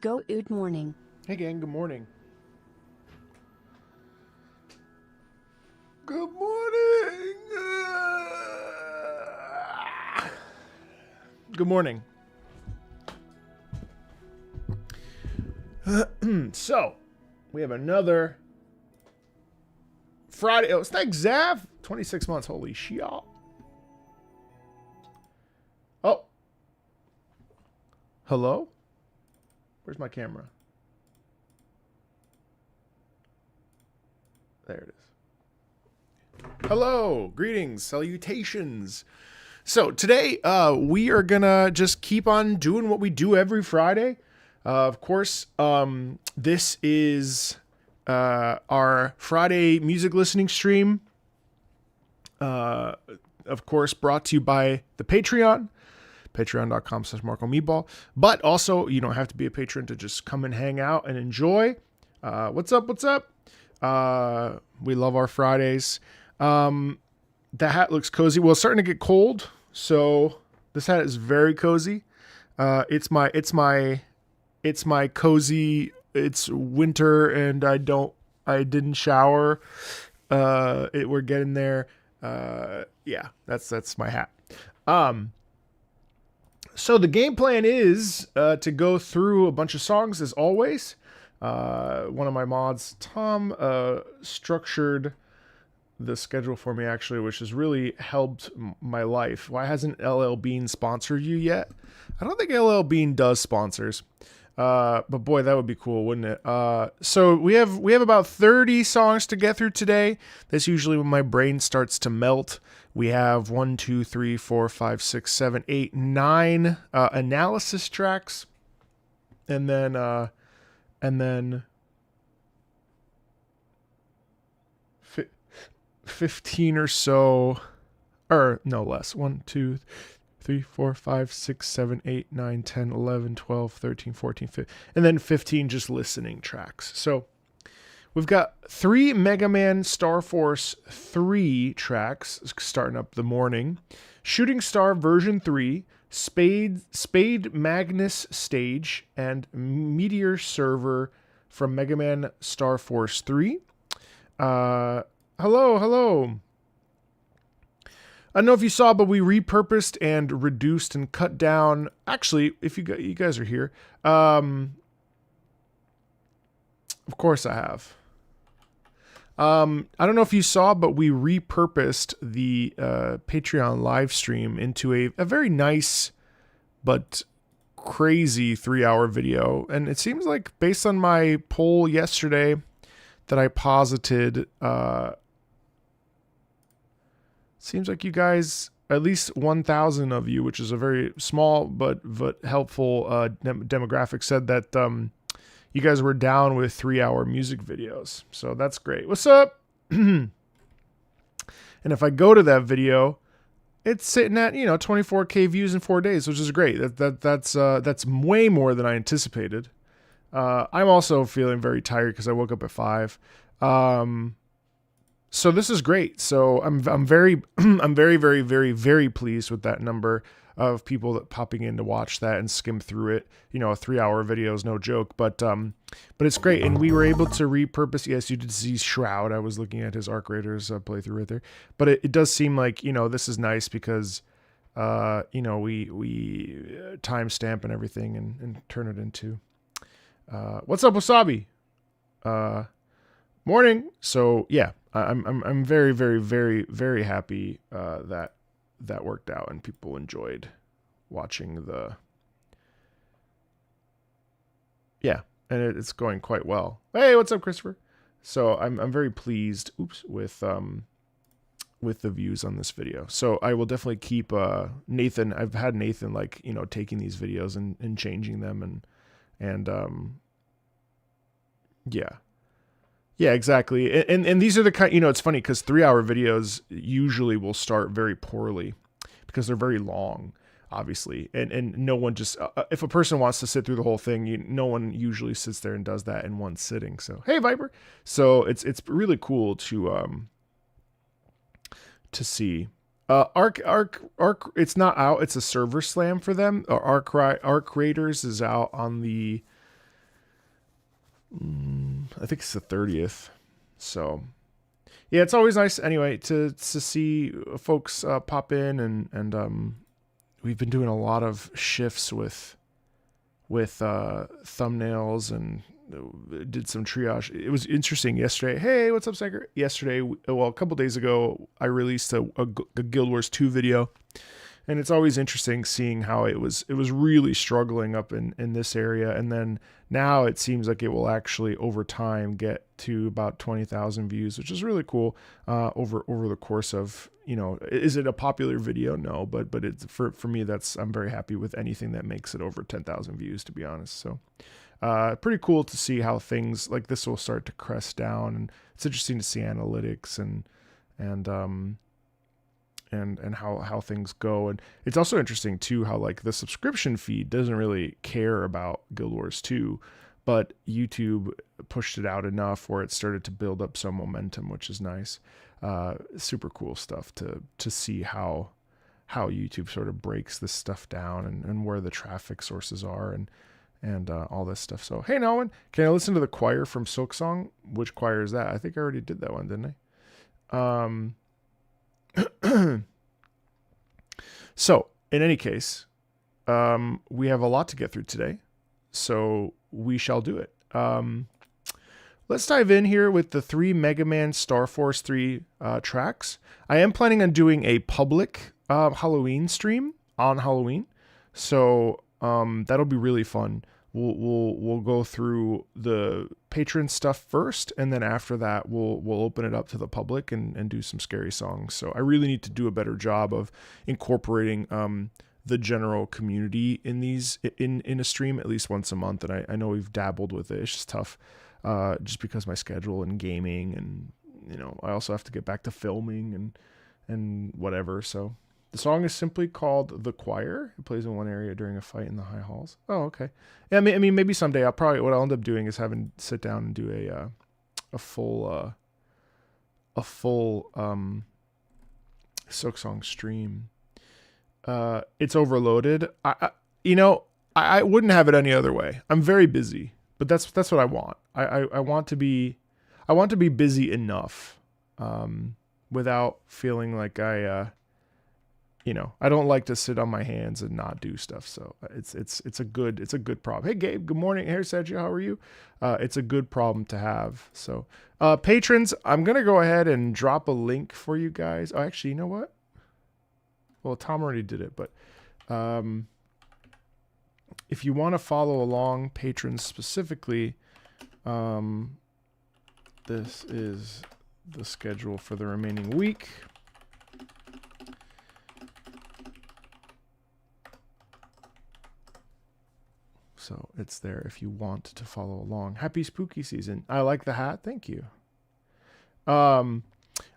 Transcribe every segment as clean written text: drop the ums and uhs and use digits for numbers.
Good morning. Hey gang, good morning. Good morning. Good morning. So, we have another Friday. Oh, it's like Zav. 26 months. Holy shit. Oh. Hello? Where's my camera? There it is. Hello, greetings, salutations. So today we are gonna just keep on doing what we do every Friday. Of course, this is our Friday music listening stream. Of course, brought to you by the Patreon. Patreon.com/MarcoMeatball. But also, you don't have to be a patron to just come and hang out and enjoy. What's up? What's up? We love our Fridays. The hat looks cozy. Well, it's starting to get cold, so this hat is very cozy. It's my cozy. It's winter, and I didn't shower. We're getting there. Yeah, that's my hat. So the game plan is to go through a bunch of songs as always. One of my mods, Tom, structured the schedule for me actually, which has really helped my life. Why hasn't LL Bean sponsored you yet? I don't think LL Bean does sponsors. But boy, that would be cool, wouldn't it? So we have about 30 songs to get through today. That's usually when my brain starts to melt. We have 1, 2, 3, 4, 5, 6, 7, 8, 9 analysis tracks. And then 15 or so, or no less. 1, 2, 3, 4, 5, 6, 7, 8, 9, 10, 11, 12, 13, 14, 15, and then 15 just listening tracks. So we've got 3 Mega Man Star Force 3 tracks starting up the morning. Shooting Star version 3, Spade Magnes stage, and Meteor server from Mega Man Star Force 3. Hello. I don't know if you saw, but we repurposed and reduced and cut down. Actually, if you guys are here, of course I have. I don't know if you saw, but we repurposed the Patreon live stream into a very nice but crazy 3-hour video. And it seems like based on my poll yesterday that I posited, seems like you guys, at least 1,000 of you, which is a very small but helpful demographic, said that you guys were down with 3-hour music videos. So that's great. What's up? And if I go to that video, it's sitting at 24K views in 4 days, which is great. That's way more than I anticipated. I'm also feeling very tired because I woke up at 5. So this is great. So I'm very very pleased with that number of people that popping in to watch that and skim through it. A 3-hour video is no joke, but it's great. And we were able to repurpose. Yes, you did see Shroud. I was looking at his Arc Raiders playthrough right there. But it does seem like this is nice because we timestamp and everything and turn it into. What's up, Wasabi? Morning. So yeah. I'm very, very, very, very happy that worked out and people enjoyed watching and it's going quite well. Hey, what's up, Christopher? So I'm very pleased. With the views on this video. So I will definitely keep Nathan. I've had Nathan taking these videos and changing them and yeah. Yeah, exactly. And these are the kind, it's funny because 3-hour videos usually will start very poorly because they're very long, obviously. And no one just, if a person wants to sit through the whole thing, no one usually sits there and does that in one sitting. So, hey, Viper. So it's really cool to see. Arc, it's not out. It's a server slam for them. Arc Raiders is out on the I think it's the 30th. So yeah, it's always nice anyway to see folks pop in, and we've been doing a lot of shifts with thumbnails, and did some triage. It was interesting yesterday. Hey, what's up, Sanker? Yesterday, well, a couple days ago, I released a Guild Wars 2 video, and it's always interesting seeing how it was really struggling up in this area, and then now it seems like it will actually over time get to about 20,000 views, which is really cool. Over the course of, is it a popular video? No, but it's for me, I'm very happy with anything that makes it over 10,000 views, to be honest. So pretty cool to see how things like this will start to crest down, and it's interesting to see analytics and how things go. And it's also interesting too how like the subscription feed doesn't really care about Guild Wars 2, but YouTube pushed it out enough where it started to build up some momentum, which is nice. Super cool stuff to see how YouTube sort of breaks this stuff down, and where the traffic sources are, and all this stuff. So hey, Nolan, can I listen to the choir from Silksong? Which choir is that? I think I already did that one, didn't I? So in any case, we have a lot to get through today, so we shall do it. Let's dive in here with the 3 Mega Man Star Force 3 tracks. I am planning on doing a public Halloween stream on Halloween, so that'll be really fun. We'll go through the patron stuff first, and then after that we'll open it up to the public and do some scary songs. So I really need to do a better job of incorporating the general community in these in a stream at least once a month. And I know we've dabbled with it. It's just tough, just because my schedule and gaming, and I also have to get back to filming and whatever. So the song is simply called The Choir. It plays in one area during a fight in the high halls. Oh, okay. Yeah, I mean, maybe someday what I'll end up doing is sit down and do a full Silksong stream. It's overloaded. I wouldn't have it any other way. I'm very busy, but that's what I want. I want to be busy enough, without feeling like I don't like to sit on my hands and not do stuff. So it's a good problem. Hey, Gabe, good morning. Hey, Sergio, how are you? It's a good problem to have. So, patrons, I'm going to go ahead and drop a link for you guys. Oh, actually, you know what? Well, Tom already did it, but, if you want to follow along, patrons specifically, this is the schedule for the remaining week. So it's there if you want to follow along. Happy spooky season. I like the hat. Thank you. All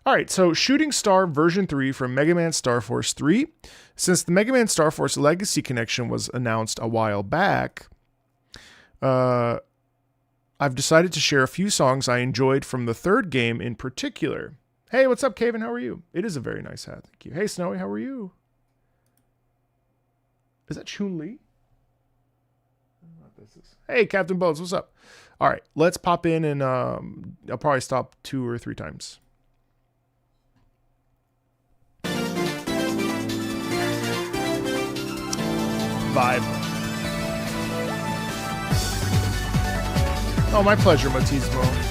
right, so Shooting Star version 3 from Mega Man Star Force 3. Since the Mega Man Star Force Legacy Connection was announced a while back, I've decided to share a few songs I enjoyed from the third game in particular. Hey, what's up, Caven? How are you? It is a very nice hat. Thank you. Hey, Snowy, how are you? Is that Chun-Li? Hey, Captain Bones, what's up? All right, let's pop in, and I'll probably stop 2 or 3 times. Vibe. Oh, my pleasure, Matismo.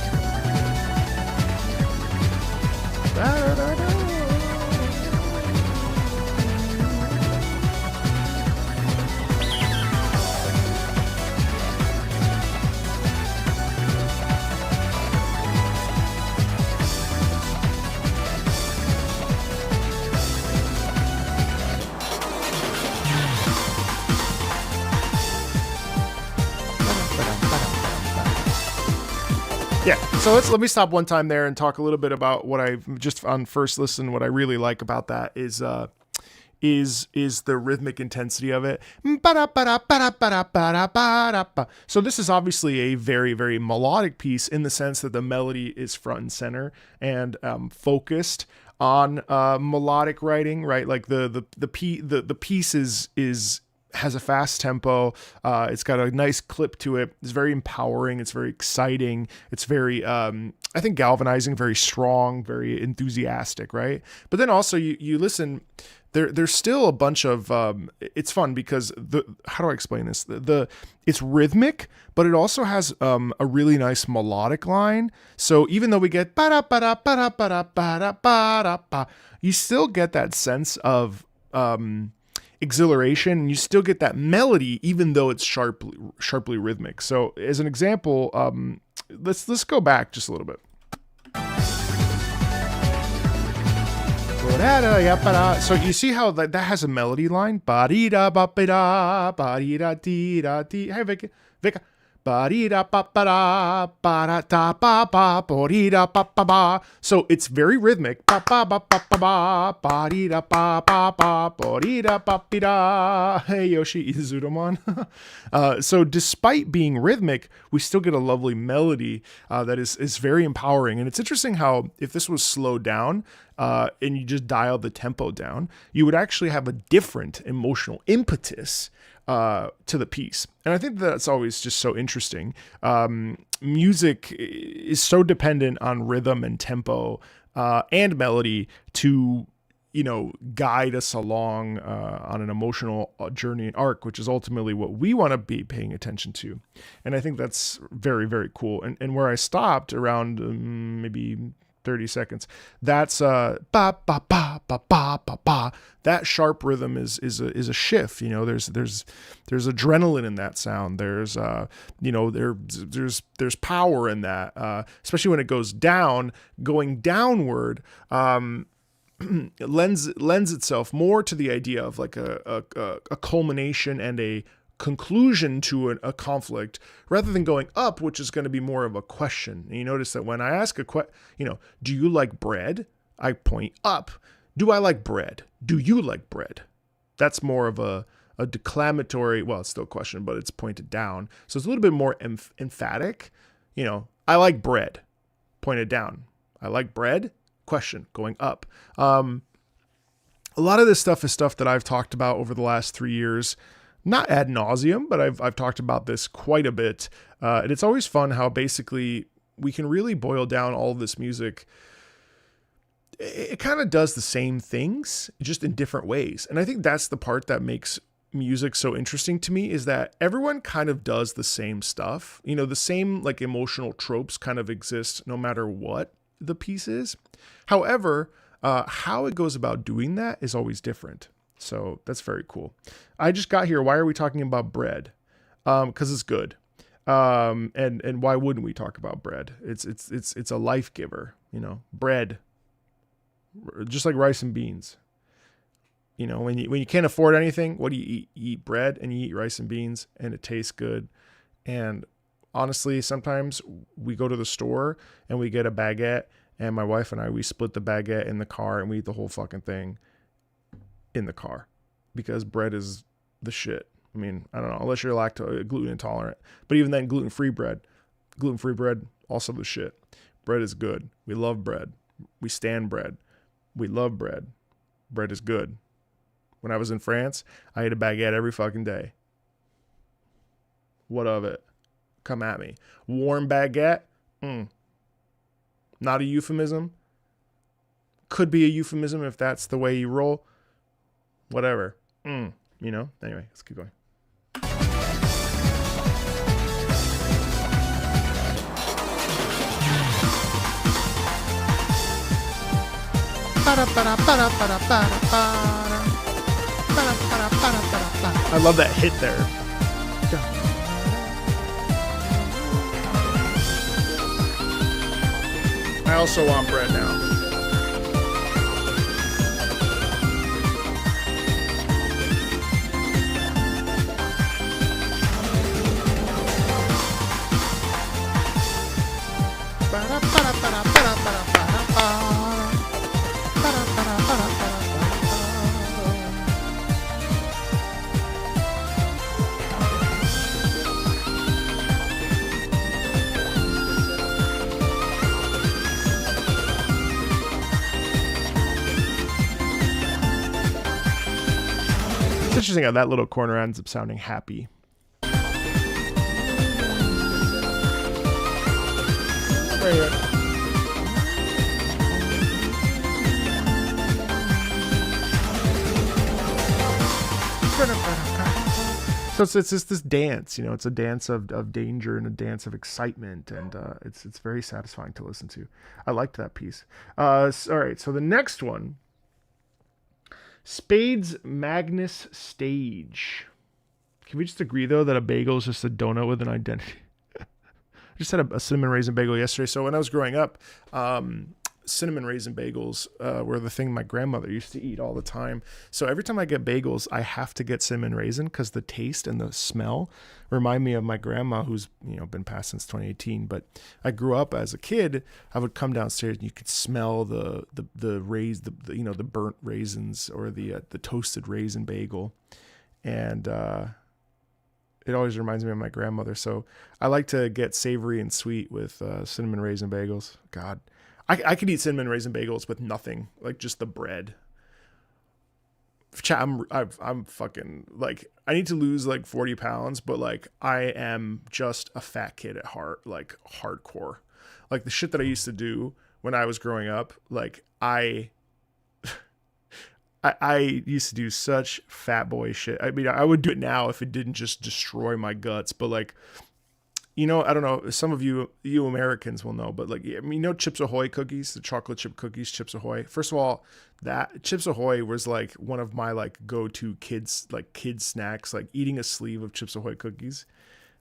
Yeah, so let me stop one time there and talk a little bit about what I've just on first listen. What I really like about that is the rhythmic intensity of it. So this is obviously a very, very melodic piece in the sense that the melody is front and center and focused on melodic writing, right? Like the piece is has a fast tempo. It's got a nice clip to it. It's very empowering. It's very exciting. It's very, I think, galvanizing, very strong, very enthusiastic, right? But then also you listen, there's still a bunch of, it's fun because how do I explain this? It's rhythmic, but it also has a really nice melodic line. So even though we get ba-da, ba-da, ba-da, ba-da, ba-da, ba-da, ba, you still get that sense of, exhilaration, and you still get that melody even though it's sharply rhythmic. So as an example, let's go back just a little bit. So you see how that has a melody line? Ba-dee-da, ba-ba-da, ba-dee-da-dee-da-dee. Hey, Vika. So it's very rhythmic. Hey, Yoshi Izudamon. So despite being rhythmic, we still get a lovely melody that is very empowering. And it's interesting how if this was slowed down and you just dial the tempo down, you would actually have a different emotional impetus to the piece. And I think that's always just so interesting. Music is so dependent on rhythm and tempo and melody to, guide us along on an emotional journey and arc, which is ultimately what we want to be paying attention to. And I think that's very, very cool. And where I stopped around maybe 30 seconds. That's ba ba ba ba ba ba ba. That sharp rhythm is a shift. There's adrenaline in that sound. There's there's power in that. Especially when it goes down, going downward. Lends itself more to the idea of like a culmination and a conclusion to a conflict rather than going up, which is going to be more of a question. And you notice that when I ask do you like bread? I point up. Do I like bread? Do you like bread? That's more of a declamatory, well, it's still a question, but it's pointed down. So it's a little bit more emphatic. I like bread, pointed down. I like bread, question, going up. A lot of this stuff is stuff that I've talked about over the last 3 years. Not ad nauseum, but I've talked about this quite a bit. And it's always fun how basically we can really boil down all of this music. It kind of does the same things, just in different ways. And I think that's the part that makes music so interesting to me, is that everyone kind of does the same stuff. The same like emotional tropes kind of exist no matter what the piece is. However, how it goes about doing that is always different. So that's very cool. I just got here. Why are we talking about bread? Because it's good. And why wouldn't we talk about bread? It's a life giver. Bread, just like rice and beans. When you can't afford anything, what do you eat? You eat bread and you eat rice and beans, and it tastes good. And honestly, sometimes we go to the store and we get a baguette, and my wife and we split the baguette in the car, and we eat the whole fucking thing in the car, because bread is the shit. I mean, I don't know, unless you're gluten intolerant, but even then, gluten-free bread, also the shit. Bread is good. We love bread. We stand bread. We love bread. Bread is good. When I was in France, I ate a baguette every fucking day. What of it? Come at me. Warm baguette? Not a euphemism. Could be a euphemism if that's the way you roll. Whatever. Anyway, let's keep going. I love that hit there. I also want bread now. interesting how that little corner ends up sounding happy. Right here. So it's just this dance, you know, it's a dance of danger and a dance of excitement, and it's very satisfying to listen to. I liked that piece. All right, so the next one, Spade's Magnes stage. Can we just agree though that a bagel is just a donut with an identity? I just had a cinnamon raisin bagel yesterday. So when I was growing up, cinnamon raisin bagels were the thing my grandmother used to eat all the time. So every time I get bagels, I have to get cinnamon raisin because the taste and the smell remind me of my grandma, who's, you know, been passed since 2018. But I grew up as a kid. I would come downstairs and you could smell the you know, the burnt raisins or the toasted raisin bagel, and it always reminds me of my grandmother. So I like to get savory and sweet with cinnamon raisin bagels. God. I could eat cinnamon raisin bagels with nothing, like just the bread. I'm fucking, like, I need to lose like 40 pounds, but like I am just a fat kid at heart, like hardcore. Like the shit that I used to do when I was growing up, like I used to do such fat boy shit. I mean, I would do it now if it didn't just destroy my guts, but like, you know, I don't know, some of you Americans will know, but like, I mean, you know, Chips Ahoy cookies, the chocolate chip cookies, Chips Ahoy. First of all, that Chips Ahoy was like one of my like go-to kids snacks, like eating a sleeve of Chips Ahoy cookies.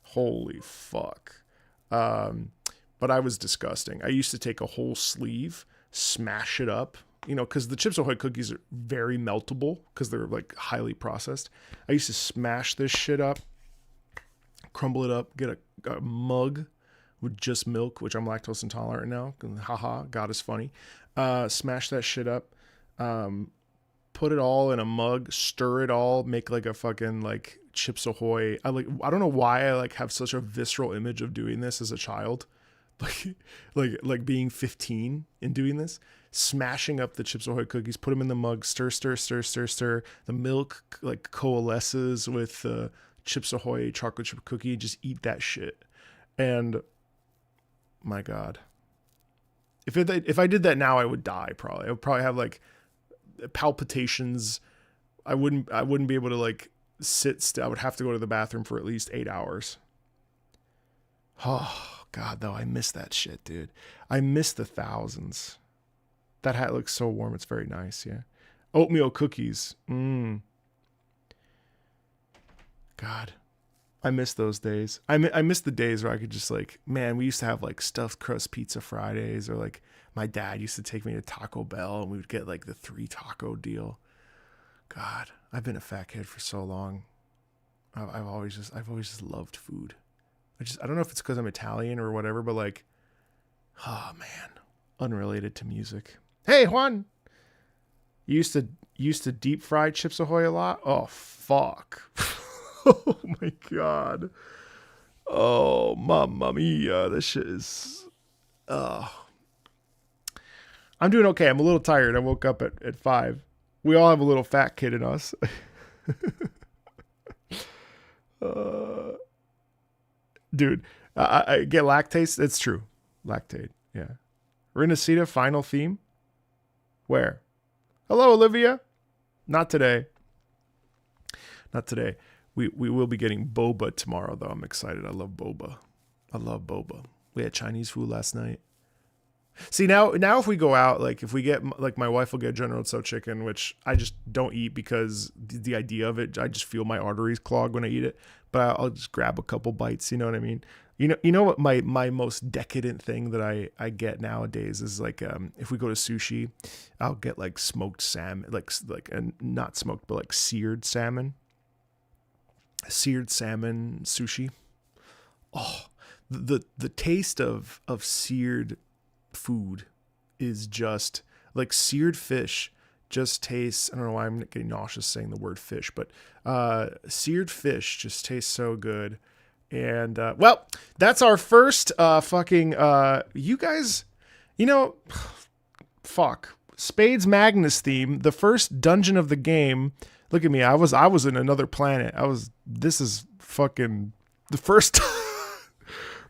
Holy fuck. But I was disgusting. I used to take a whole sleeve, smash it up, you know, because the Chips Ahoy cookies are very meltable because they're like highly processed. I used to smash this shit up, crumble it up, get a mug with just milk, which I'm lactose intolerant now. Haha, God is funny. Smash that shit up. Put it all in a mug, stir it all, make like a fucking like Chips Ahoy. I don't know why I like have such a visceral image of doing this as a child. Like being 15 and doing this, smashing up the Chips Ahoy cookies, put them in the mug, stir. The milk like coalesces with the Chips Ahoy chocolate chip cookie, just eat that shit. And my God, if I did that now, I would die probably. I would probably have like palpitations. I wouldn't be able to like sit still. I would have to go to the bathroom for at least 8 hours. Oh God, though, I miss that shit, dude. I miss the thousands. That hat looks so warm. It's very nice. Yeah. Oatmeal cookies. God, I miss those days. I miss the days where I could just like, man, we used to have like stuffed crust pizza Fridays, or like my dad used to take me to Taco Bell and we would get like the 3 taco deal. God, I've been a fat kid for so long. I've always just loved food. I don't know if it's because I'm Italian or whatever, but like, oh man, unrelated to music. Hey, Juan, you used to deep fry Chips Ahoy a lot? Oh, fuck. Oh my God. Oh, mamma mia. This shit is, I'm doing okay. I'm a little tired. I woke up at 5. We all have a little fat kid in us. Dude, I get lactase. It's true. Lactate. Yeah. Renacita final theme. Where? Hello, Olivia. Not today. Not today. We will be getting boba tomorrow, though. I'm excited. I love boba. We had Chinese food last night. See, now if we go out, like if we get, like my wife will get General Tso chicken, which I just don't eat because the idea of it, I just feel my arteries clog when I eat it. But I'll just grab a couple bites. You know what I mean? You know what my most decadent thing that I get nowadays is like if we go to sushi, I'll get like smoked salmon, like and not smoked, but like seared salmon sushi. Oh, the taste of seared food is just like seared fish just tastes, I don't know why I'm getting nauseous saying the word fish, but seared fish just tastes so good. And well, that's our first you guys, you know, fuck, Spade's Magnes theme, the first dungeon of the game, Look at me. I was in another planet. This is fucking the first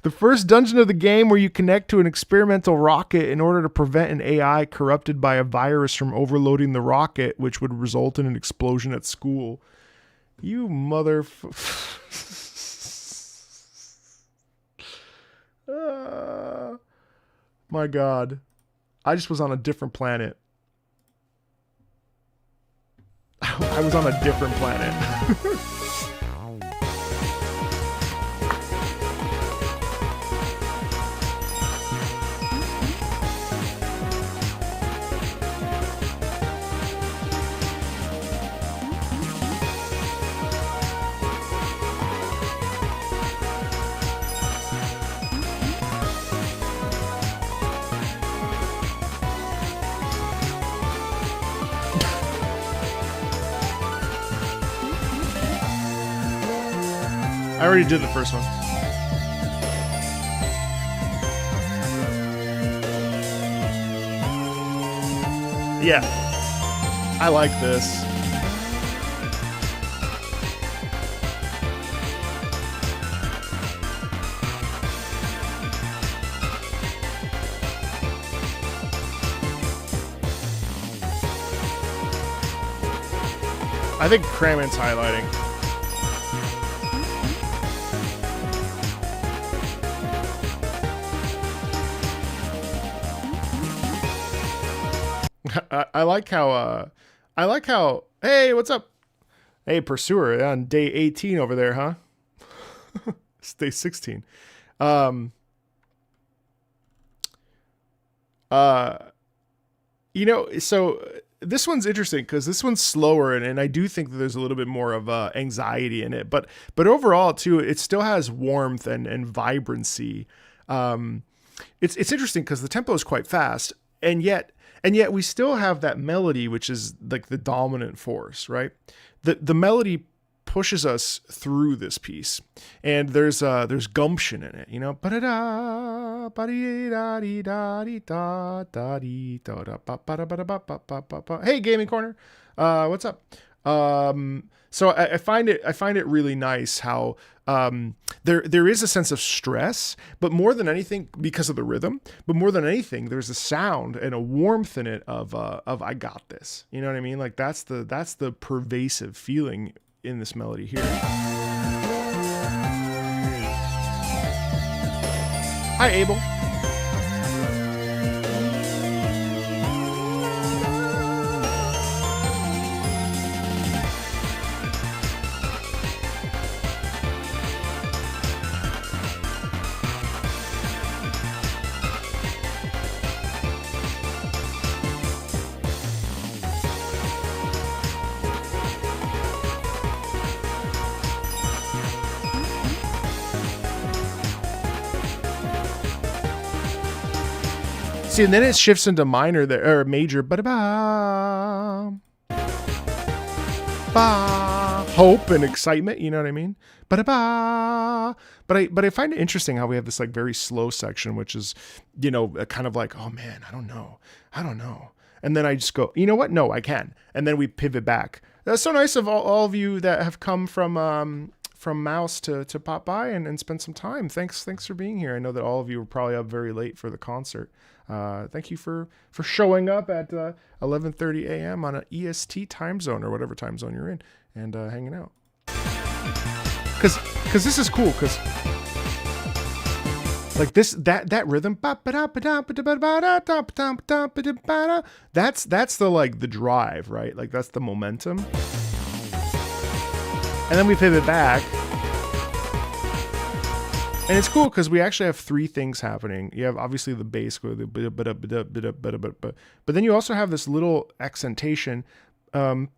the first dungeon of the game where you connect to an experimental rocket in order to prevent an AI corrupted by a virus from overloading the rocket, which would result in an explosion at school. You my God. I just was on a different planet. I was on a different planet. I already did the first one. Yeah. I like this. I think Kramen's highlighting. I like how, hey, what's up? Hey, Pursuer, on day 18 over there, huh? It's day 16. You know, so this one's interesting because this one's slower, and I do think that there's a little bit more of anxiety in it, but overall too, it still has warmth and vibrancy. It's interesting because the tempo is quite fast, and yet we still have that melody, which is like the dominant force, right? The melody pushes us through this piece, and there's gumption in it, you know. Hey, Gaming Corner, what's up? So I find it really nice how there is a sense of stress, but more than anything, because of the rhythm, but more than anything, there's a sound and a warmth in it of I got this. You know what I mean? Like that's the pervasive feeling in this melody here. Hi, Abel. See, and then it shifts into minor there, or major, hope and excitement, you know what I mean? But I find it interesting how we have this like very slow section, which is, you know, kind of like, oh man, I don't know. And then I just go, you know what? No, I can. And then we pivot back. That's so nice of all of you that have come from Mouse to pop by and spend some time. Thanks for being here. I know that all of you were probably up very late for the concert. Thank you for showing up at 11:30 a.m. on an EST time zone or whatever time zone you're in and hanging out. Cause this is cool. Cause like that rhythm, that's the like the drive, right? Like that's the momentum. And then we pivot back. And it's cool because we actually have three things happening. You have obviously the bass, but then you also have this little accentation that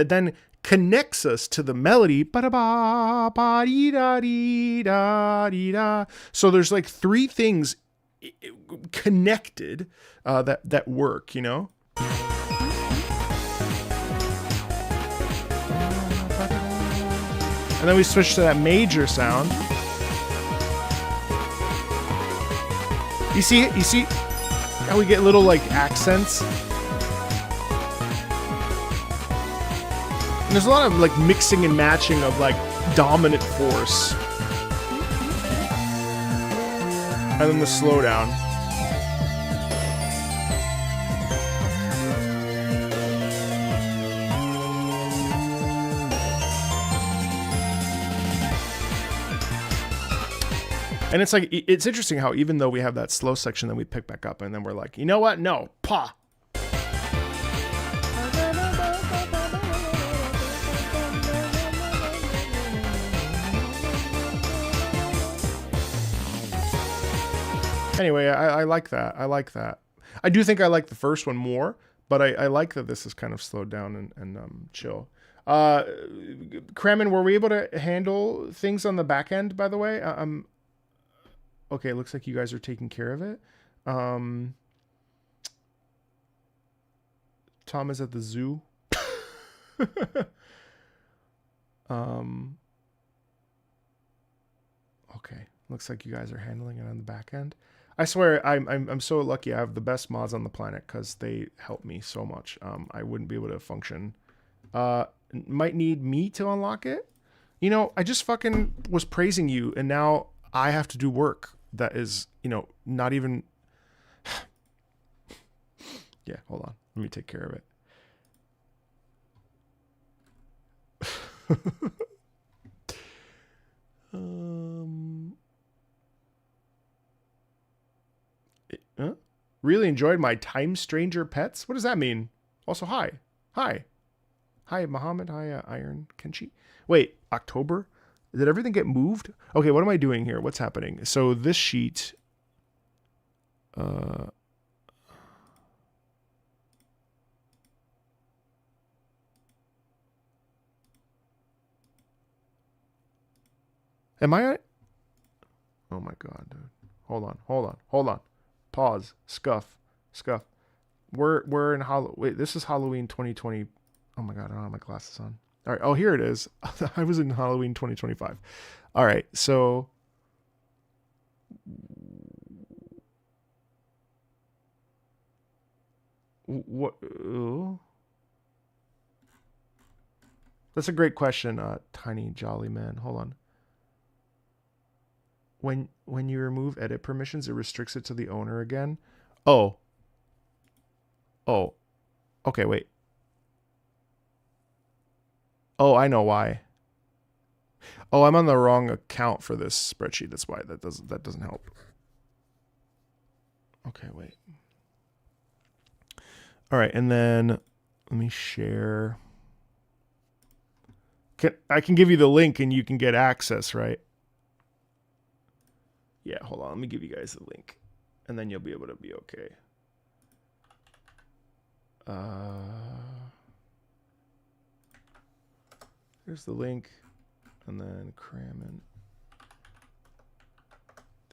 then connects us to the melody. So there's like three things connected that work, you know? And then we switch to that major sound. You see how we get little like accents? And there's a lot of like mixing and matching of like dominant force. And then the slowdown. And it's like, it's interesting how even though we have that slow section, then we pick back up and then we're like, you know what? No, pa. Anyway, I like that. I like that. I do think I like the first one more, but I like that this is kind of slowed down and chill. Kremen, were we able to handle things on the back end, by the way? Okay, looks like you guys are taking care of it. Tom is at the zoo. Okay, looks like you guys are handling it on the back end. I swear, I'm so lucky. I have the best mods on the planet because they help me so much. I wouldn't be able to function. Might need me to unlock it. You know, I just fucking was praising you, and now I have to do work that is, you know, not even. Yeah, hold on. Let me take care of it. Really enjoyed my Time Stranger pets. What does that mean? Also, hi. Hi, Muhammad. Hi, Iron Kenchi. Wait, October? Did everything get moved? Okay, what am I doing here? What's happening? So this sheet... Am I... Oh my god, dude. Hold on. Pause. Scuff. We're in Wait, this is Halloween 2020. Oh my god, I don't have my glasses on. All right. Oh, here it is. I was in Halloween 2025. All right. So what? That's a great question, Tiny Jolly Man. Hold on. When you remove edit permissions, it restricts it to the owner again. Oh. Okay, wait. Oh, I know why. Oh, I'm on the wrong account for this spreadsheet. That's why that doesn't help. Okay, wait. All right, and then let me share. I can give you the link and you can get access, right? Yeah, hold on. Let me give you guys the link, and then you'll be able to be okay. Here's the link, and then Kremen.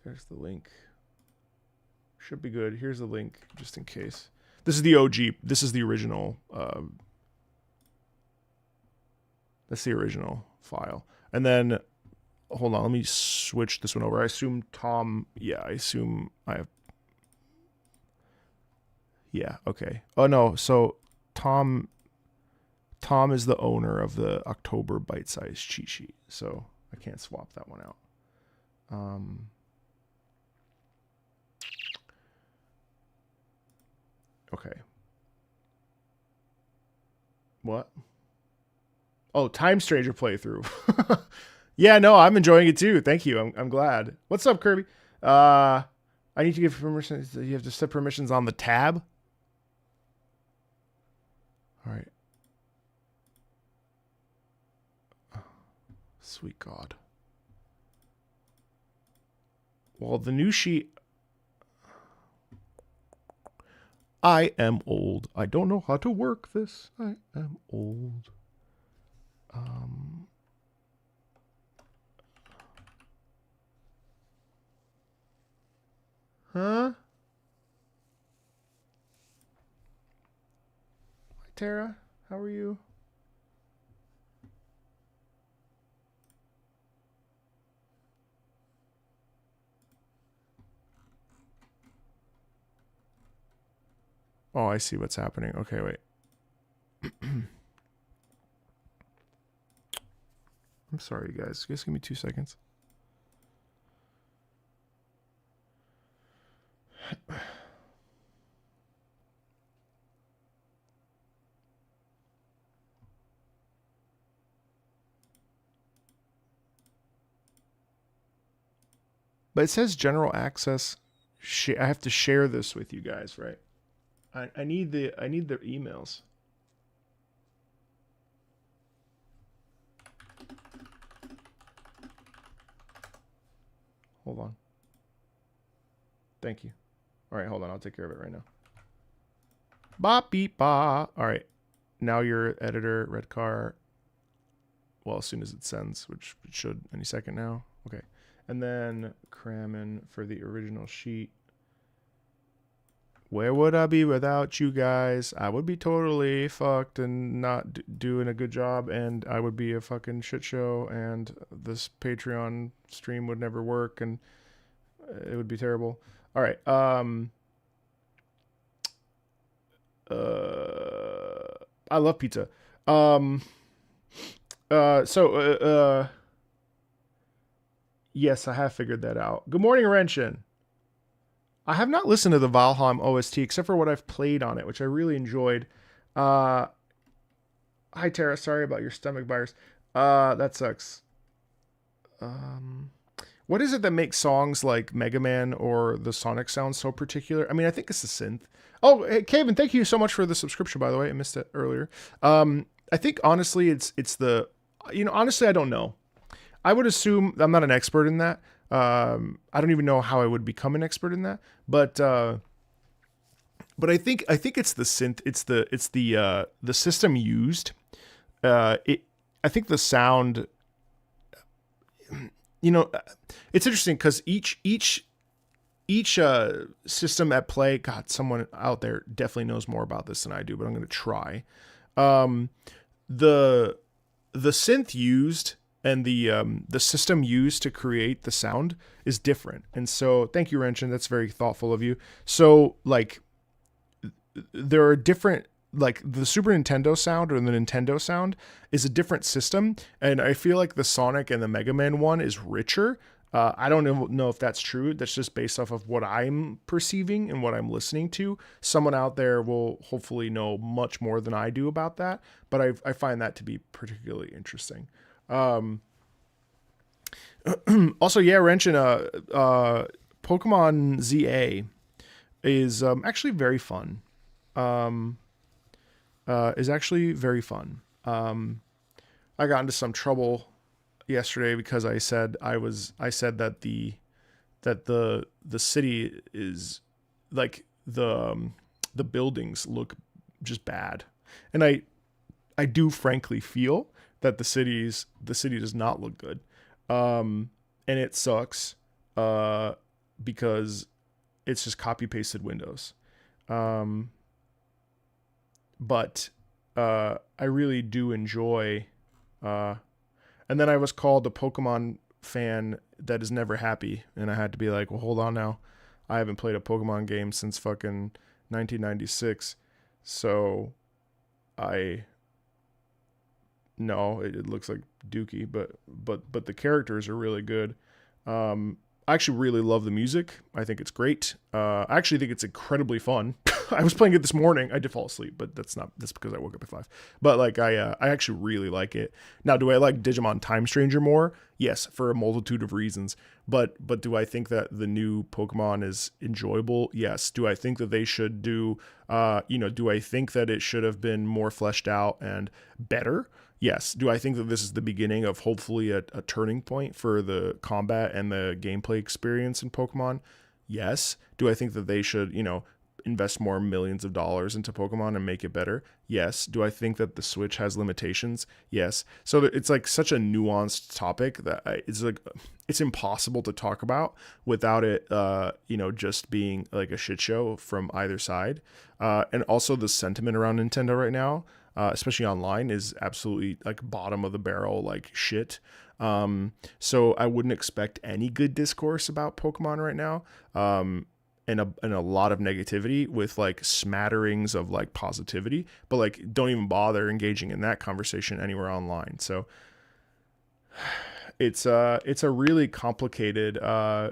There's the link. Should be good. Here's the link, just in case. This is the OG. This is the original. That's the original file. And then, hold on. Let me switch this one over. I assume Tom. Yeah, I assume I have. Yeah. Okay. Oh no. So Tom is the owner of the October bite-sized cheat sheet, so I can't swap that one out. Okay. What? Oh, Time Stranger playthrough. Yeah, no, I'm enjoying it too. Thank you. I'm glad. What's up, Kirby? I need to give permissions. You have to set permissions on the tab. All right. Sweet God. Well, the new sheet. I am old. I don't know how to work this. I am old. Huh? Hi, Tara. How are you? Oh, I see what's happening. Okay, wait. I'm sorry, you guys. Just give me 2 seconds. But it says general access. I have to share this with you guys, right? I need the emails. Hold on. Thank you. All right, hold on. I'll take care of it right now. Ba beep ba. All right. Now your editor, red car. Well, as soon as it sends, which it should any second now. Okay. And then cram in for the original sheet. Where would I be without you guys? I would be totally fucked and not doing a good job, and I would be a fucking shit show, and this Patreon stream would never work, and it would be terrible. All right. I love pizza. Yes, I have figured that out. Good morning, Wrenchin. I have not listened to the Valheim OST except for what I've played on it, which I really enjoyed. Hi, Tara. Sorry about your stomach virus. That sucks. What is it that makes songs like Mega Man or the Sonic sound so particular? I mean, I think it's the synth. Oh, hey, Kevin, thank you so much for the subscription, by the way. I missed it earlier. I think, honestly, it's the... honestly, I don't know. I would assume... I'm not an expert in that. I don't even know how I would become an expert in that. But I think it's the synth. It's the system used. I think the sound... it's interesting because each system at play, God, someone out there definitely knows more about this than I do, but I'm going to try. The synth used and the system used to create the sound is different. And so thank you, Wrenchin. That's very thoughtful of you. So like there are different, like the Super Nintendo sound or the Nintendo sound is a different system. And I feel like the Sonic and the Mega Man one is richer. I don't know if that's true. That's just based off of what I'm perceiving and what I'm listening to. Someone out there will hopefully know much more than I do about that. But I find that to be particularly interesting. Also, yeah, Wrenchin, Pokemon ZA is actually very fun. Is actually very fun. I got into some trouble yesterday because I said that the city is like the buildings look just bad, and I do frankly feel that the city does not look good, and it sucks because it's just copy pasted Windows. But I really do enjoy. And then I was called a Pokemon fan that is never happy, and I had to be like, well, hold on now. I haven't played a Pokemon game since fucking 1996, so no, it looks like Dookie, but the characters are really good. I actually really love the music. I think it's great. I actually think it's incredibly fun. I was playing it this morning. I did fall asleep, but that's because I woke up at 5. But like I actually really like it. Now, do I like Digimon Time Stranger more? Yes, for a multitude of reasons. But do I think that the new Pokemon is enjoyable? Yes. Do I think that they should do do I think that it should have been more fleshed out and better? Yes. Do I think that this is the beginning of hopefully a turning point for the combat and the gameplay experience in Pokemon? Yes. Do I think that they should, invest more millions of dollars into Pokemon and make it better? Yes. Do I think that the Switch has limitations? Yes. So it's like such a nuanced topic that it's impossible to talk about without it, just being like a shit show from either side. And also the sentiment around Nintendo right now, especially online, is absolutely like bottom of the barrel, like shit. So I wouldn't expect any good discourse about Pokemon right now. And a lot of negativity with like smatterings of like positivity, but like don't even bother engaging in that conversation anywhere online. So It's a really complicated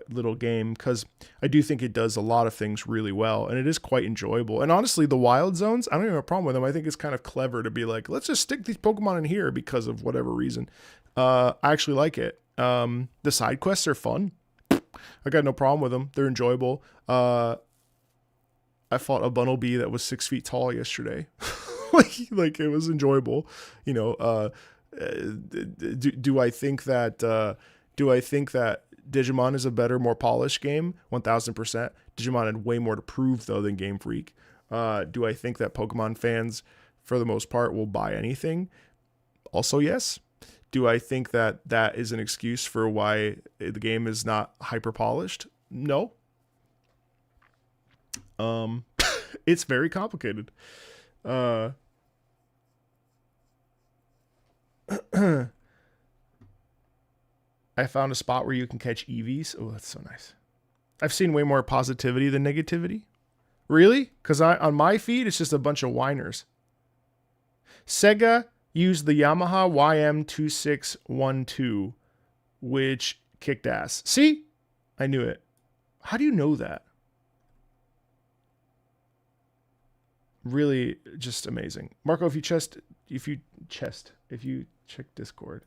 little game because I do think it does a lot of things really well, and it is quite enjoyable. And honestly, the wild zones, I don't even have a problem with them. I think it's kind of clever to be like, let's just stick these Pokemon in here because of whatever reason. I actually like it. The side quests are fun. I got no problem with them. They're enjoyable. I fought a Bunnelby that was 6 feet tall yesterday. like it was enjoyable, you know. Do I think that Digimon is a better, more polished game? 1000%. Digimon had way more to prove though than Game Freak. Do I think that Pokemon fans, for the most part, will buy anything? Also, yes. Do I think that that is an excuse for why the game is not hyper polished? No. It's very complicated. I found a spot where you can catch EVs. Oh, that's so nice. I've seen way more positivity than negativity. Really? Because on my feed, it's just a bunch of whiners. Sega used the Yamaha YM2612, which kicked ass. See? I knew it. How do you know that? Really just amazing. Marco, if you check Discord,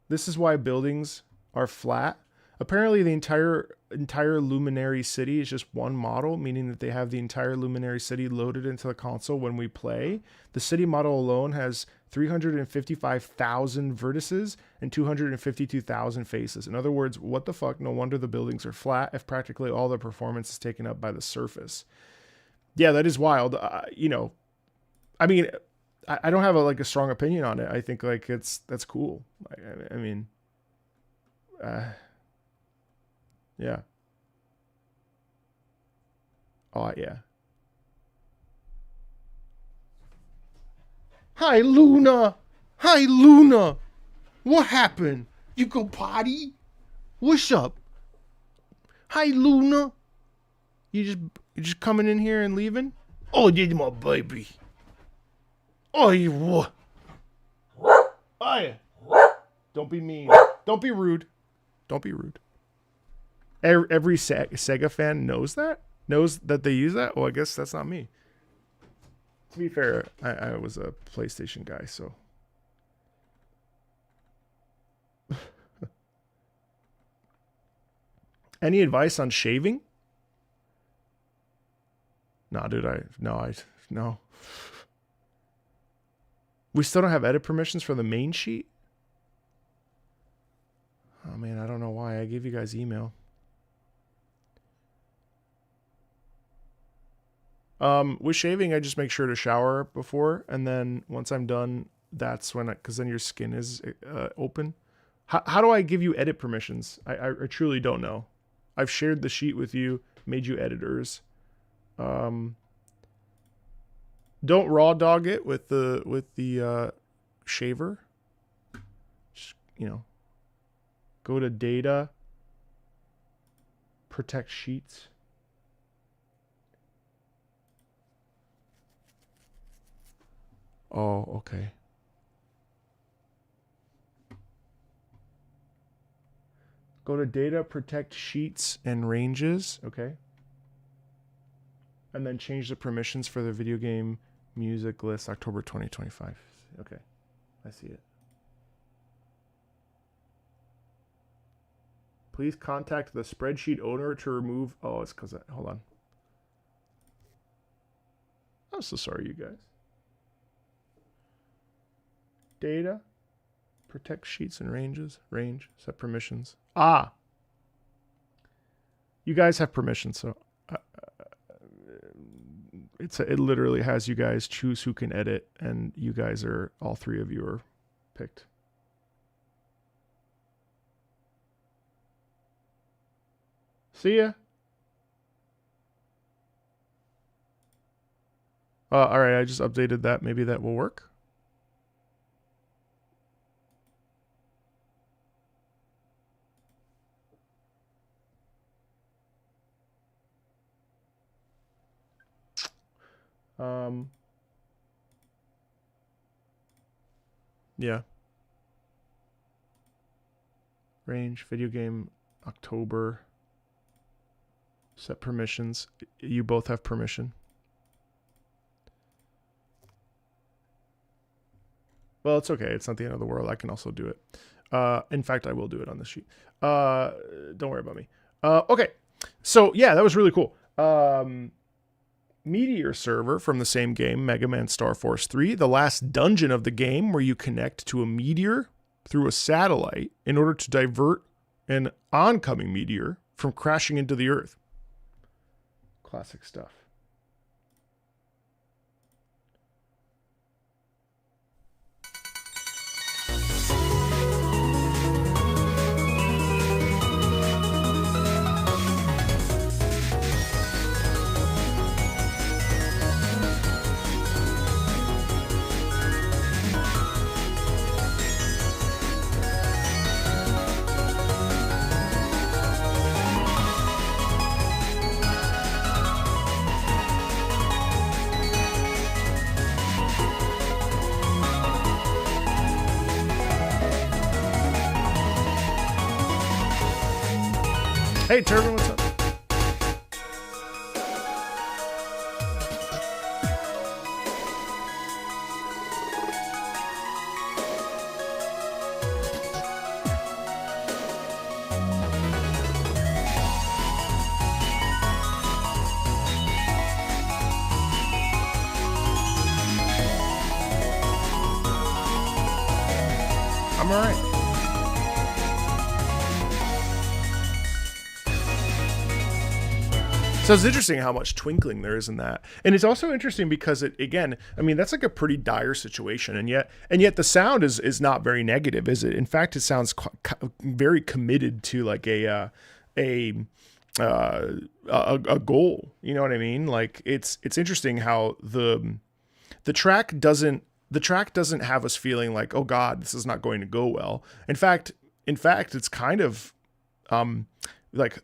this is why buildings are flat. Apparently the entire Luminary City is just one model, meaning that they have the entire Luminary City loaded into the console when we play. The city model alone has 355,000 vertices and 252,000 faces. In other words, what the fuck? No wonder the buildings are flat if practically all the performance is taken up by the surface. Yeah, that is wild. You know, I mean, I don't have a strong opinion on it. I think like that's cool. I mean, yeah. Oh yeah. Hi Luna. Hi Luna. What happened? You go potty? What's up? Hi Luna. You just coming in here and leaving? Oh, yeah, my baby. Oh, you what? Oh, yeah. Don't be mean. Don't be rude. Don't be rude. Every Sega fan knows that? Knows that they use that? Well, I guess that's not me. To be fair, I was a PlayStation guy, so. Any advice on shaving? Nah, dude, no. We still don't have edit permissions for the main sheet? Oh man, I don't know why. I gave you guys email. With shaving, I just make sure to shower before, and then once I'm done, that's when, because then your skin is open. How do I give you edit permissions? I truly don't know. I've shared the sheet with you, made you editors. Don't raw dog it with the shaver. Just, you know, go to data, protect sheets. Oh, okay. Go to data, protect sheets and ranges. Okay. And then change the permissions for the video game music list, October 2025. Okay. I see it. Please contact the spreadsheet owner to remove. Oh, it's because hold on. I'm so sorry, you guys. Data, protect sheets and ranges, range, set permissions. Ah, you guys have permissions, so it literally has you guys choose who can edit, and you guys are, all three of you are picked. See ya. All right, I just updated that. Maybe that will work. Yeah. Range, video game, October. Set permissions. You both have permission. Well, it's okay. It's not the end of the world. I can also do it. In fact, I will do it on this sheet. Don't worry about me. Okay. So, yeah, that was really cool. Meteor server from the same game, Mega Man Star Force 3. The last dungeon of the game where you connect to a meteor through a satellite in order to divert an oncoming meteor from crashing into the Earth. Classic stuff. Hey, Turban, what's up? I'm all right. So it's interesting how much twinkling there is in that. And it's also interesting because it, again, I mean, that's like a pretty dire situation. And yet the sound is not very negative, is it? In fact, it sounds very committed to like a goal. You know what I mean? Like it's interesting how the track doesn't have us feeling like, oh God, this is not going to go well. In fact, it's kind of like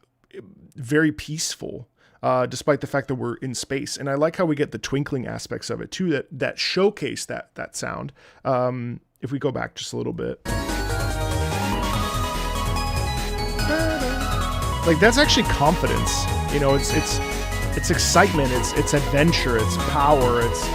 very peaceful. Despite the fact that we're in space. And I like how we get the twinkling aspects of it too, that showcase that sound. If we go back just a little bit. Like that's actually confidence. You know, it's excitement, it's adventure, it's power, it's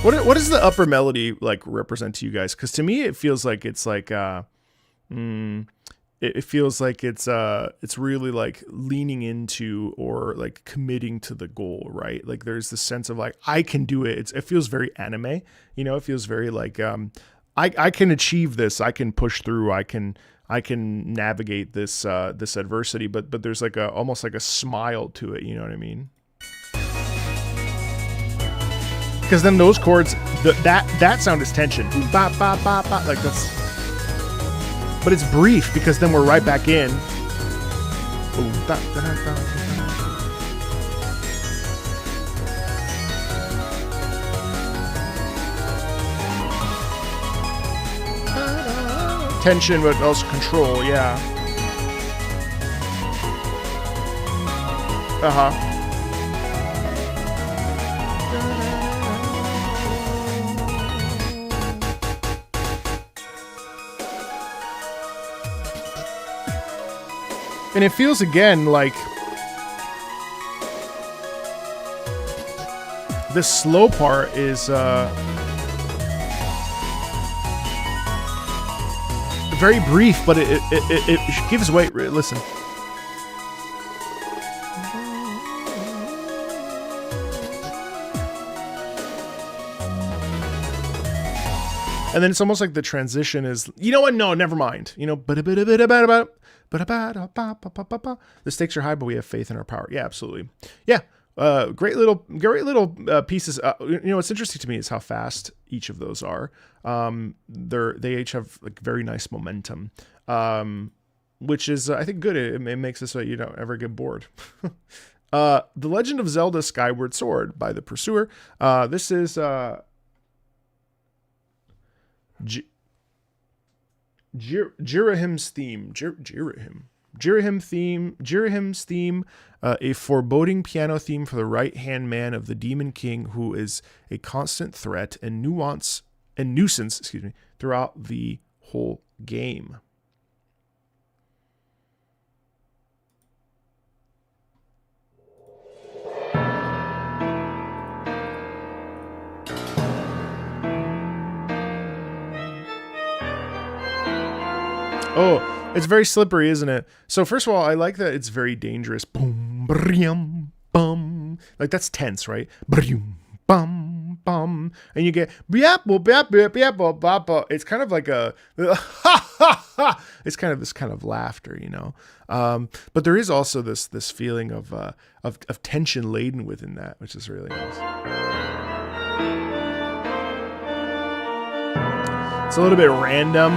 What does the upper melody like represent to you guys? Because to me, it feels like it's like it feels like it's really like leaning into or like committing to the goal, right? Like there's this sense of like I can do it. It feels very anime, you know. It feels very like I can achieve this. I can push through. I can navigate this this adversity. But there's like almost like a smile to it. You know what I mean? Because then those chords, that sound is tension. Boom, ba, ba, ba, ba, like that's. But it's brief because then we're right back in. Boom, da, da, da, da, da. Tension, but also control, yeah. Uh-huh. And it feels again like the slow part is very brief, but it gives way. Listen. And then it's almost like the transition is, you know what? No, never mind. You know, the stakes are high, but we have faith in our power. Yeah, absolutely. Yeah. great little pieces. You know, what's interesting to me is how fast each of those are. They each have like very nice momentum, which is I think good. It makes it so you don't ever get bored. The Legend of Zelda: Skyward Sword by the Pursuer. This is Girahim's theme. Girahim's theme, a foreboding piano theme for the right-hand man of the Demon King, who is a constant threat and nuisance, throughout the whole game. Oh, it's very slippery, isn't it? So first of all, I like that it's very dangerous. Boom, brum, bum. Like that's tense, right? Brum, bum, bum. And you get it's kind of like a it's kind of this kind of laughter, you know. But there is also this feeling of tension laden within that, which is really nice. It's a little bit random.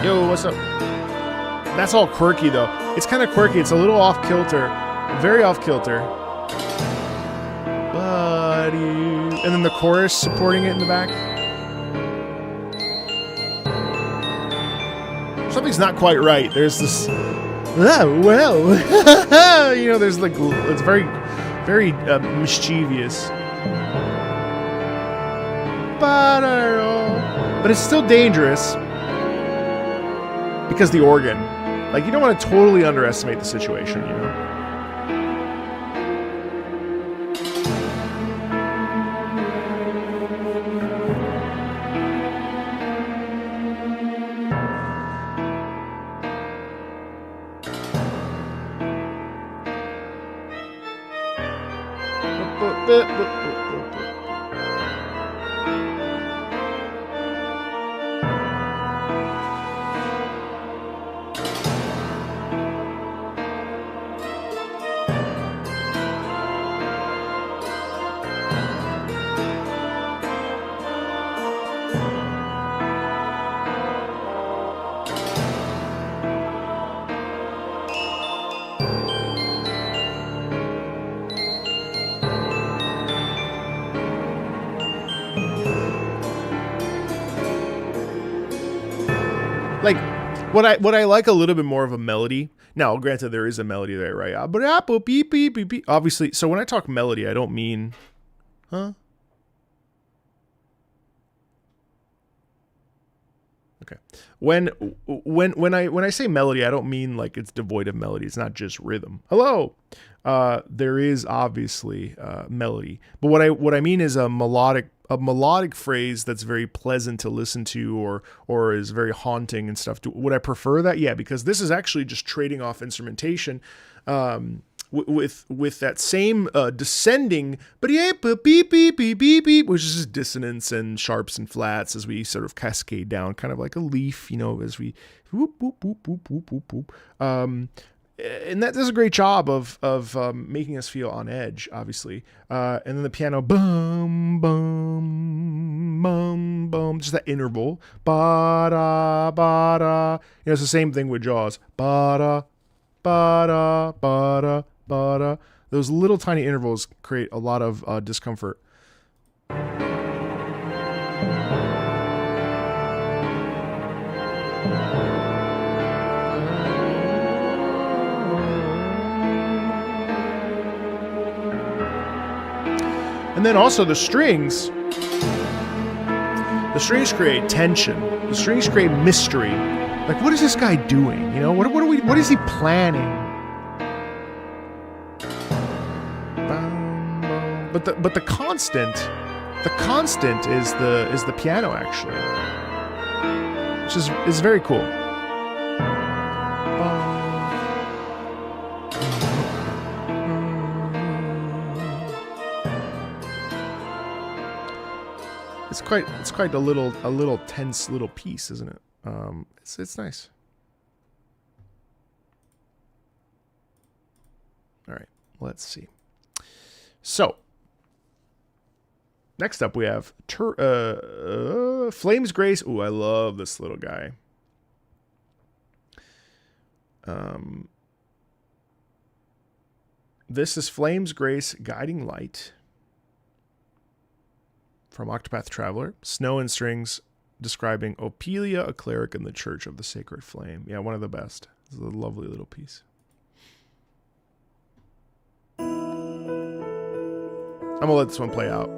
Yo, what's up? That's all quirky, though. It's kind of quirky. It's a little off-kilter. Very off-kilter. Buddy. And then the chorus supporting it in the back. Something's not quite right. There's this... Oh, well. You know, there's like... It's very, very mischievous. But it's still dangerous. Because the organ. Like, you don't want to totally underestimate the situation, you know? Like, what I like a little bit more of a melody. Now, granted, there is a melody there, right? Obviously, so when I talk melody, I don't mean, huh? Okay. When I say melody, I don't mean like it's devoid of melody. It's not just rhythm. Hello. There is obviously melody, but what I mean is a melodic phrase that's very pleasant to listen to, or is very haunting and stuff. Would I prefer that? Yeah, because this is actually just trading off instrumentation with that same descending, which is just dissonance and sharps and flats as we sort of cascade down, kind of like a leaf, you know, as we whoop whoop whoop whoop whoop whoop whoop. And that does a great job of making us feel on edge, obviously. And then the piano, bum, bum, bum, bum, just that interval. Ba-da, ba-da. You know, it's the same thing with Jaws. Ba-da, ba-da, ba-da, ba-da. Those little tiny intervals create a lot of discomfort. And then also the strings create tension. The strings create mystery. Like, what is this guy doing? You know, what is he planning? But the constant is the piano, actually, which is very cool. It's quite a little tense little piece, isn't it? It's nice. All right, let's see. So, next up we have Flamesgrace. Ooh, I love this little guy. This is Flamesgrace Guiding Light from Octopath Traveler. Snow and Strings describing Opelia, a cleric in the Church of the Sacred Flame. Yeah, one of the best. It's a lovely little piece. I'm gonna let this one play out.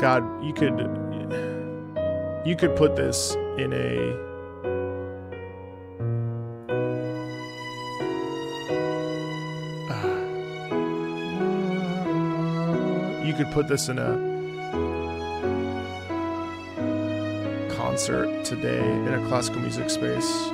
God, you could put this in a concert today in a classical music space.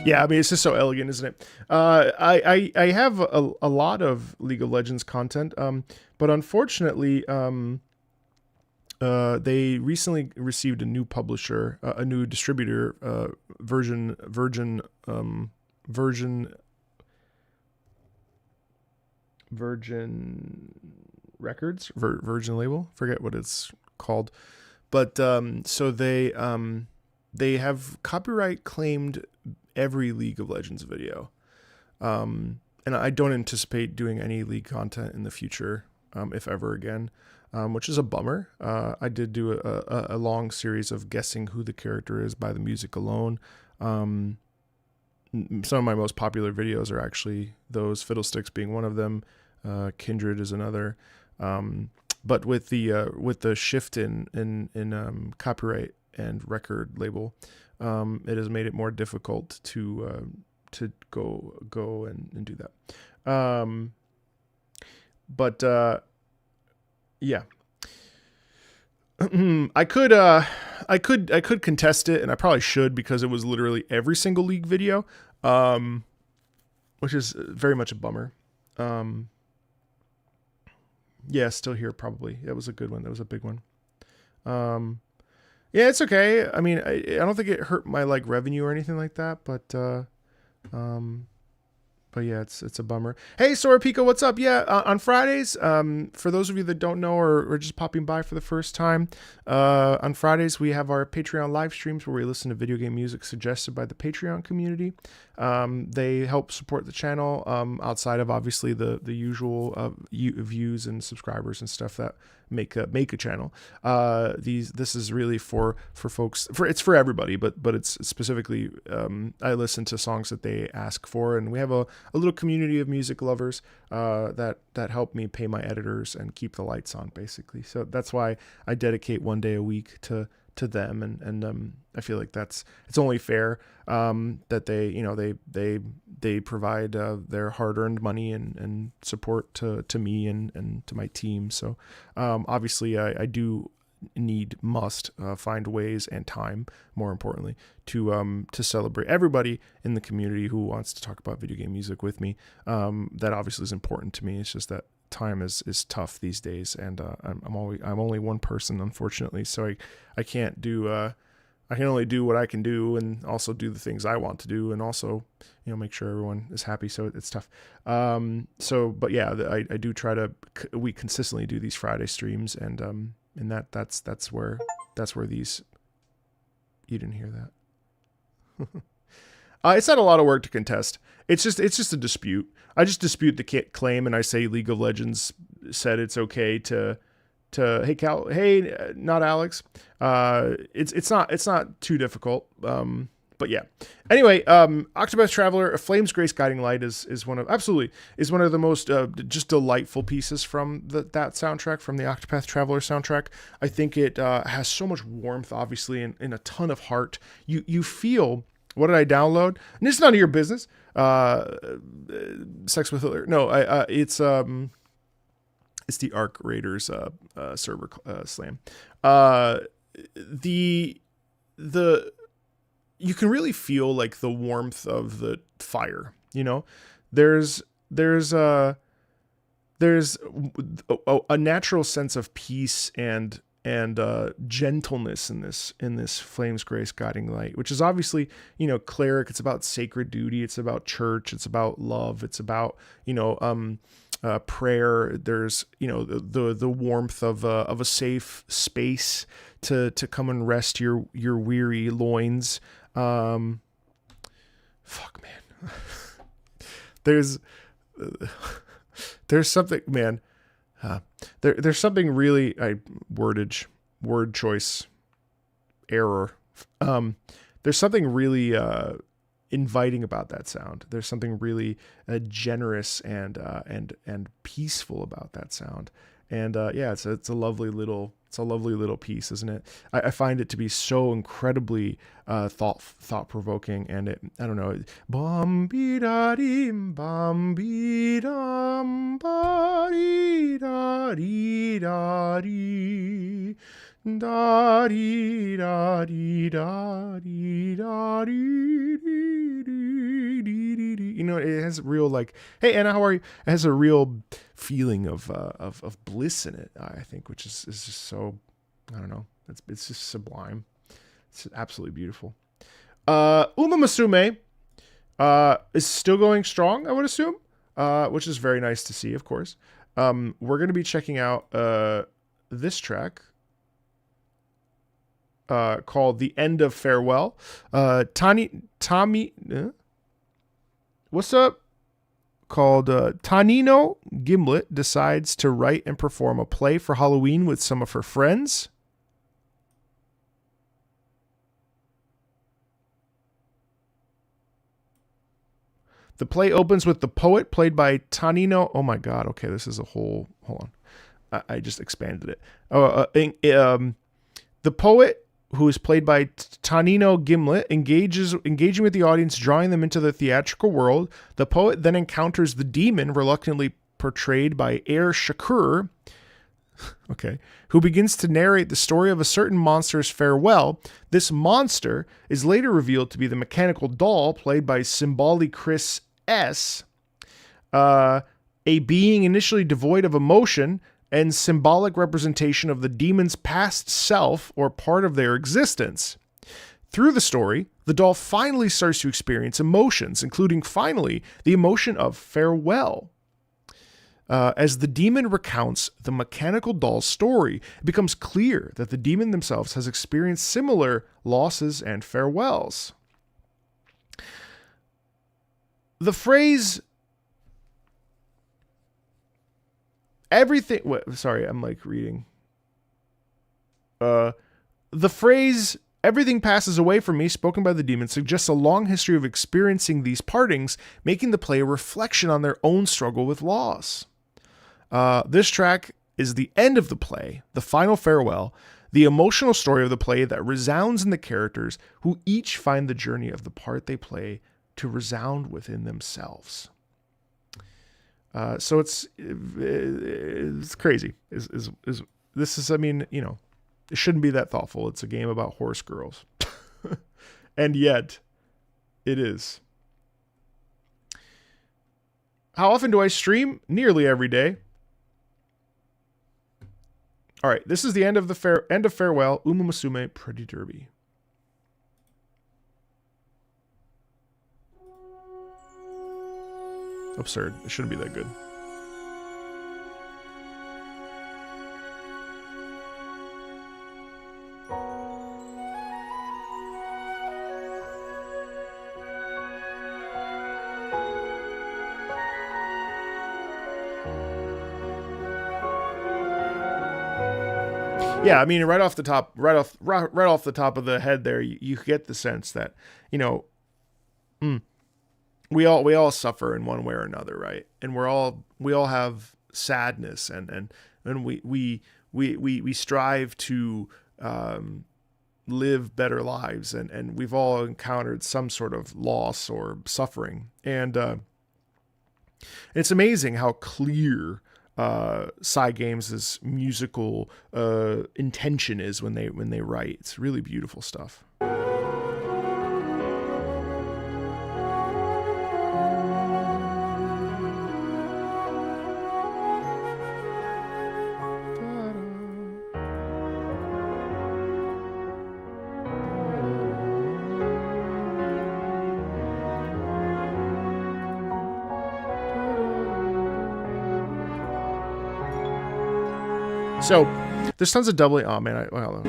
Yeah, I mean, it's just so elegant, isn't it? I have a lot of League of Legends content, but unfortunately, they recently received a new publisher, a new distributor, Virgin Records, Virgin label. Forget what it's called, but so they have copyright claimed every League of Legends video, and I don't anticipate doing any League content in the future, if ever again, which is a bummer. I did do a long series of guessing who the character is by the music alone, some of my most popular videos are actually those, Fiddlesticks being one of them. Kindred is another. But with the shift in copyright and record label, it has made it more difficult to go and do that. Yeah. I could contest it, and I probably should, because it was literally every single League video, which is very much a bummer. Yeah, still here probably. That was a good one. That was a big one. Yeah, it's okay. I mean, I don't think it hurt my like revenue or anything like that, but yeah, it's a bummer. Hey, Sora Pico, what's up? Yeah, on Fridays, for those of you that don't know or just popping by for the first time, on Fridays we have our Patreon live streams where we listen to video game music suggested by the Patreon community. They help support the channel outside of obviously the usual views and subscribers and stuff that make a channel. This is really for folks, it's for everybody, but it's specifically I listen to songs that they ask for, and we have a little community of music lovers that help me pay my editors and keep the lights on, basically. So that's why I dedicate one day a week to them, and I feel like it's only fair that they provide their hard-earned money and support to me and to my team. So obviously I must find ways and time, more importantly, to celebrate everybody in the community who wants to talk about video game music with me. That obviously is important to me. It's just that time is tough these days, and I'm only one person, unfortunately, so I can't do I can only do what I can do, and also do the things I want to do, and also make sure everyone is happy. So it's tough. But yeah, I do try to we consistently do these Friday streams, and that's where these, you didn't hear that. It's not a lot of work to contest. It's just a dispute. I just dispute the claim, and I say League of Legends said it's okay to not Alex. It's not too difficult. But yeah. Anyway, Octopath Traveler, a Flamesgrace Guiding Light is one of the most just delightful pieces from that soundtrack, from the Octopath Traveler soundtrack. I think it has so much warmth, obviously, and a ton of heart. You feel. What did I download? And it's none of your business. Sex with Hitler. No, it's the Arc Raiders server slam. You can really feel like the warmth of the fire. There's a natural sense of peace and gentleness in this Flamesgrace Guiding Light, which is obviously cleric. It's about sacred duty. It's about church. It's about love. It's about prayer. There's the warmth of a safe space to come and rest your weary loins. Fuck, man. There's something, man. There's something really word choice error. There's something really inviting about that sound. There's something really generous and peaceful about that sound. And yeah, it's a lovely little piece, isn't it? I find it to be so incredibly thought provoking, and I don't know, bum be da dim bum be dum ba dee da dee da dee da dee da dee da dee da dee dee dee dee dee. It has real, like, hey Anna, how are you? It has a real feeling of bliss in it, I think, which is just so, I don't know, it's just sublime. It's absolutely beautiful. Umamusume is still going strong, I would assume, which is very nice to see, of course. We're going to be checking out this track called The End of Farewell. Tommy, what's up? Called Tanino Gimlet decides to write and perform a play for Halloween with some of her friends. The play opens with the poet, played by Tanino. Oh my god, okay, this is a whole... Hold on. I just expanded it. The poet, who is played by Tanino Gimlet, engaging with the audience, drawing them into the theatrical world. The poet then encounters the demon, reluctantly portrayed by Air Shakur, okay, who begins to narrate the story of a certain monster's farewell. This monster is later revealed to be the mechanical doll, played by Symboli Chris S., a being initially devoid of emotion and symbolic representation of the demon's past self or part of their existence. Through the story, the doll finally starts to experience emotions, including finally the emotion of farewell. As the demon recounts the mechanical doll's story, it becomes clear that the demon themselves has experienced similar losses and farewells. The phrase everything... sorry, I'm like reading. The phrase "everything passes away from me," spoken by the demon, suggests a long history of experiencing these partings, making the play a reflection on their own struggle with loss. This track is the end of the play, the final farewell, the emotional story of the play that resounds in the characters, who each find the journey of the part they play to resound within themselves. So it's crazy. This is, I mean, you know, it shouldn't be that thoughtful. It's a game about horse girls. And yet, it is. How often do I stream? Nearly every day. All right, this is the end of farewell. Umamusume Pretty Derby. Absurd. It shouldn't be that good. Yeah, I mean, right off the top of the head there, you get the sense that, you know, we all suffer in one way or another, right? And we all have sadness, and we strive to live better lives, and we've all encountered some sort of loss or suffering, and it's amazing how clear Cygames' musical intention is when they write. It's really beautiful stuff. So, there's tons of doubling. Oh man, well.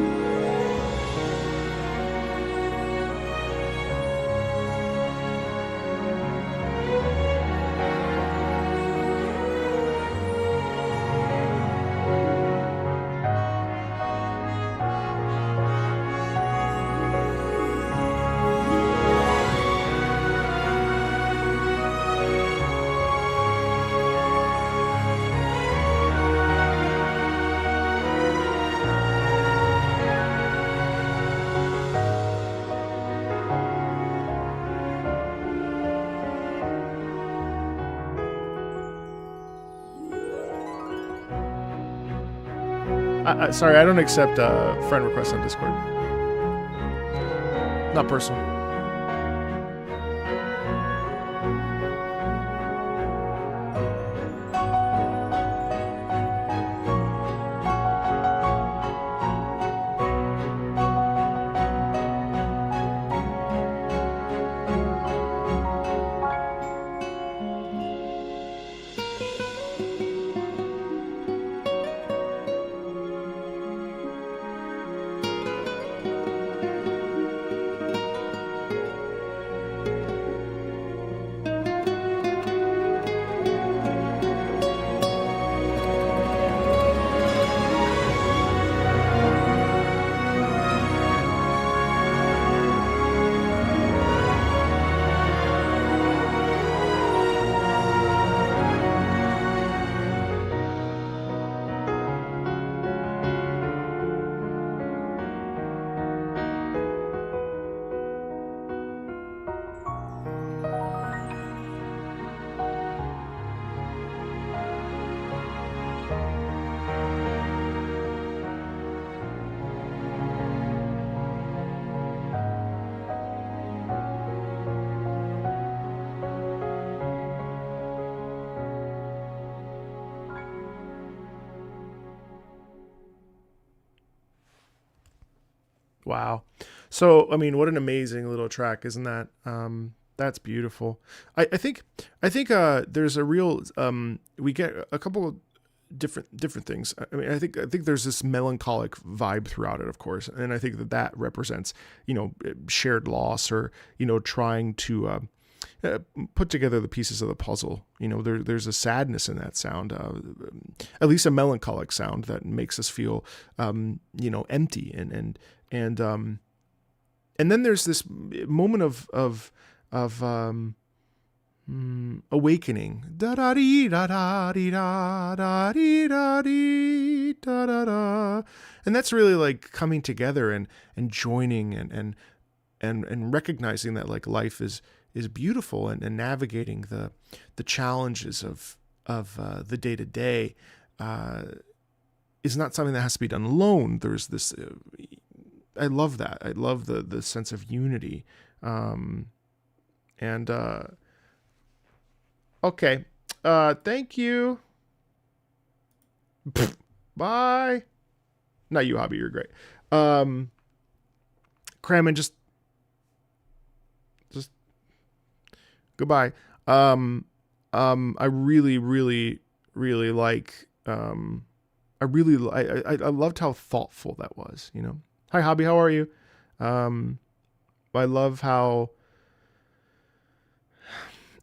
Sorry, I don't accept friend requests on Discord. Not personal. Wow. So, I mean, what an amazing little track, isn't that? That's beautiful. I think there's a real we get a couple of different things. I mean, I think there's this melancholic vibe throughout it, of course, and I think that represents, shared loss, or trying to put together the pieces of the puzzle. There's a sadness in that sound, at least a melancholic sound that makes us feel empty, and then there's this moment of awakening, da da dee da da dee da da dee da dee da da da, and that's really like coming together and joining and recognizing that like life is beautiful, and navigating the challenges of the day to day is not something that has to be done alone. There's this. I love that. I love the sense of unity, and. Okay. Thank you. Bye. Not you, Hobby. You're great. Crammon, just goodbye. I really, really, really like. I loved how thoughtful that was. Hi, Hobby. How are you? I love how.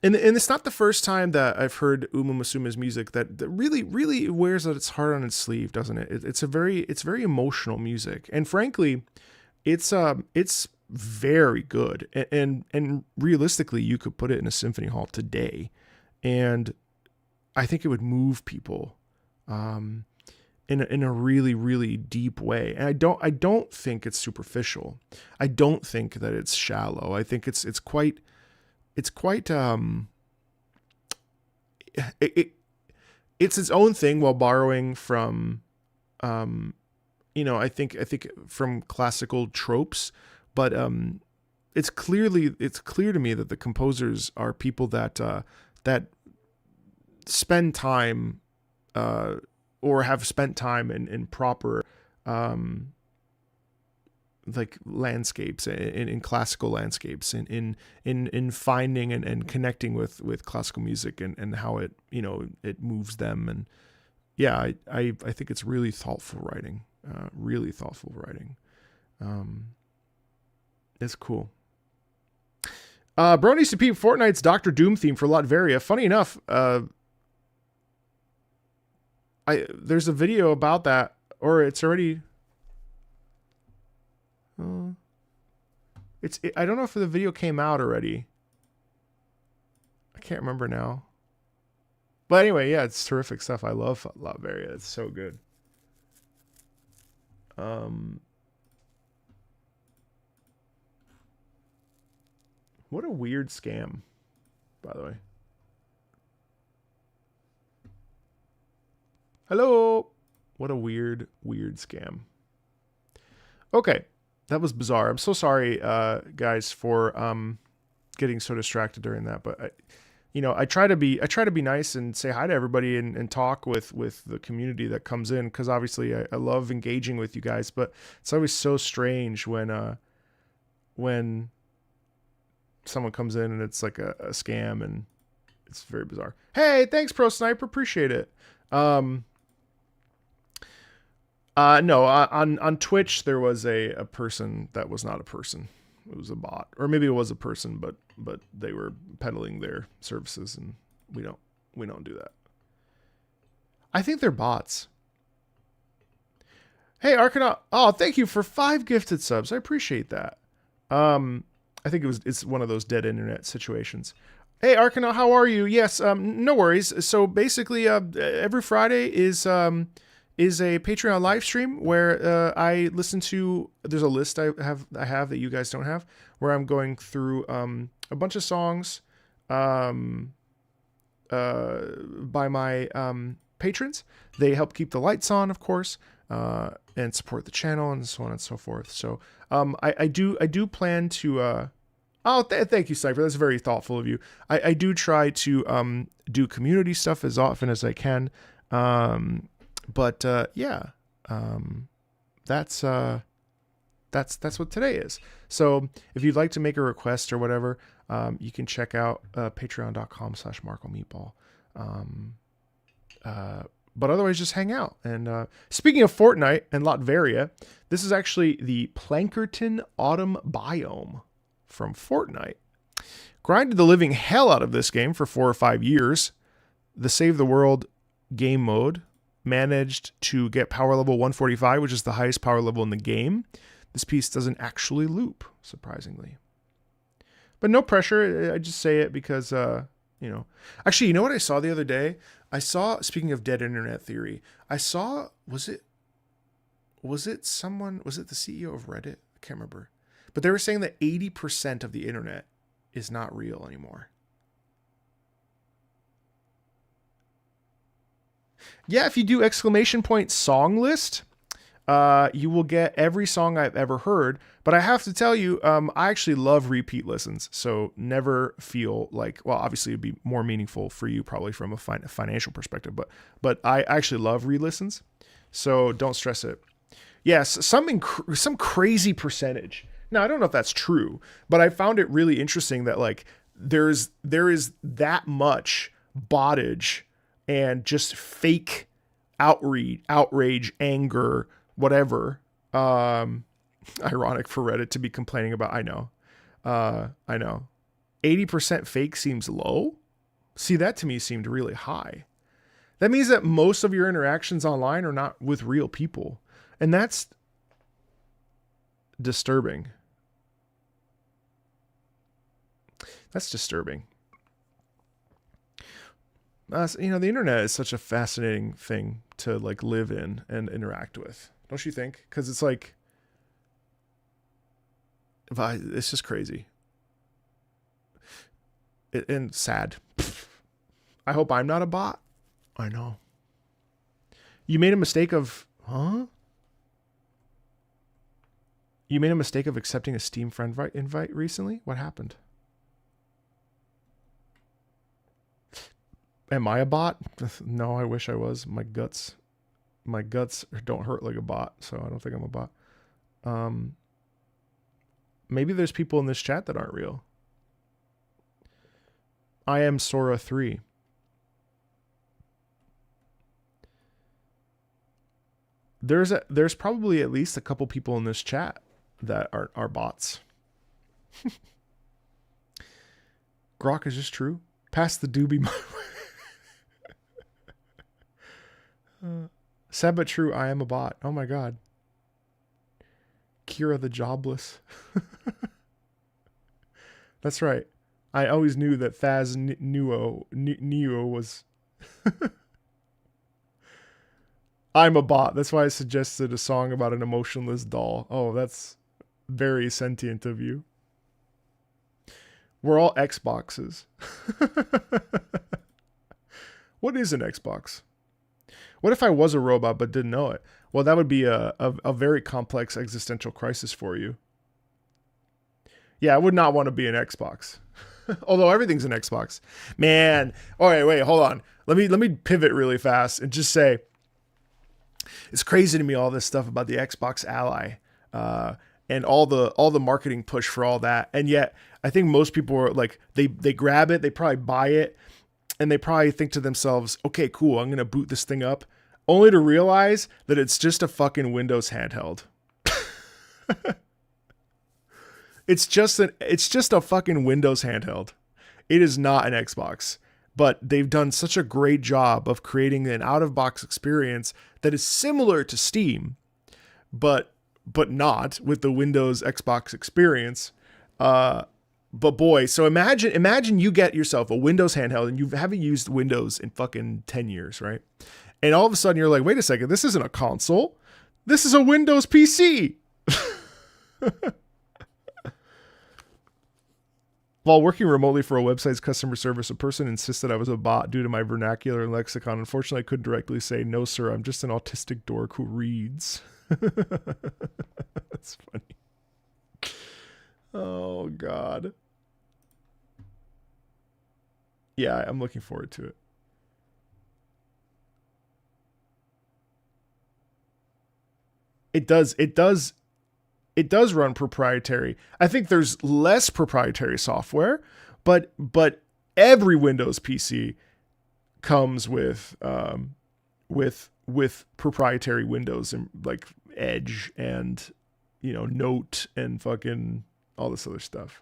And it's not the first time that I've heard Umamusume's music that really, really wears its heart on its sleeve, doesn't it? It's very emotional music, and frankly, it's very good. And realistically, you could put it in a symphony hall today, and I think it would move people, in a really, really deep way. And I don't think it's superficial. I don't think that it's shallow. I think it's quite. It's quite it's its own thing, while borrowing from I think from classical tropes, but it's clear to me that the composers are people that spend time or have spent time in proper like landscapes, in classical landscapes, in finding and connecting with classical music, and how it it moves them. And yeah, I think it's really thoughtful writing, It's cool. Bro needs to peep Fortnite's Doctor Doom theme for Latveria. Funny enough, there's a video about that, or it's already. I don't know if the video came out already. I can't remember now. But anyway, yeah, it's terrific stuff. I love Latveria. It's so good. What a weird scam, by the way. Hello. What a weird scam. Okay. That was bizarre. I'm so sorry, guys, for getting so distracted during that. But I try to be nice and say hi to everybody and talk with the community that comes in, because obviously I love engaging with you guys. But it's always so strange when someone comes in and it's like a scam, and it's very bizarre. Hey, thanks, Pro Sniper, appreciate it. No, on Twitch there was a person that was not a person. It was a bot, or maybe it was a person, but they were peddling their services, and we don't do that. I think they're bots. Hey, Arcanaut. Oh, thank you for 5 gifted subs. I appreciate that. I think it's one of those dead internet situations. Hey, Arcanaut, how are you? Yes, no worries. So basically, every Friday is a Patreon live stream where I listen to. There's a list I have that you guys don't have, where I'm going through a bunch of songs by my patrons. They help keep the lights on, of course, and support the channel, and so on and so forth. So I do plan to. Thank you, Cypher. That's very thoughtful of you. I do try to do community stuff as often as I can. But yeah, that's that's what today is. So if you'd like to make a request or whatever, you can check out patreon.com/MarcoMeatball. But otherwise, just hang out. And speaking of Fortnite and Latveria, this is actually the Plankerton Autumn Biome from Fortnite. Grinded the living hell out of this game for 4 or 5 years. The Save the World game mode managed to get power level 145, which is the highest power level in the game. This piece doesn't actually loop, surprisingly. But no pressure. I just say it because, you know. Actually, you know what I saw the other day? I saw, speaking of dead internet theory, I saw, was it the CEO of Reddit? I can't remember. But they were saying that 80% of the internet is not real anymore. Yeah, if you do exclamation point song list, you will get every song I've ever heard. But I have to tell you, I actually love repeat listens. So never feel like, well, obviously it'd be more meaningful for you probably from a financial perspective. But I actually love re-listens. So don't stress it. Yes, some crazy percentage. Now, I don't know if that's true, but I found it really interesting that like there is that much bottage and just fake outrage, anger, whatever. Ironic for Reddit to be complaining about. I know. 80% fake seems low. See, that to me seemed really high. That means that most of your interactions online are not with real people. And that's disturbing. That's disturbing. You know, the internet is such a fascinating thing to like live in and interact with. Don't you think? Because it's like, it's just crazy. And sad. I hope I'm not a bot. I know. You made a mistake of, You made a mistake of accepting a Steam friend invite recently? What happened? Am I a bot? No, I wish I was. My guts don't hurt like a bot, so I don't think I'm a bot. Maybe there's people in this chat that aren't real. I am Sora 3. There's probably at least a couple people in this chat that are bots. Grok is just true. Pass the doobie my way. Sad but true, I am a bot. Oh my god. Kira the jobless. That's right. I always knew that Thaz Neo was... I'm a bot. That's why I suggested a song about an emotionless doll. Oh, that's very sentient of you. We're all Xboxes. What is an Xbox? What if I was a robot but didn't know it? Well, that would be a very complex existential crisis for you. Yeah, I would not want to be an Xbox. Although everything's an Xbox. Man. All right, wait, hold on. Let me pivot really fast and just say, it's crazy to me all this stuff about the Xbox Ally and all the marketing push for all that. And yet, I think most people are like, they grab it, they probably buy it, and they probably think to themselves, okay, cool, I'm going to boot this thing up, only to realize that it's just a fucking Windows handheld. It's just a fucking Windows handheld. It is not an Xbox. But they've done such a great job of creating an out-of-box experience that is similar to Steam, but not with the Windows Xbox experience. But boy, so imagine you get yourself a Windows handheld and you haven't used Windows in fucking 10 years, right? And all of a sudden you're like, wait a second, this isn't a console. This is a Windows PC. While working remotely for a website's customer service, a person insisted I was a bot due to my vernacular and lexicon. Unfortunately, I couldn't directly say, no, sir, I'm just an autistic dork who reads. That's funny. Oh, God. Yeah, I'm looking forward to it. It does it does run proprietary. I think there's less proprietary software, but every Windows PC comes with proprietary Windows and like Edge and Note and fucking all this other stuff.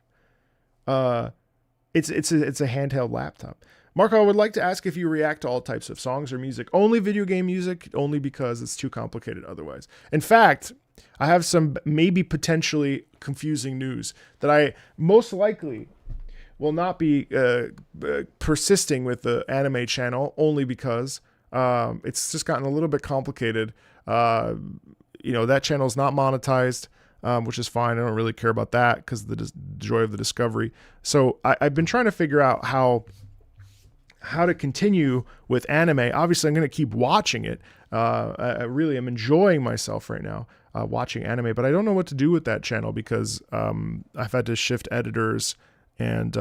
It's a handheld laptop. Marco, I would like to ask if you react to all types of songs or music. Only video game music, only because it's too complicated otherwise. In fact, I have some maybe potentially confusing news that I most likely will not be persisting with the anime channel, only because it's just gotten a little bit complicated. That channel is not monetized, which is fine. I don't really care about that because of the joy of the discovery. So I've been trying to figure out how to continue with anime. Obviously, I'm going to keep watching it. I really am enjoying myself right now watching anime, but I don't know what to do with that channel because I've had to shift editors and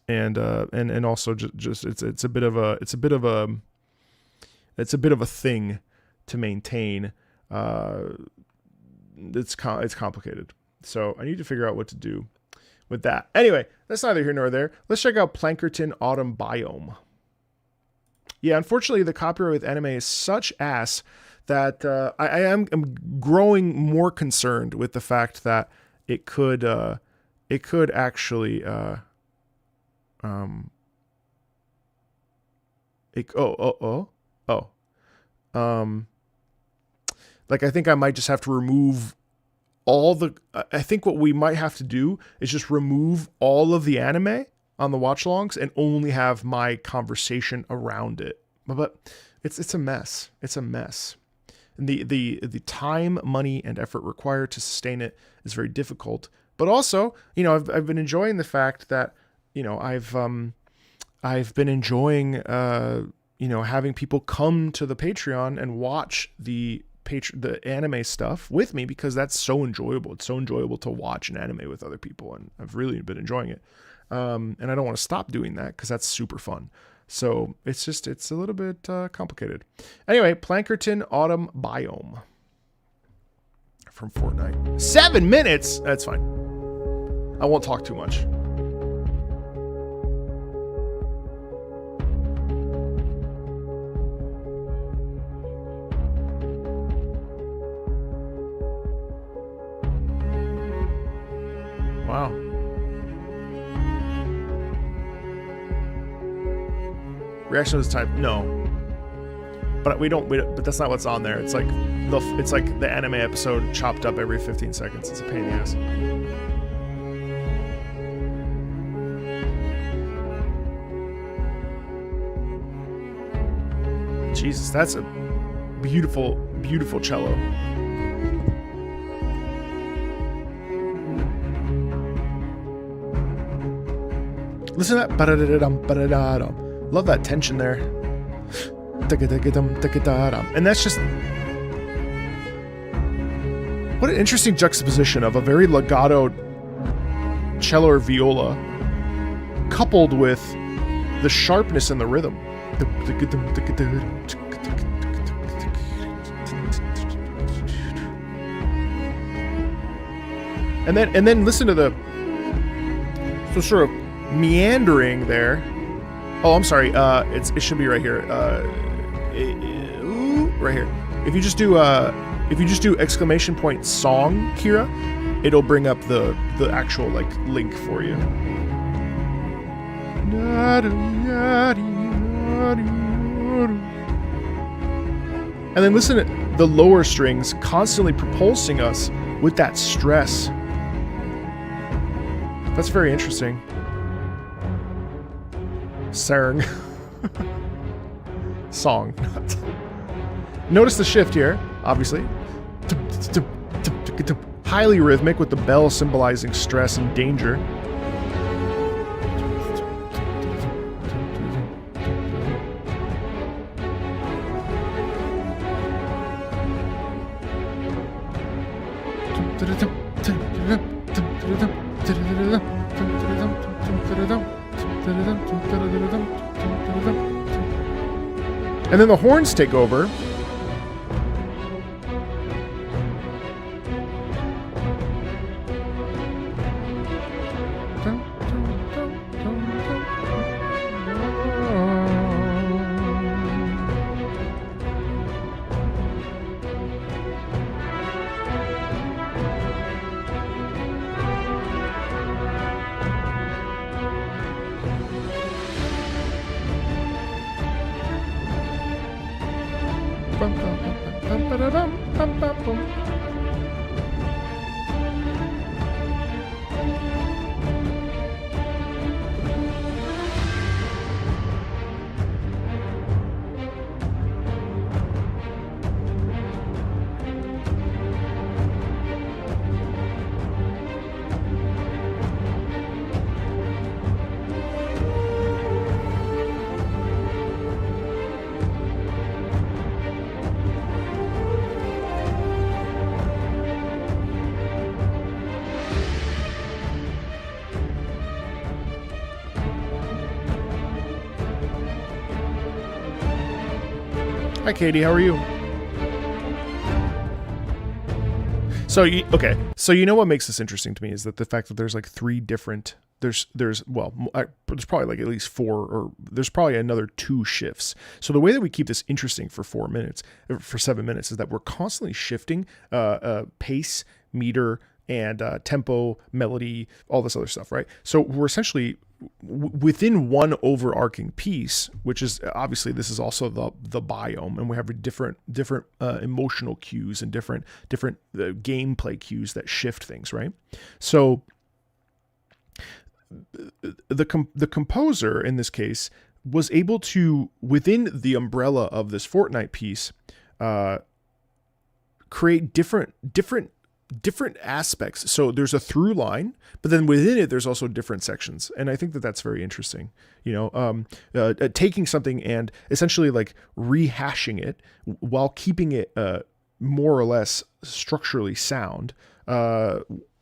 also just it's a bit of a thing to maintain. It's complicated, so I need to figure out what to do with that. Anyway, that's neither here nor there. Let's check out Plankerton Autumn Biome. Yeah, unfortunately, the copyright with anime is such ass that I am growing more concerned with the fact that it could actually like I think I might just have to remove all the, I think what we might have to do is just remove all of the anime on the watch longs and only have my conversation around it. But it's a mess. It's a mess. And the time, money, and effort required to sustain it is very difficult. But also, I've been enjoying the fact that, I've been enjoying, having people come to the Patreon and watch the anime stuff with me because that's so enjoyable. It's so enjoyable to watch an anime with other people, and I've really been enjoying it. And I don't want to stop doing that because that's super fun. So it's a little bit complicated. Anyway, Plankerton Autumn Biome from Fortnite. 7 minutes? That's fine. I won't talk too much. Wow. Reaction to this type? No. But but that's not what's on there. It's like the anime episode chopped up every 15 seconds. It's a pain in the ass. Jesus, that's a beautiful, beautiful cello. Listen to that. Ba-da-da-da-dum. Love that tension there. And that's just... what an interesting juxtaposition of a very legato cello or viola coupled with the sharpness in the rhythm. And then listen to the sort of meandering there. Oh, I'm sorry. It should be right here. Right here. If you just do exclamation point song, Kira, it'll bring up the actual like link for you. And then listen to the lower strings constantly propulsing us with that stress. That's very interesting. Sarang. Song. Notice the shift here, obviously. Highly rhythmic with the bell symbolizing stress and danger. And then the horns take over. Hi, Katie. How are you? So, you know what makes this interesting to me is that the fact that there's like three different, there's probably like at least four, or there's probably another 2 shifts. So the way that we keep this interesting for 7 minutes is that we're constantly shifting pace, meter, and tempo, melody, all this other stuff, right? So we're essentially within one overarching piece, which is obviously this is also the biome, and we have different emotional cues and different gameplay cues that shift things, right? So the composer in this case was able to, within the umbrella of this Fortnite piece, create different aspects. So there's a through line, but then within it, there's also different sections. And I think that that's very interesting, taking something and essentially like rehashing it while keeping it more or less structurally sound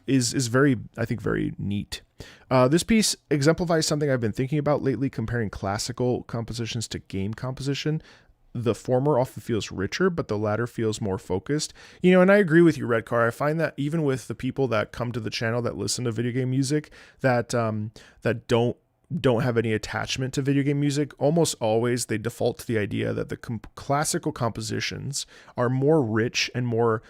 is very, I think, very neat. This piece exemplifies something I've been thinking about lately, comparing classical compositions to game composition. The former often feels richer, but the latter feels more focused. And I agree with you, Redcar. I find that even with the people that come to the channel that listen to video game music, that don't have any attachment to video game music, almost always they default to the idea that the classical compositions are more rich and more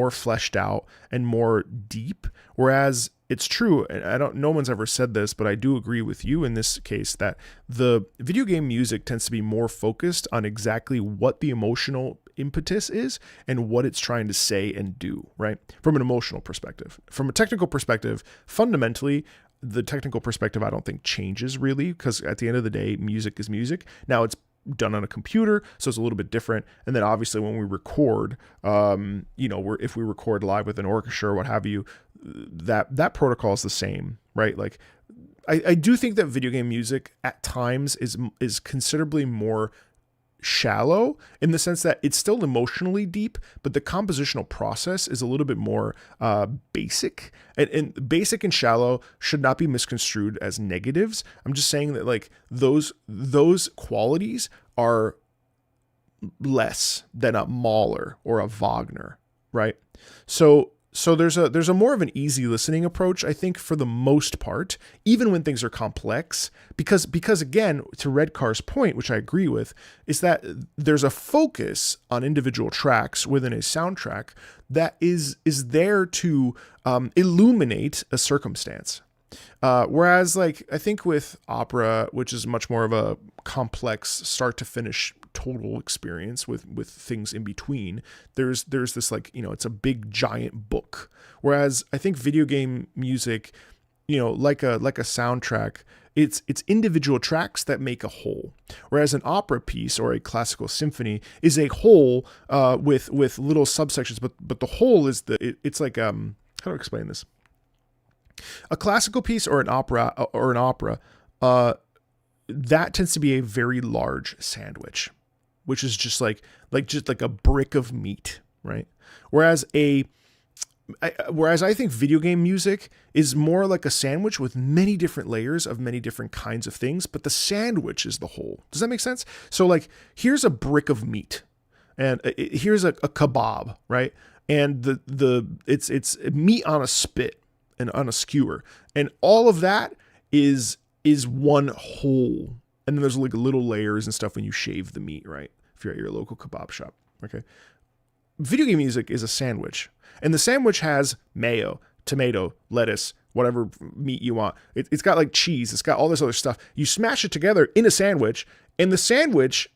fleshed out and more deep, whereas it's true, and no one's ever said this, but I do agree with you in this case that the video game music tends to be more focused on exactly what the emotional impetus is and what it's trying to say and do, right? From an emotional perspective. From a technical perspective, fundamentally, the technical perspective I don't think changes really, because at the end of the day, music is music. Now it's done on a computer, so it's a little bit different. And then obviously when we record, if we record live with an orchestra or what have you, that protocol is the same, right? Like I do think that video game music at times is considerably more shallow in the sense that it's still emotionally deep, but the compositional process is a little bit more basic. And basic and shallow should not be misconstrued as negatives. I'm just saying that like those qualities are less than a Mahler or a Wagner, right? So there's a more of an easy listening approach, I think, for the most part, even when things are complex, because again, to Redcar's point, which I agree with, is that there's a focus on individual tracks within a soundtrack that is there to illuminate a circumstance. Whereas like I think with opera, which is much more of a complex start to finish total experience with things in between, there's this like, it's a big giant book. Whereas I think video game music, like a soundtrack, it's individual tracks that make a whole. Whereas an opera piece or a classical symphony is a whole with little subsections, but the whole is it's like how do I explain this? A classical piece or an opera that tends to be a very large sandwich, which is just like a brick of meat, right? Whereas I think video game music is more like a sandwich with many different layers of many different kinds of things, but the sandwich is the whole. Does that make sense? So like, here's a brick of meat, and here's a kebab, right? And it's meat on a spit and on a skewer, and all of that is one whole. And then there's like little layers and stuff when you shave the meat, right? If you're at your local kebab shop, okay? Video game music is a sandwich, and the sandwich has mayo, tomato, lettuce, whatever meat you want. It's got like cheese. It's got all this other stuff. You smash it together in a sandwich, and the sandwich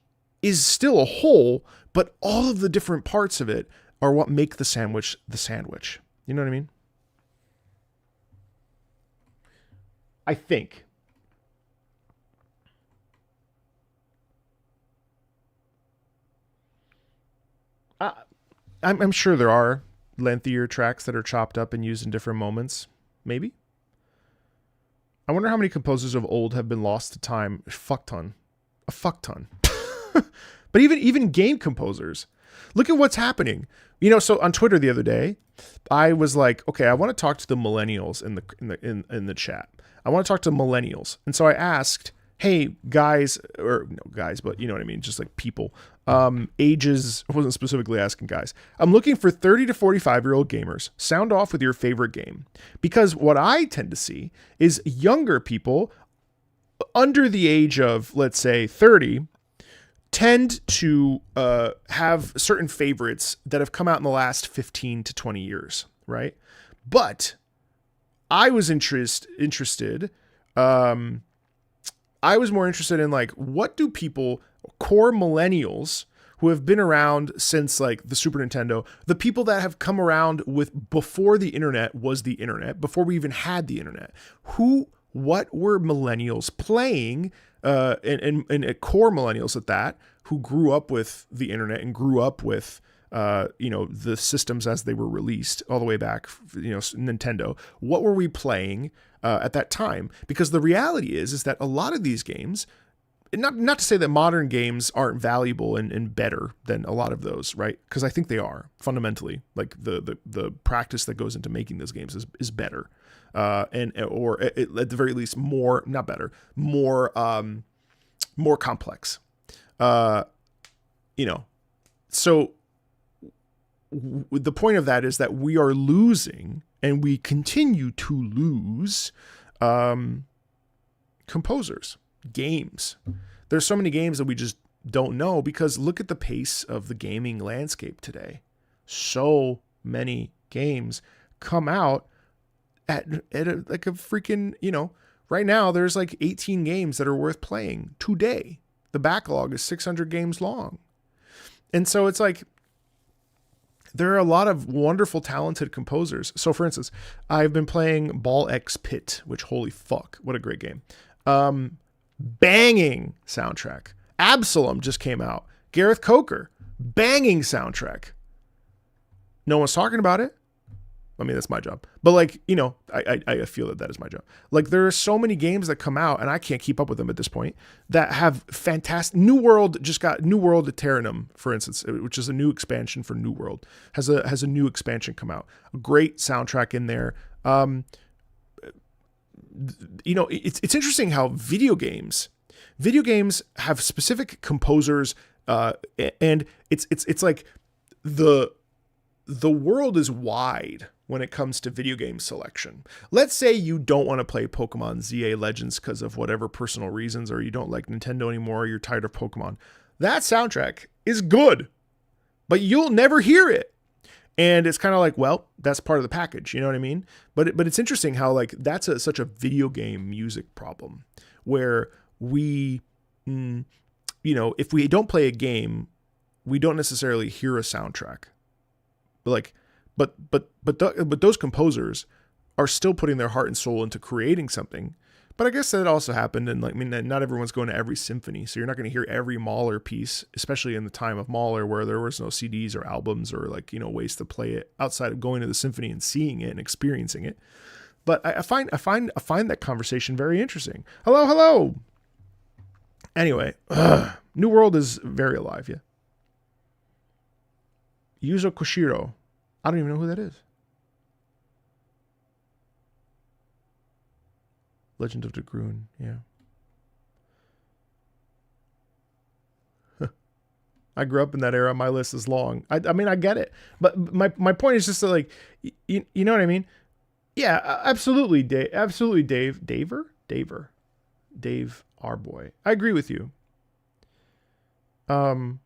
is still a whole, but all of the different parts of it are what make the sandwich the sandwich. You know what I mean? I think. I'm sure there are lengthier tracks that are chopped up and used in different moments. Maybe. I wonder how many composers of old have been lost to time. A fuck ton. But even game composers. Look at what's happening. You know, so on Twitter the other day, I was like, okay, I want to talk to the millennials in the chat. I want to talk to millennials. And so I asked, hey, guys, or no guys, but you know what I mean, just like people, ages, I wasn't specifically asking guys. I'm looking for 30 to 45-year-old gamers. Sound off with your favorite game. Because what I tend to see is younger people under the age of, let's say, 30, tend to have certain favorites that have come out in the last 15 to 20 years, right? But I was interested. I was more interested in like, what do people, core millennials who have been around since like the Super Nintendo, the people that have come around with before the internet was the internet, before we even had the internet, what were millennials playing, and core millennials at that, who grew up with the internet and grew up with, the systems as they were released all the way back, Nintendo. What were we playing at that time? Because the reality is that a lot of these games, not to say that modern games aren't valuable and better than a lot of those, right? Because I think they are fundamentally. Like the practice that goes into making those games is better, or at the very least more, not better, more complex. So the point of that is that we are losing, and we continue to lose, composers, games. There's so many games that we just don't know, because look at the pace of the gaming landscape today. So many games come out at like a freaking, right now there's like 18 games that are worth playing today. The backlog is 600 games long. And so it's like, there are a lot of wonderful, talented composers. So for instance, I've been playing Ball X Pit, which, holy fuck, what a great game. Banging soundtrack. Absalom just came out. Gareth Coker, banging soundtrack. No one's talking about it. I mean, that's my job. But like, I feel that is my job. Like, there are so many games that come out, and I can't keep up with them at this point, that have fantastic. New World just got New World at Terranum, for instance, which is a new expansion for New World, has a new expansion come out. A great soundtrack in there. It's interesting how video games have specific composers, and it's like the world is wide when it comes to video game selection. Let's say you don't want to play Pokemon ZA Legends because of whatever personal reasons, or you don't like Nintendo anymore, or you're tired of Pokemon. That soundtrack is good, but you'll never hear it. And it's kind of like, well, that's part of the package. You know what I mean? But it's interesting how like that's such a video game music problem, where we, if we don't play a game, we don't necessarily hear a soundtrack. But those composers are still putting their heart and soul into creating something. But I guess that also happened, and not everyone's going to every symphony, so you're not going to hear every Mahler piece, especially in the time of Mahler, where there was no CDs or albums or ways to play it outside of going to the symphony and seeing it and experiencing it. But I find that conversation very interesting. Hello. Anyway, New World is very alive, yeah. Yuzo Koshiro. I don't even know who that is. Legend of the Gruen, yeah. I grew up in that era. My list is long. I mean, I get it. But my point is just that, like, you know what I mean? Yeah, absolutely, Dave. Absolutely, Dave. Dave, our boy. I agree with you. Yuzo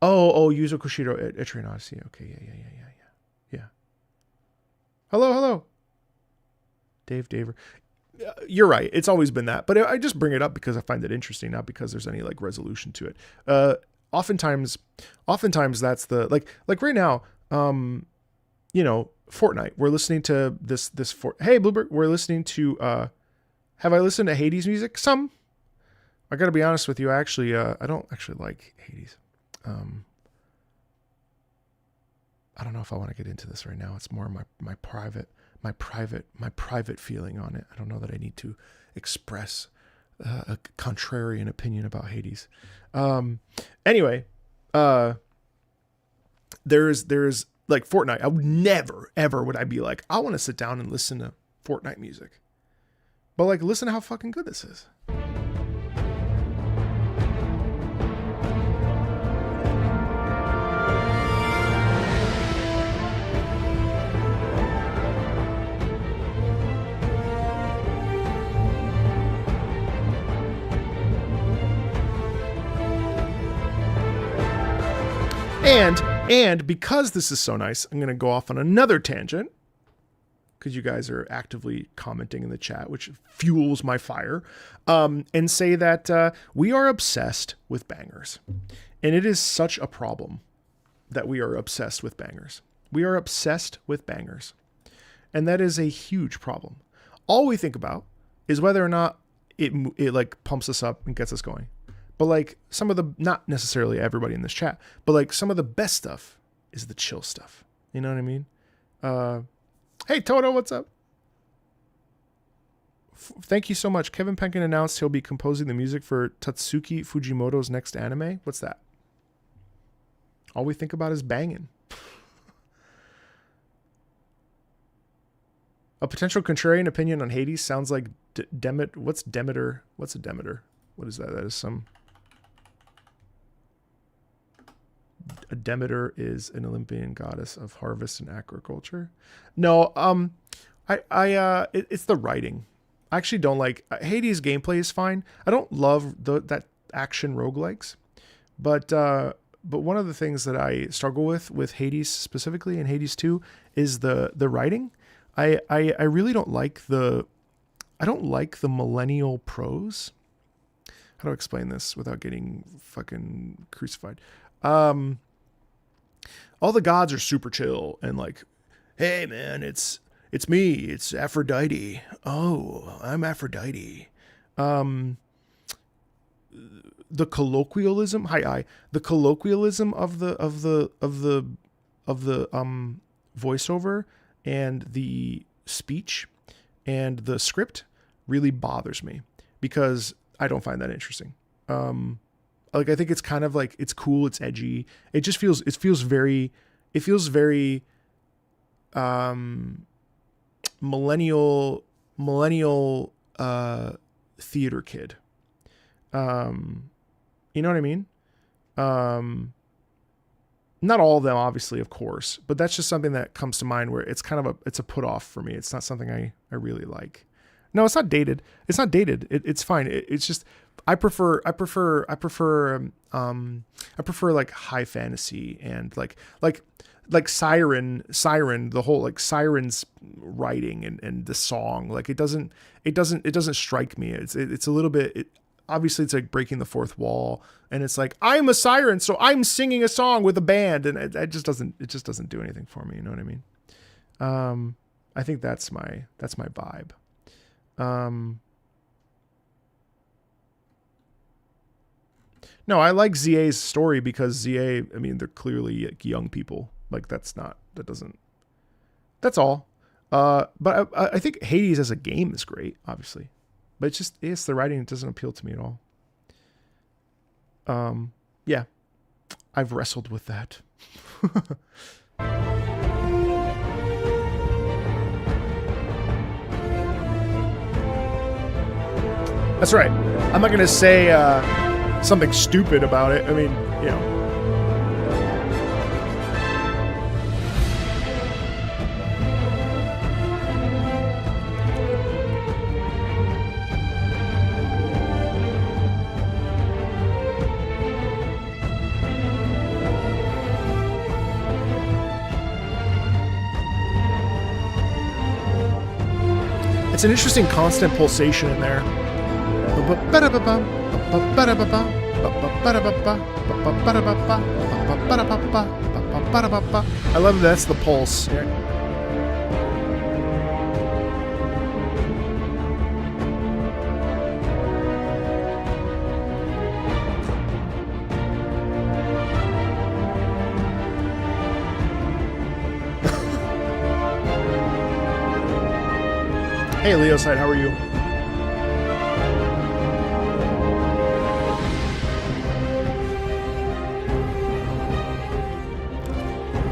Koshiro, Etrian Odyssey. Okay, yeah. Hello. Dave. You're right. It's always been that. But I just bring it up because I find it interesting, not because there's any like resolution to it. oftentimes that's the like right now, you know, Fortnite. We're listening to this hey Bluebird, we're listening to have I listened to Hades music? Some. I gotta be honest with you, I don't actually like Hades. I don't know if I want to get into this right now. It's more my private feeling on it. I don't know that I need to express a contrarian opinion about Hades. Anyway, there's like Fortnite. I would never ever would I be like, I want to sit down and listen to Fortnite music. But like, listen to how fucking good this is. And because this is so nice, I'm going to go off on another tangent, because you guys are actively commenting in the chat, which fuels my fire, and say that we are obsessed with bangers. And it is such a problem that we are obsessed with bangers. We are obsessed with bangers. And that is a huge problem. All we think about is whether or not it like pumps us up and gets us going. But like some of the, not necessarily everybody in this chat, but like some of the best stuff is the chill stuff. You know what I mean? Hey Toto, what's up? Thank you so much. Kevin Penkin announced he'll be composing the music for Tatsuki Fujimoto's next anime. What's that? All we think about is banging. A potential contrarian opinion on Hades sounds like what's Demeter? What's a Demeter? What is that? That is some... A Demeter is an Olympian goddess of harvest and agriculture. No, it's the writing. I actually don't like... Hades gameplay is fine. I don't love that action roguelikes. But one of the things that I struggle with Hades specifically, and Hades 2, is the writing. I really don't like the millennial prose. How do I explain this without getting fucking crucified? All the gods are super chill and like, hey man, it's me, it's Aphrodite. Oh, I'm Aphrodite. The colloquialism, the colloquialism of the voiceover and the speech and the script really bothers me because I don't find that interesting. Like I think it's kind of like, it's cool, it's edgy. It feels very millennial theater kid. You know what I mean? Not all of them, obviously, of course, but that's just something that comes to mind where it's kind of it's a put off for me. It's not something I really like. No, it's not dated. It's not dated. It's fine. It's just, I prefer like high fantasy and like Siren, the whole like Siren's writing and the song. Like it doesn't strike me. It's a little bit, obviously it's like breaking the fourth wall, and it's like, I'm a siren, so I'm singing a song with a band, and it just doesn't do anything for me. You know what I mean? I think that's my vibe. No, I like ZA's story because ZA, I mean, they're clearly like young people. Like that's all. But I think Hades as a game is great, obviously, but it's the writing that doesn't appeal to me at all. Yeah, I've wrestled with that. That's right. I'm not going to say something stupid about it. I mean, you know. It's an interesting constant pulsation in there. I love that's the pulse. Hey, Leo Side, how are you?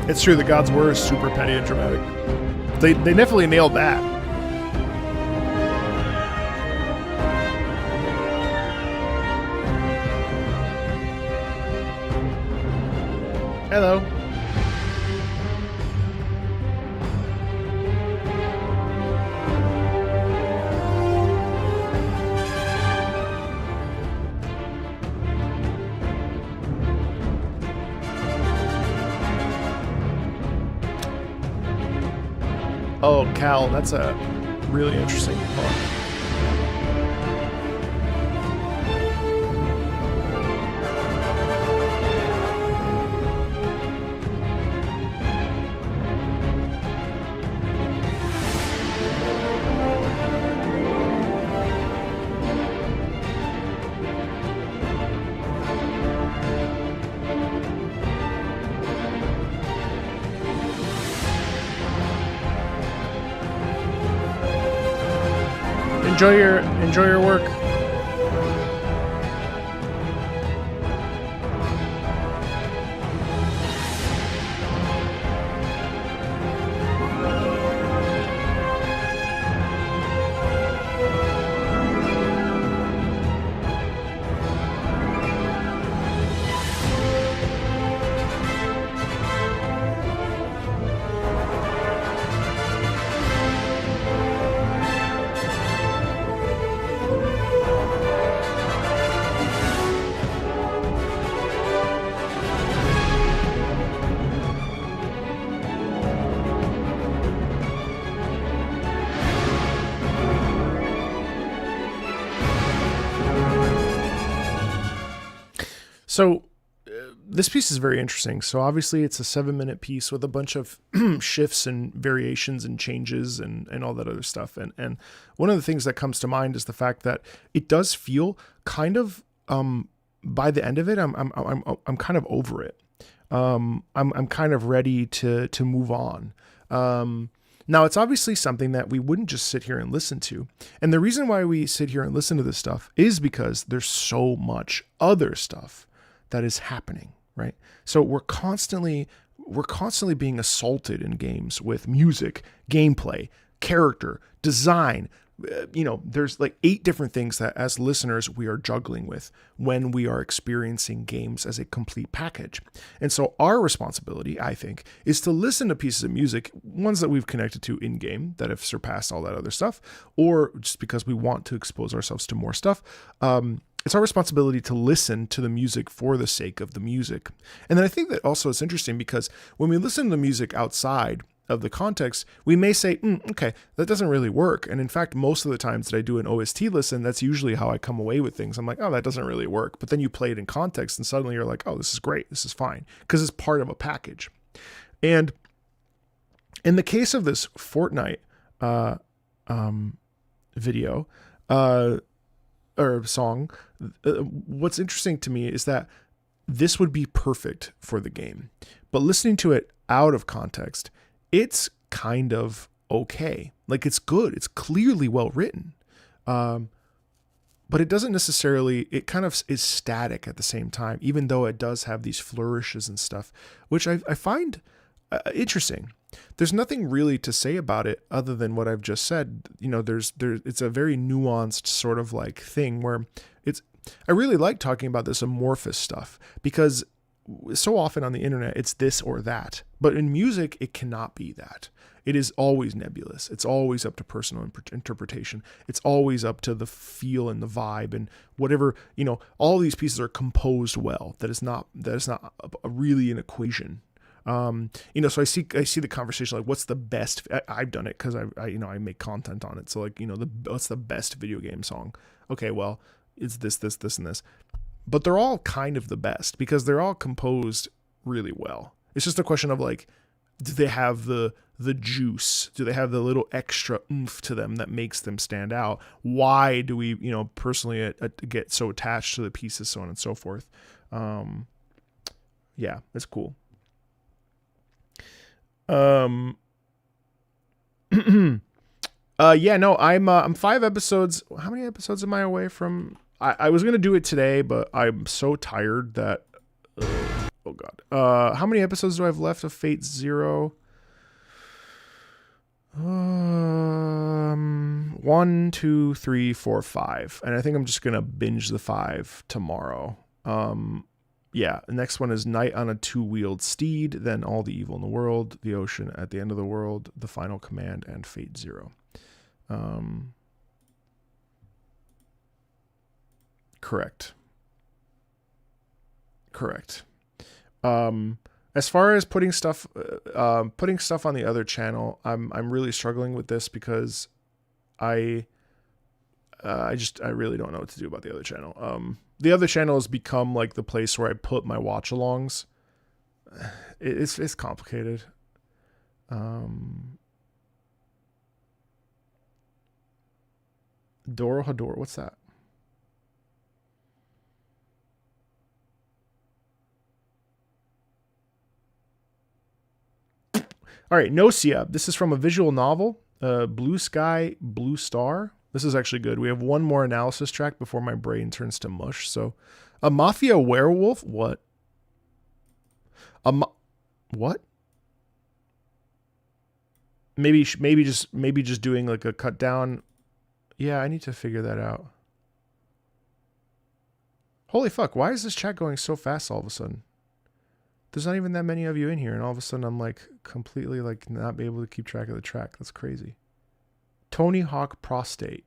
It's true, the gods were super petty and dramatic. They definitely nailed that. Hello. Oh, Cal, that's a really interesting part. Enjoy your work. So this piece is very interesting. So obviously it's a 7-minute piece with a bunch of shifts and variations and changes and all that other stuff. And one of the things that comes to mind is the fact that it does feel kind of by the end of it, I'm kind of over it. I'm kind of ready to move on. Now, it's obviously something that we wouldn't just sit here and listen to. And the reason why we sit here and listen to this stuff is because there's so much other stuff that is happening, right? So we're constantly being assaulted in games with music, gameplay, character, design. There's like 8 different things that as listeners we are juggling with when we are experiencing games as a complete package. And so our responsibility, I think, is to listen to pieces of music, ones that we've connected to in game that have surpassed all that other stuff, or just because we want to expose ourselves to more stuff. It's our responsibility to listen to the music for the sake of the music. And then I think that also it's interesting because when we listen to the music outside of the context, we may say, okay, that doesn't really work. And in fact, most of the times that I do an OST listen, that's usually how I come away with things. I'm like, oh, that doesn't really work. But then you play it in context and suddenly you're like, oh, this is great. This is fine. Because it's part of a package. And in the case of this Fortnite video or song, what's interesting to me is that this would be perfect for the game. But listening to it out of context, it's kind of okay. Like, it's good. It's clearly well written. But it doesn't necessarily, it kind of is static at the same time, even though it does have these flourishes and stuff, which I find interesting. There's nothing really to say about it other than what I've just said. It's a very nuanced sort of like thing where I really like talking about this amorphous stuff because so often on the internet, it's this or that. But in music, it cannot be that. It is always nebulous. It's always up to personal interpretation. It's always up to the feel and the vibe and whatever, all these pieces are composed well. That is not really an equation. So I see the conversation like, what's the best? I've done it because I make content on it. So like, what's the best video game song? Okay, well, it's this, and this. but they're all kind of the best because they're all composed really well. It's just a question of like, do they have the juice? Do they have the little extra oomph to them that makes them stand out? Why do we, personally get so attached to the pieces, so on and so forth? Yeah, it's cool. Yeah, no, I'm 5 episodes. How many episodes am I away from? I was gonna do it today, but I'm so tired that. Oh god. How many episodes do I have left of Fate Zero? 1, 2, 3, 4, 5, and I think I'm just gonna binge the 5 tomorrow. Yeah, the next one is Night on a Two-Wheeled Steed, then All the Evil in the World, The Ocean at the End of the World, The Final Command, and Fate Zero. Correct. As far as putting stuff on the other channel, I'm really struggling with this because I really don't know what to do about the other channel. The other channel has become like the place where I put my watch-alongs. It's complicated. Dorohedoro, what's that? All right, Gnosia. This is from a visual novel, BlueSky, Blue Star. This is actually good. We have one more analysis track before my brain turns to mush. So, a mafia werewolf? What? What? Maybe just doing like a cut down. Yeah, I need to figure that out. Holy fuck! Why is this chat going so fast all of a sudden? There's not even that many of you in here, and all of a sudden I'm like completely like not able to keep track of the track. That's crazy. Tony Hawk Prostate.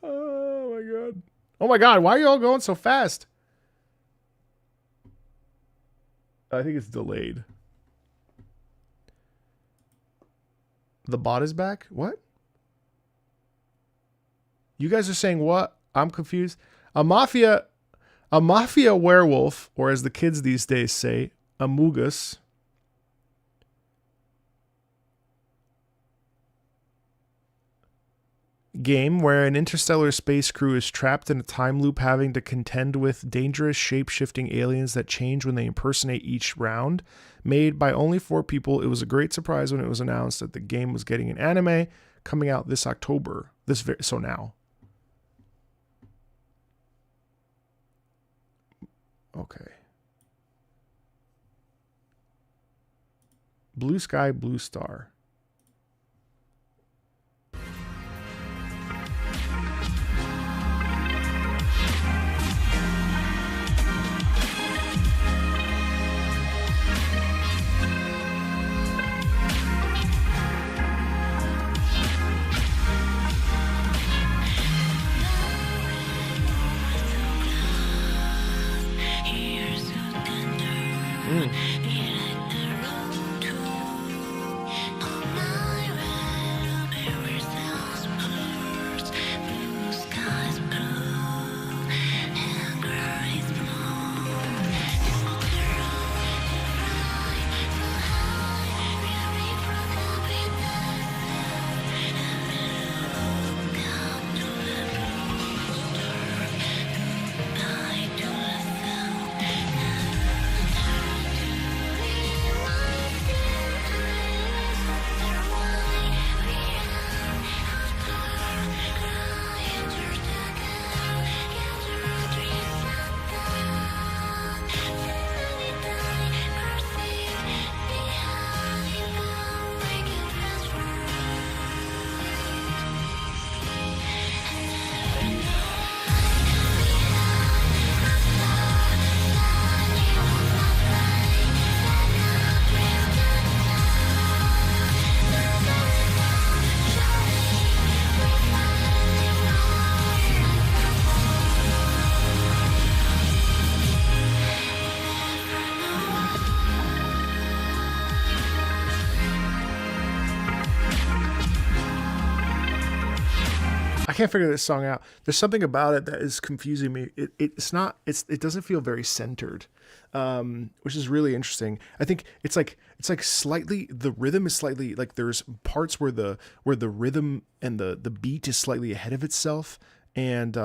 Oh my god. Oh my god, why are you all going so fast? I think it's delayed. The bot is back? What? You guys are saying what? I'm confused. A mafia werewolf, or as the kids these days say, amugus, game where an interstellar space crew is trapped in a time loop having to contend with dangerous shape-shifting aliens that change when they impersonate each round. Made by only 4 people, it was a great surprise when it was announced that the game was getting an anime coming out this October. So now. Okay. BlueSky, Blue Star. I can't figure this song out. There's something about it that is confusing me. It doesn't feel very centered, which is really interesting. I think it's like slightly, the rhythm is slightly like, there's parts where the rhythm and the beat is slightly ahead of itself, and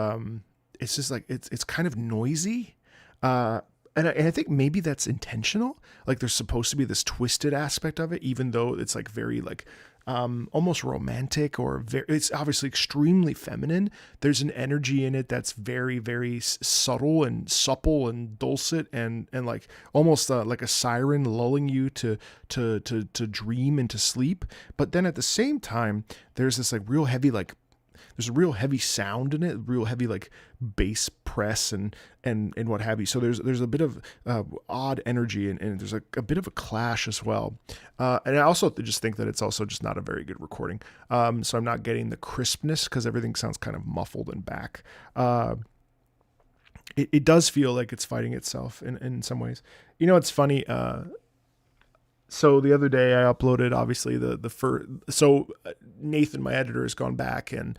it's just like it's kind of noisy. And I think maybe that's intentional. Like there's supposed to be this twisted aspect of it, even though it's like very like almost romantic, or it's obviously extremely feminine. There's an energy in it that's very, very subtle and supple and dulcet, and like almost like a siren lulling you to dream and to sleep. But then at the same time, there's this like real heavy, like there's a real heavy sound in it, real heavy like bass press and what have you. So there's a bit of odd energy, and there's a bit of a clash as well. And I also just think that it's also just not a very good recording. So I'm not getting the crispness, because everything sounds kind of muffled and back. It does feel like it's fighting itself in some ways. You know, it's funny. So the other day I uploaded, obviously the first, so Nathan, my editor, has gone back and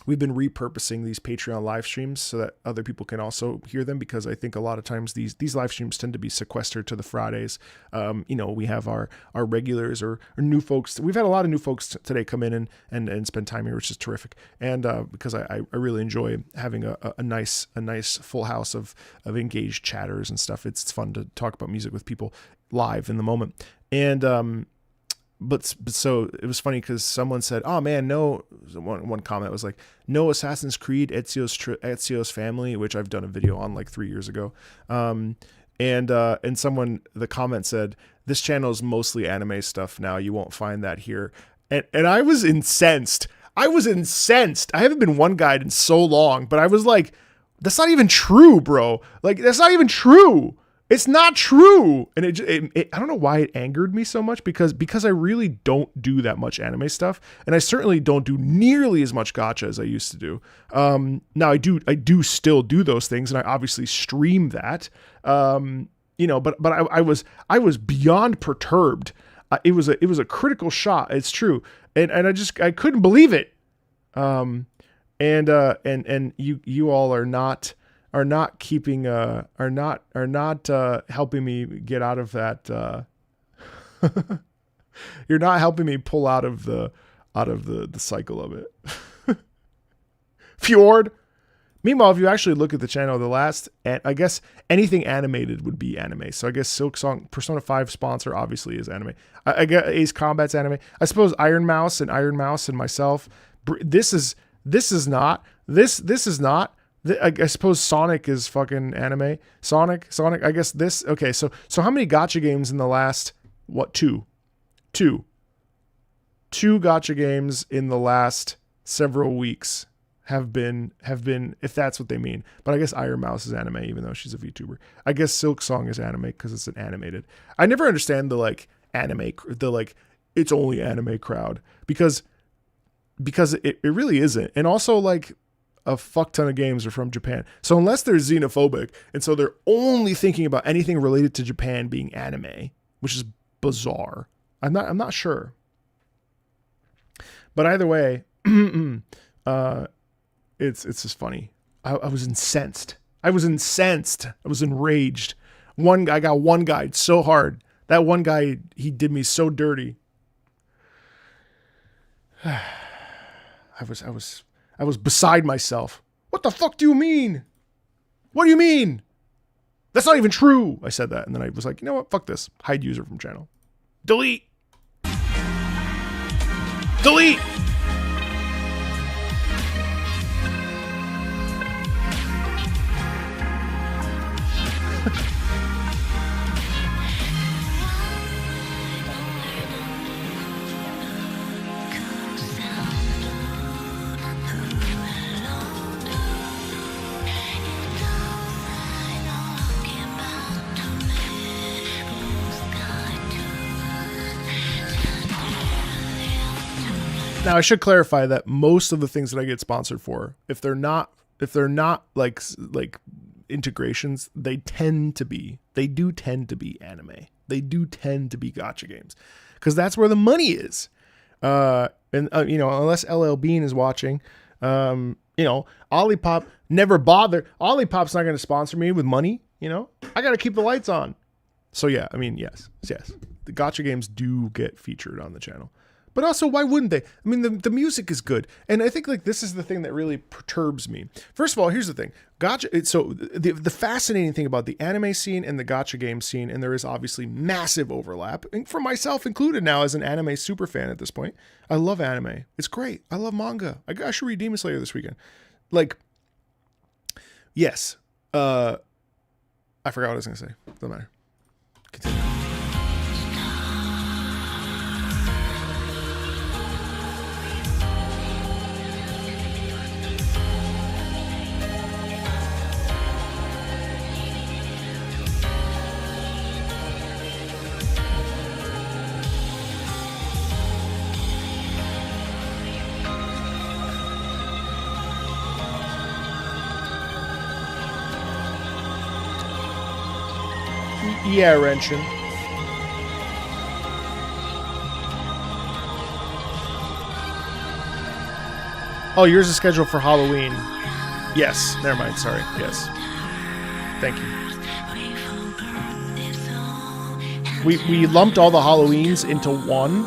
we've been repurposing these Patreon live streams so that other people can also hear them, because I think a lot of times these live streams tend to be sequestered to the Fridays. You know, we have our regulars or new folks. We've had a lot of new folks today come in and spend time here, which is terrific. And because I really enjoy having a nice full house of engaged chatters and stuff. It's fun to talk about music with people live in the moment. And but so it was funny because someone said, oh man, no, one comment was like, no Assassin's Creed Ezio's family, which I've done a video on like 3 years ago. And someone, the comment said, this channel is mostly anime stuff now, you won't find that here. And I was incensed. I haven't been one guide in so long, but I was like, that's not even true, bro. Like, that's not even true. It's not true. And it I don't know why it angered me so much, because I really don't do that much anime stuff. And I certainly don't do nearly as much gacha as I used to do. Now I do still do those things, and I obviously stream that. You know, but I was beyond perturbed. It was a critical shot. It's true. And I couldn't believe it. And you all are not keeping are not helping me get out of that. You're not helping me pull out of the cycle of it. Fjord. Meanwhile, if you actually look at the channel, the last, I guess anything animated would be anime. So I guess Silk Song, Persona 5 sponsor obviously is anime. I guess Ace Combat's anime. I suppose Iron Mouse and myself. This is not. I suppose Sonic is fucking anime. Sonic. I guess this. Okay, so how many gacha games in the last two gacha games in the last several weeks have been, if that's what they mean. But I guess Iron Mouse is anime, even though she's a VTuber. I guess Silk Song is anime because it's an animated. I never understand the like anime, the like it's only anime crowd, because it really isn't. And also like a fuck ton of games are from Japan. So unless they're xenophobic, and so they're only thinking about anything related to Japan being anime, which is bizarre. I'm not sure. But either way, it's just funny. I was incensed. I was enraged. I got one guy so hard. That one guy, he did me so dirty. I was beside myself. What the fuck do you mean? What do you mean? That's not even true. I said that, and then I was like, you know what? Fuck this. Hide user from channel. Delete. Delete. Now I should clarify that most of the things that I get sponsored for, if they're not like integrations, they do tend to be anime. They do tend to be gacha games, because that's where the money is. You know, unless LL Bean is watching, You know, Olipop never bothered. Olipop's not going to sponsor me with money. You know, I got to keep the lights on. So yeah, I mean, yes. The gacha games do get featured on the channel. But also, why wouldn't they? I mean, the music is good. And I think like this is the thing that really perturbs me. First of all, here's the thing. So the fascinating thing about the anime scene and the gacha game scene, and there is obviously massive overlap, and for myself included now as an anime super fan at this point, I love anime. It's great. I love manga. I should read Demon Slayer this weekend. Like, yes. I forgot what I was going to say. Doesn't matter. Continue. Yeah, Renshin. Oh, yours is scheduled for Halloween. Yes. Never mind. Sorry. Yes. Thank you. We lumped all the Halloweens into one.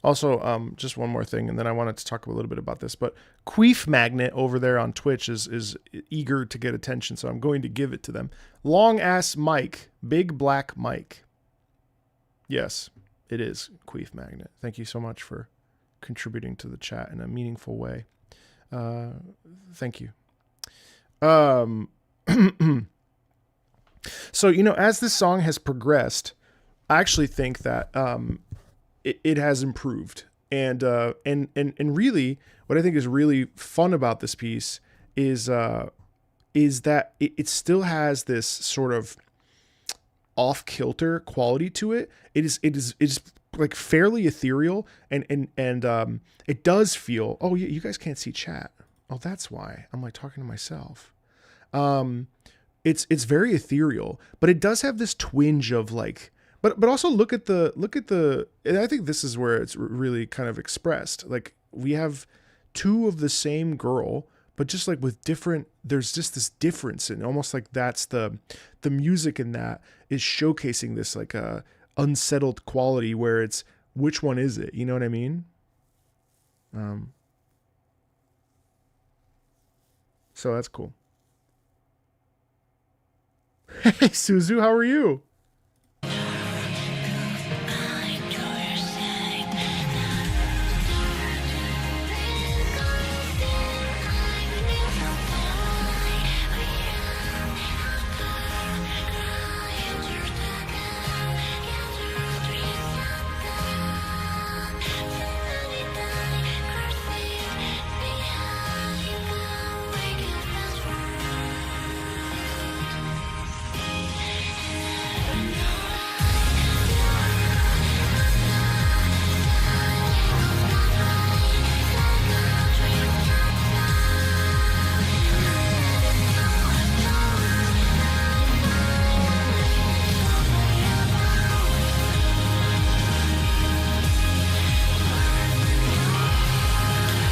Also, just one more thing, and then I wanted to talk a little bit about this, but Queef Magnet over there on Twitch is eager to get attention, so I'm going to give it to them. Long ass Mike, big black Mike. Yes, it is Queef Magnet. Thank you so much for contributing to the chat in a meaningful way. Thank you. So, you know, as this song has progressed, I actually think that it has improved, and really, what I think is really fun about this piece is that it still has this sort of off kilter quality to it. It is like fairly ethereal, and it does feel. Oh, you guys can't see chat. Oh, that's why I'm like talking to myself. It's very ethereal, but it does have this twinge of like. But also look at the and I think this is where it's really kind of expressed. Like we have two of the same girl, but just like with different, there's just this difference, and almost like that's the music in that is showcasing this like a unsettled quality where it's which one is it? You know what I mean? So that's cool. Hey Suzu, how are you?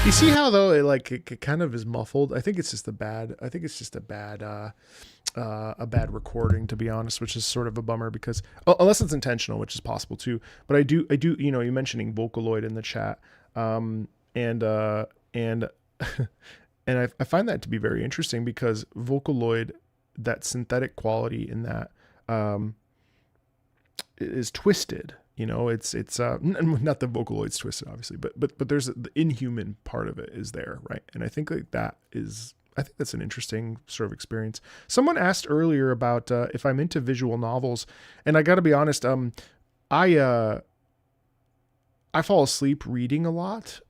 You see how though it kind of is muffled? I think it's just a bad recording, to be honest, which is sort of a bummer because unless it's intentional, which is possible too. But I do you know, you're mentioning Vocaloid in the chat, and I find that to be very interesting because Vocaloid, that synthetic quality in that is twisted. You know, it's not the Vocaloid's twisted, obviously, but there's the inhuman part of it is there, right? And I think like I think that's an interesting sort of experience. Someone asked earlier about if I'm into visual novels, and I got to be honest, I fall asleep reading a lot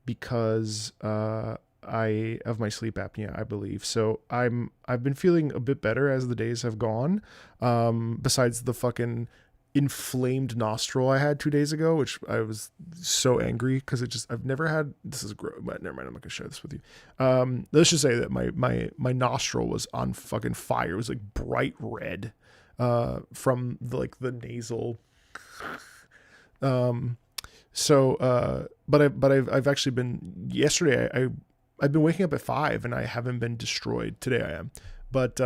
because I have my sleep apnea, I believe. So I've been feeling a bit better as the days have gone. Besides the fucking inflamed nostril I had 2 days ago, which I was so angry because I've never had, this is gross, but never mind, I'm not gonna share this with you. Let's just say that my nostril was on fucking fire. It was like bright red, from the nasal. But I've actually been, yesterday I've been waking up at 5 and I haven't been destroyed. Today I am, but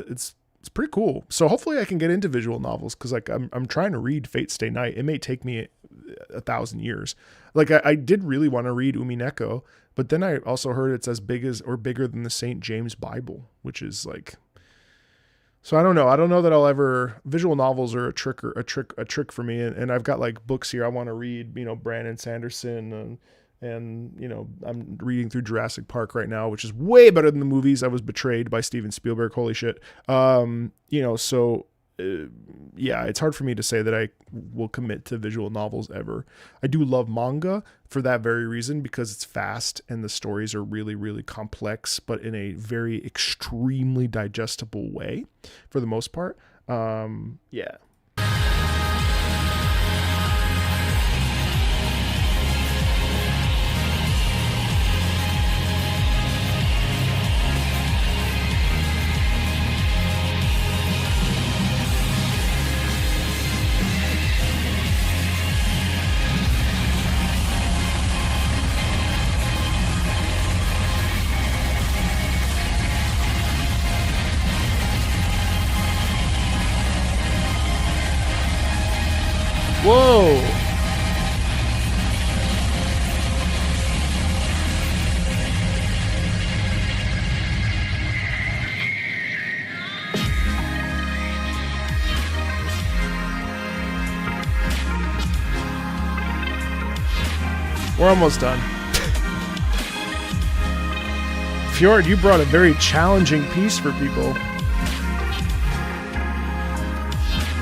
it's pretty cool. So hopefully I can get into visual novels, because like I'm trying to read Fate Stay Night. It may take me 1,000 years. Like I did really want to read Umineko, but then I also heard it's as big as or bigger than the St. James Bible, which is like, so I don't know that I'll ever, visual novels are a trick for me. And I've got like books here I want to read, Brandon Sanderson, and I'm reading through Jurassic Park right now, which is way better than the movies. I was betrayed by Steven Spielberg. Holy shit. Yeah, it's hard for me to say that I will commit to visual novels ever. I do love manga for that very reason, because it's fast and the stories are really, really complex, but in a very extremely digestible way for the most part. Yeah. Whoa! We're almost done. Fjord, you brought a very challenging piece for people.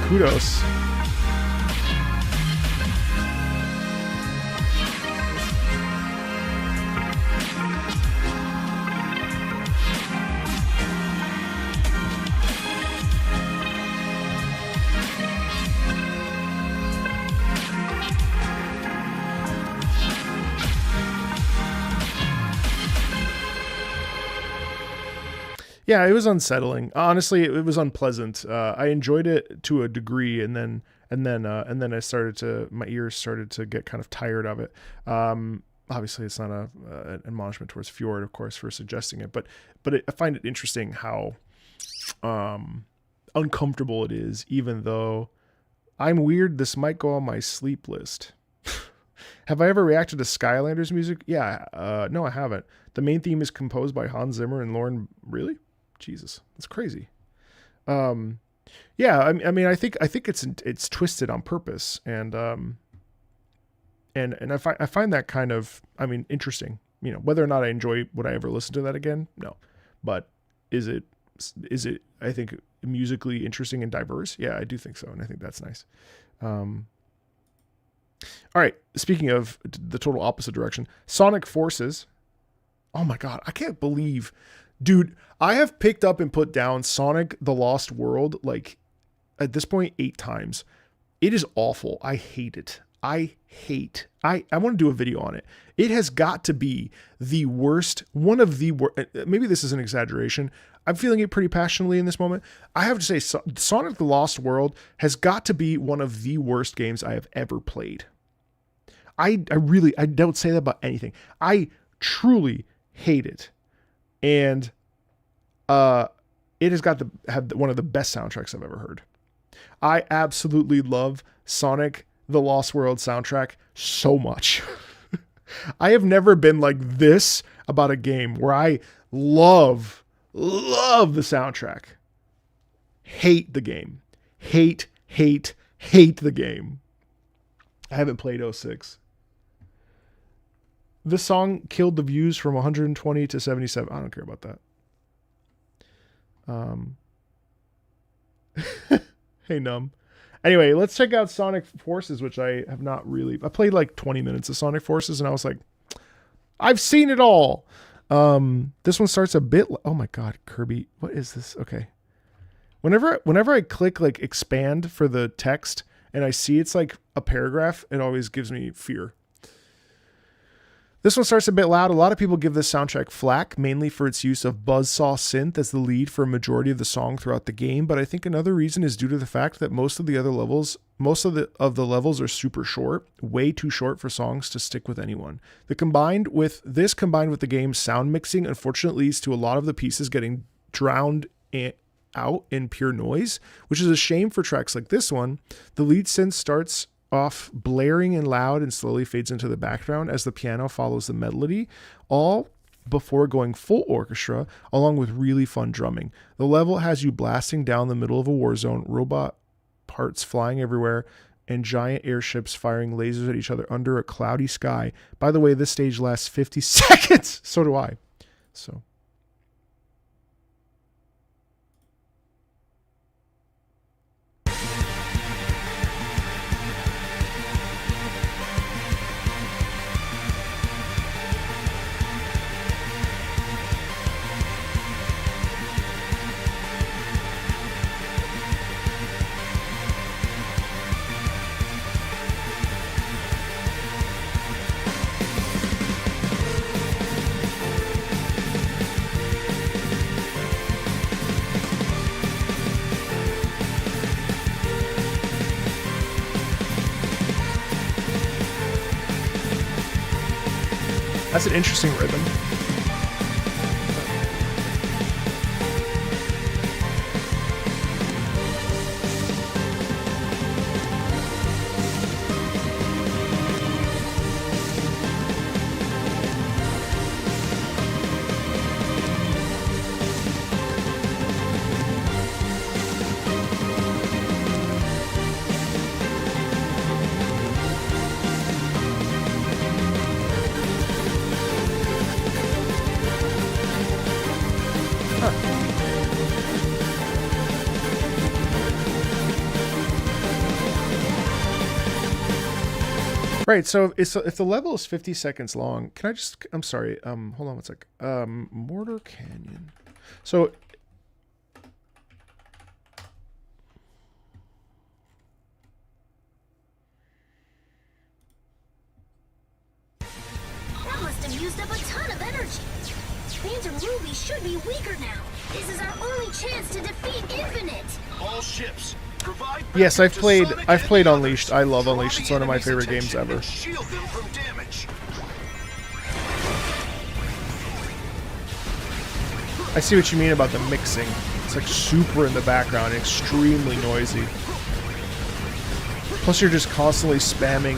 Kudos. Yeah, it was unsettling. Honestly, it was unpleasant. I enjoyed it to a degree, and then I started to, my ears started to get kind of tired of it. Obviously, it's not an admonishment towards Fjord, of course, for suggesting it, but I find it interesting how uncomfortable it is. Even though I'm weird, this might go on my sleep list. Have I ever reacted to Skylanders music? Yeah. No, I haven't. The main theme is composed by Hans Zimmer and Lauren. Really? Jesus, that's crazy. Yeah, I mean, I think it's twisted on purpose, and I find that kind of, I mean, interesting. Whether or not I enjoy, would I ever listen to that again? No, but is it? I think musically interesting and diverse. Yeah, I do think so, and I think that's nice. All right. Speaking of the total opposite direction, Sonic Forces. Oh my God, I can't believe. Dude, I have picked up and put down Sonic the Lost World, like, at this point, 8 times. It is awful. I hate it. I want to do a video on it. It has got to be the worst, one of the worst. Maybe this is an exaggeration. I'm feeling it pretty passionately in this moment. I have to say, Sonic the Lost World has got to be one of the worst games I have ever played. I don't say that about anything. I truly hate it. And it has got to have one of the best soundtracks I've ever heard. I absolutely love Sonic the Lost World soundtrack so much. I have never been like this about a game, where I love the soundtrack. Hate the game. Hate the game. I haven't played 06. This song killed the views from 120 to 77. I don't care about that. Hey, Numb. Anyway, let's check out Sonic Forces, which I have not really. I played like 20 minutes of Sonic Forces, and I was like, I've seen it all. This one starts a bit. Oh my God, Kirby. What is this? Okay. Whenever I click like expand for the text and I see it's like a paragraph, it always gives me fear. This one starts a bit loud. A lot of people give this soundtrack flack, mainly for its use of buzzsaw synth as the lead for a majority of the song throughout the game, but I think another reason is due to the fact that most of the levels are super short, way too short for songs to stick with anyone. Combined with the game's sound mixing, unfortunately leads to a lot of the pieces getting drowned out in pure noise, which is a shame for tracks like this one. The lead synth starts off blaring and loud and slowly fades into the background as the piano follows the melody, all before going full orchestra, along with really fun drumming. The level has you blasting down the middle of a war zone, robot parts flying everywhere, and giant airships firing lasers at each other under a cloudy sky. By the way, this stage lasts 50 seconds. So do I. So... That's an interesting rhythm. Right, so if the level is 50 seconds long, can I just... I'm sorry, hold on one sec. Mortar Canyon. So... That must have used up a ton of energy. Phantom Ruby should be weaker now. This is our only chance to defeat Infinite. All ships. Yes, I've played Unleashed. I love Unleashed. It's one of my favorite games ever. Shield them from damage. I see what you mean about the mixing. It's like super in the background, extremely noisy. Plus you're just constantly spamming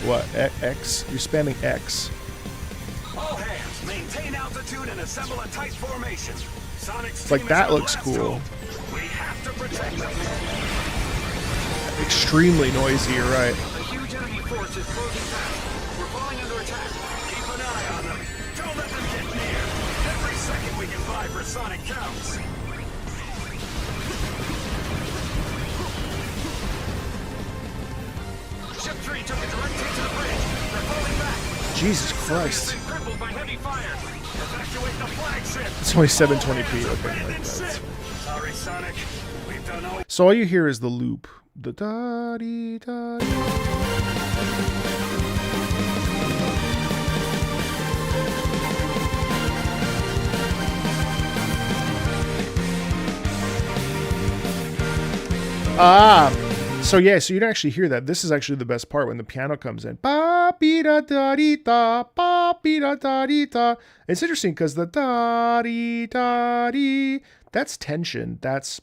what? X? You're spamming X. All hands, maintain altitude and assemble a tight formation. Sonic's like that looks cool. We have to protect them. Extremely noisy, you're right. A huge enemy force is closing fast. We're falling under attack. Keep an eye on them. Don't let them get near. Every second we can buy for Sonic counts. Ship 3 took a direct hit to the bridge. They're falling back. Jesus Christ. Been crippled by heavy fire. Evacuate the flagship. It's only 720p. Okay, like that. Sorry, Sonic. We've done all. So all you hear is the loop. The da dee da. So yeah, so you don't actually hear that. This is actually the best part when the piano comes in. Ba be da da dee da, ba be da da dee da. It's interesting because the da dee da dee, that's tension, that's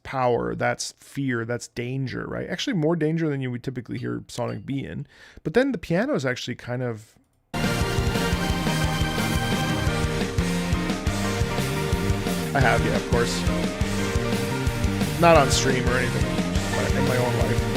power, that's fear, that's danger, right? Actually more danger than you would typically hear Sonic be in. But then the piano is actually kind of... I have, yeah, of course. Not on stream or anything, in my own life.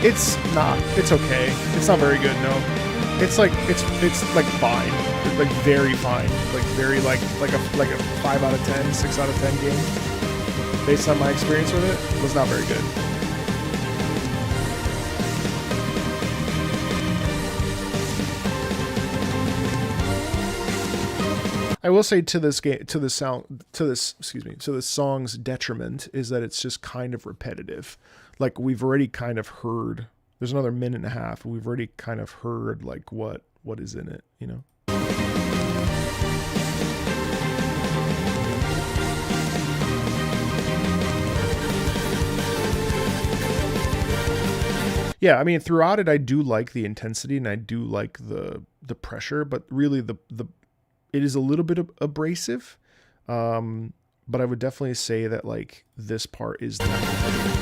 It's not. It's okay. It's not very good. No. It's like fine. It's like very fine. Like very like a 5 out of 10, 6 out of 10 game. Based on my experience with it, was not very good. I will say to this game, to this song's detriment is that it's just kind of repetitive. Like we've already kind of heard. There's another minute and a half. We've already kind of heard like what is in it, you know. Yeah, I mean throughout it, I do like the intensity and I do like the pressure, but really it is a little bit abrasive, but I would definitely say that like this part is definitely.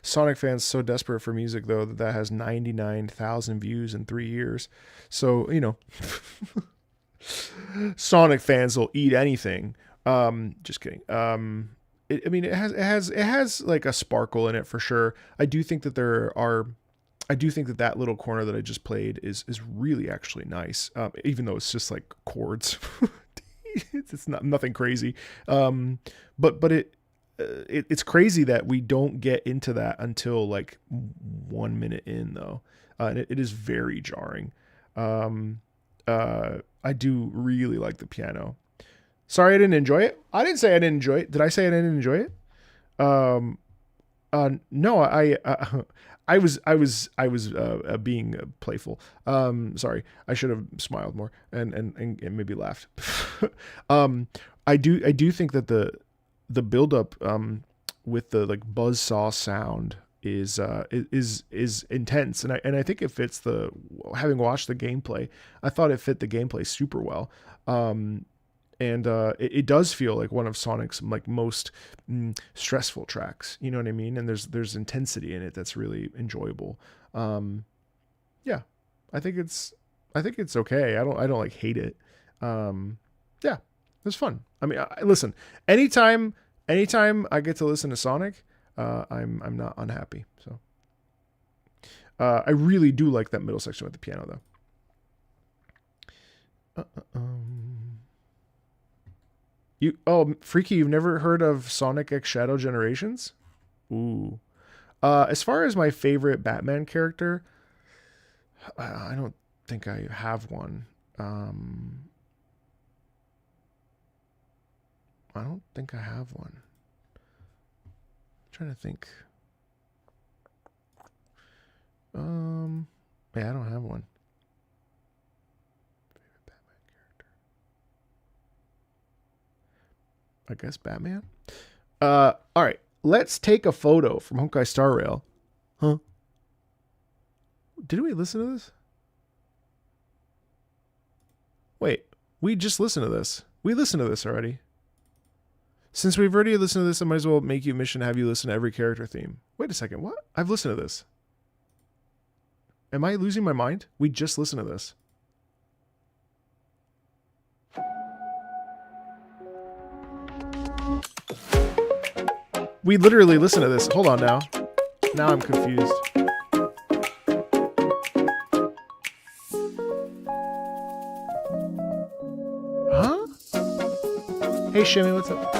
Sonic fans so desperate for music though that has 99,000 views in 3 years. So, you know, Sonic fans will eat anything. Just kidding. It has like a sparkle in it for sure. I do think that that little corner that I just played is really actually nice. Even though it's just like chords. It's not nothing crazy. But it's crazy that we don't get into that until like 1 minute in though. And it is very jarring. I do really like the piano. Sorry I didn't enjoy it. I didn't say I didn't enjoy it. Did I say I didn't enjoy it? No, I was being playful. Sorry, I should have smiled more and maybe laughed. I do think that the build up with the like buzzsaw sound is intense, and I think it fits having watched the gameplay. I thought it fit the gameplay super well. And it does feel like one of Sonic's like most stressful tracks. You know what I mean? And there's intensity in it that's really enjoyable. Yeah, I think it's okay. I don't like hate it. Yeah, it's fun. I mean, listen, anytime I get to listen to Sonic, I'm not unhappy. So I really do like that middle section with the piano though. Freaky, you've never heard of Sonic X Shadow Generations? Ooh. As far as my favorite Batman character, I don't think I have one. I don't think I have one. I'm trying to think. Yeah, I don't have one. Favorite Batman character. I guess Batman. All right. Let's take a photo from Honkai Star Rail. Huh? Did we listen to this? Wait, we just listened to this. We listened to this already. Since we've already listened to this, I might as well make you a mission to have you listen to every character theme. Wait a second, what? I've listened to this. Am I losing my mind? We just listened to this. We literally listened to this. Hold on now. Now I'm confused. Huh? Hey, Shimmy, what's up?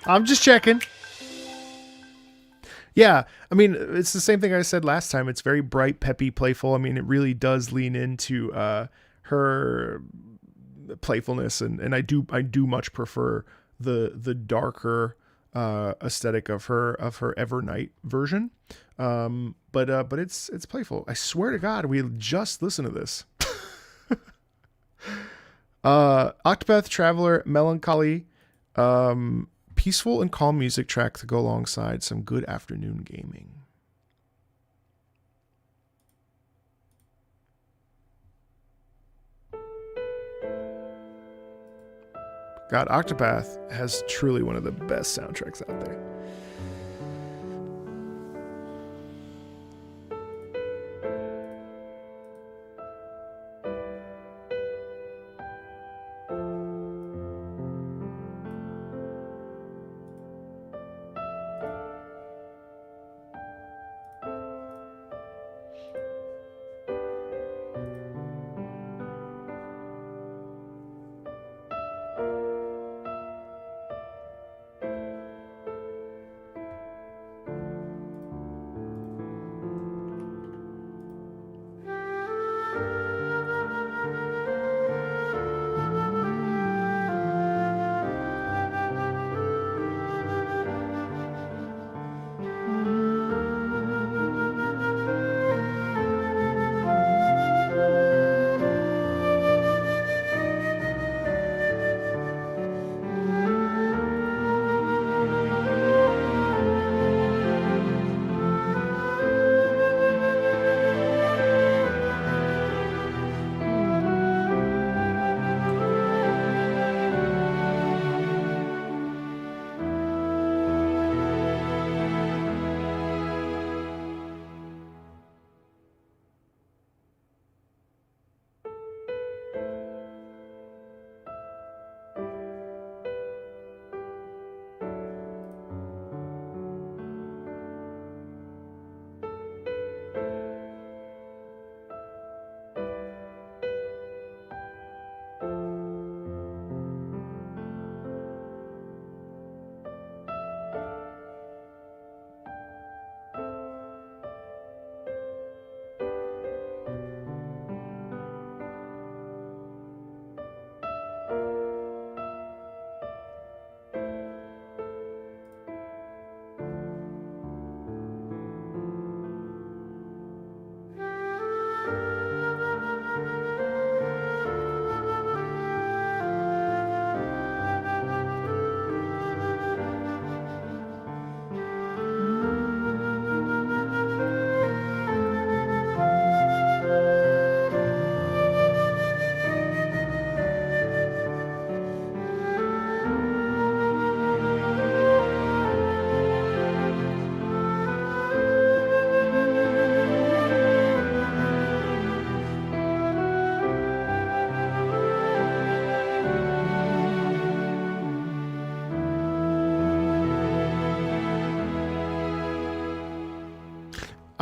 I'm just checking. Yeah, I mean, it's the same thing I said last time. It's very bright, peppy, playful. I mean, it really does lean into her playfulness, and I do much prefer the darker aesthetic of her Evernight version. But it's playful. I swear to God, we just listened to this. Octopath Traveler, Melancholy, peaceful and calm music track to go alongside some good afternoon gaming. God, Octopath has truly one of the best soundtracks out there.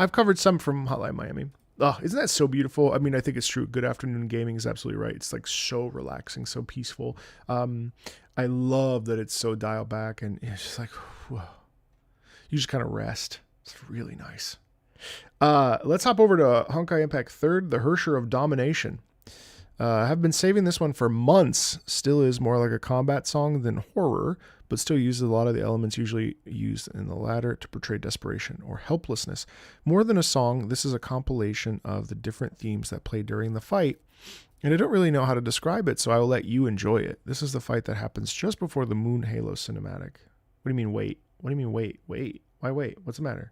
I've covered some from Hotline Miami. Oh, isn't that so beautiful? I mean, I think it's true. Good Afternoon Gaming is absolutely right. It's like so relaxing, so peaceful. I love that it's so dialed back, and it's just like, whoa. You just kind of rest. It's really nice. Let's hop over to Honkai Impact 3rd, the Hersher of Domination. I've been saving this one for months. Still is more like a combat song than horror, but still uses a lot of the elements usually used in the latter to portray desperation or helplessness. More than a song, this is a compilation of the different themes that play during the fight, and I don't really know how to describe it, so I will let you enjoy it. This is the fight that happens just before the Moon Halo cinematic. What do you mean, wait? What do you mean, wait? Wait? Why wait? What's the matter?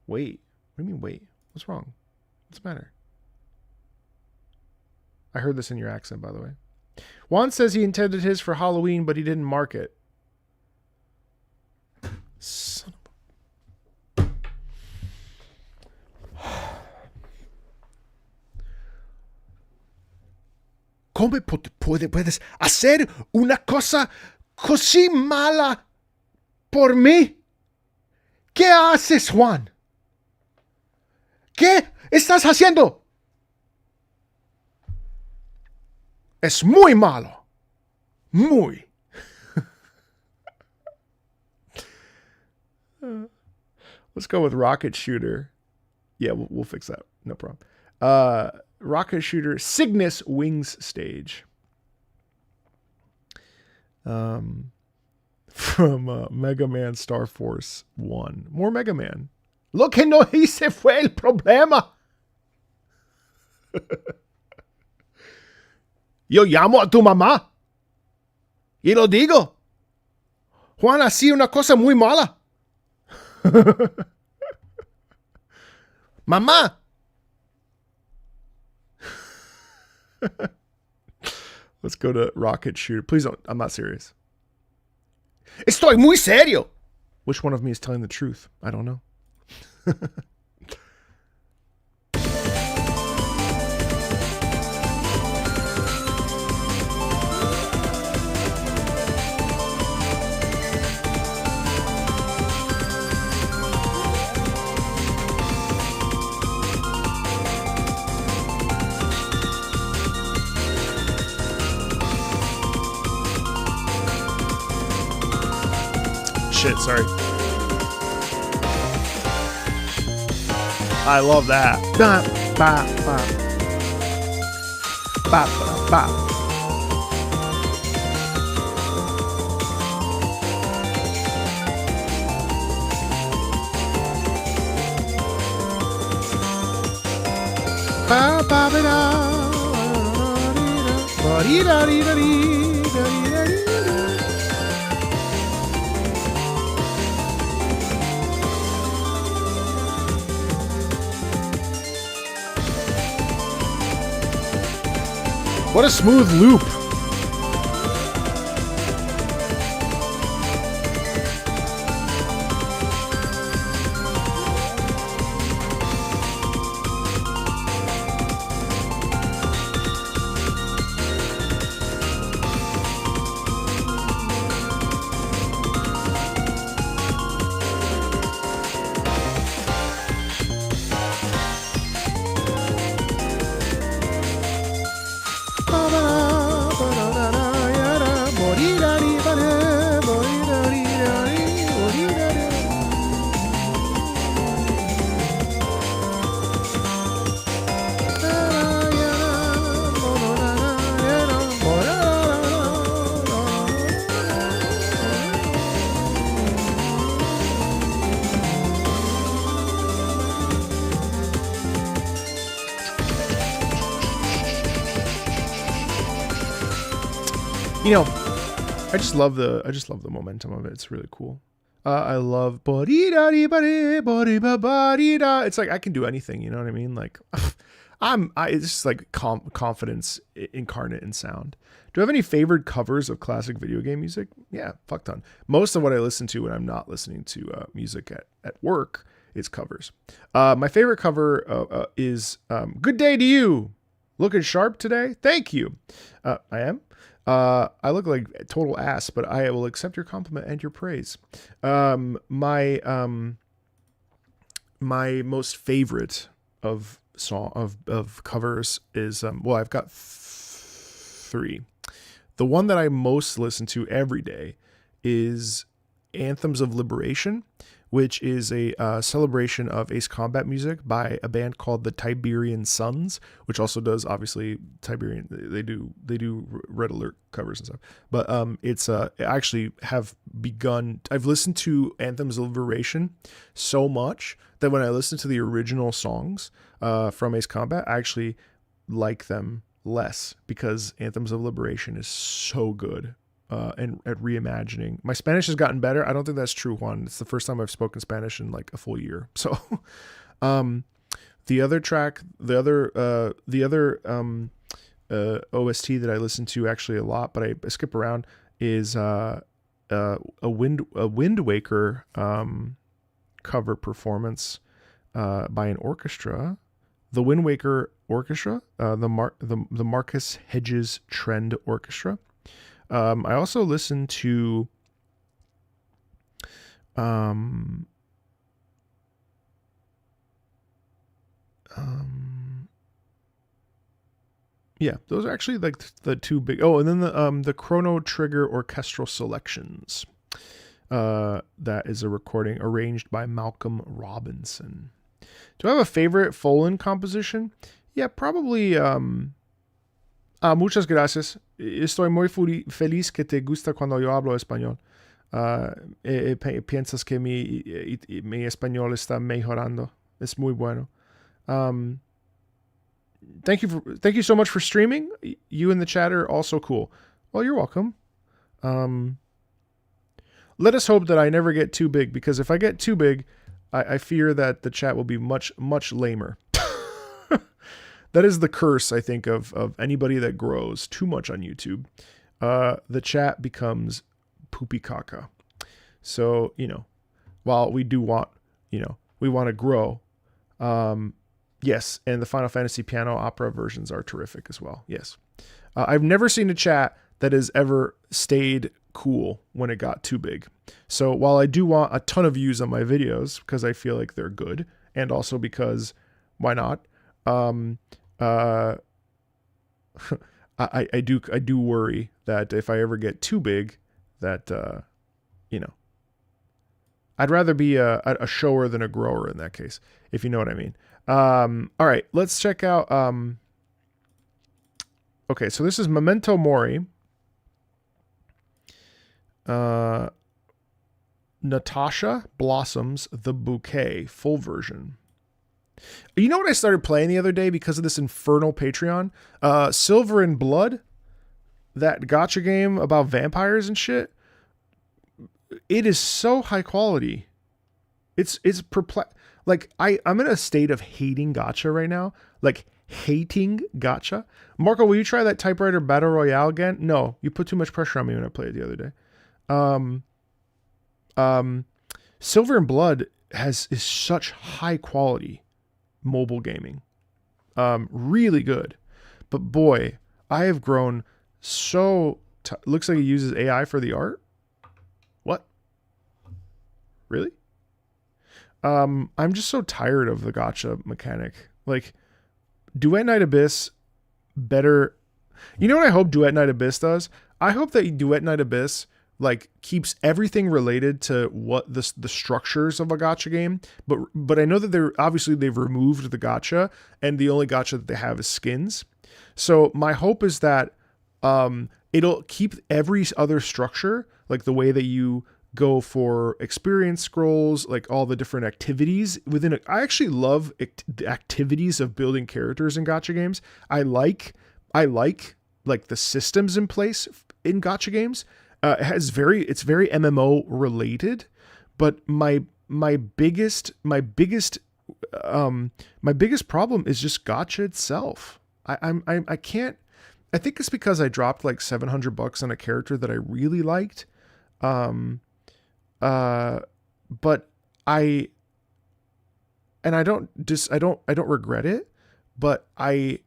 Wait? What do you mean, wait? What's wrong? What's the matter? I heard this in your accent, by the way. Juan says he intended his for Halloween, but he didn't mark it. Son of a... ¿Cómo puedes hacer una cosa così mala por mí? ¿Qué haces, Juan? ¿Qué estás haciendo? Es muy malo. Muy. Let's go with Rocket Shooter. Yeah, we'll fix that. No problem. Rocket Shooter Cygnus Wings Stage. From Mega Man Star Force 1. More Mega Man. Lo que no hice fue el problema. Yo llamo a tu mamá. Y lo digo. Juan hacía una cosa muy mala. Mamá. Let's go to Rocket Shooter. Please don't. I'm not serious. Estoy muy serio. Which one of me is telling the truth? I don't know. Shit, sorry. I love that. Ba, ba, ba. Ba, ba, ba. Ba, ba, ba, da. Ba, dee, da, dee, da, dee, da, dee, da, dee, da. What a smooth loop. You know, I just love the momentum of it. It's really cool. I love it's like I can do anything, you know what I mean? Like it's just like confidence incarnate in sound. Do I have any favored covers of classic video game music? Yeah, fuck ton. Most of what I listen to when I'm not listening to music at work is covers. My favorite cover is Good Day to You. Looking sharp today? Thank you. I am. I look like a total ass, but I will accept your compliment and your praise. My most favorite of covers is well, I've got three. The one that I most listen to every day is Anthems of Liberation, which is a celebration of Ace Combat music by a band called the Tiberian Suns, which also does obviously Tiberian. They do Red Alert covers and stuff. But it's I actually have begun. I've listened to Anthems of Liberation so much that when I listen to the original songs from Ace Combat, I actually like them less because Anthems of Liberation is so good. And at reimagining. My Spanish has gotten better. I don't think that's true, Juan. It's the first time I've spoken Spanish in like a full year. So the other track, the other OST that I listen to actually a lot, but I skip around, is a Wind Waker cover performance by an orchestra. The Wind Waker Orchestra, the Marcus Hedges Trend Orchestra. I also listen to Yeah, those are actually like the two big. Oh, and then the Chrono Trigger Orchestral Selections. That is a recording arranged by Malcolm Robinson. Do I have a favorite Folan composition? Yeah, probably. Muchas gracias. Estoy muy feliz que te gusta cuando yo hablo español. Piensas que mi español está mejorando. Es muy bueno. Thank you so much for streaming. You in the chat are also cool. Well, you're welcome. Let us hope that I never get too big, because if I get too big, I fear that the chat will be much, much lamer. That is the curse, I think, of anybody that grows too much on YouTube. The chat becomes poopy caca. So, while we do want, we want to grow. Yes, and the Final Fantasy piano opera versions are terrific as well. Yes. I've never seen a chat that has ever stayed cool when it got too big. So while I do want a ton of views on my videos because I feel like they're good, and also because why not? I do worry that if I ever get too big, that I'd rather be a shower than a grower in that case, if you know what I mean. All right, let's check out. Okay, so this is Memento Mori. Natasha Blossoms the Bouquet, full version. You know what I started playing the other day because of this infernal Patreon? Silver and Blood, that gacha game about vampires and shit. It is so high quality. It's like I'm in a state of hating gacha right now. Like hating gacha. Marco, will you try that typewriter battle royale again? No, you put too much pressure on me when I played it the other day. Silver and Blood is such high quality mobile gaming. Really good. But boy, I have grown so looks like it uses AI for the art. What? Really? I'm just so tired of the gacha mechanic. Like, Duet Night Abyss better. You know what I hope Duet Night Abyss does? I hope that Duet Night Abyss like keeps everything related to what the structures of a gacha game, but I know that they've removed the gacha, and the only gacha that they have is skins. So my hope is that it'll keep every other structure, like the way that you go for experience scrolls, like all the different activities within it. I actually love the activities of building characters in gacha games. I like the systems in place in gacha games. It's very MMO related, but my biggest problem is just gacha itself. I can't. I think it's because I dropped like $700 on a character that I really liked. But I don't regret it, but I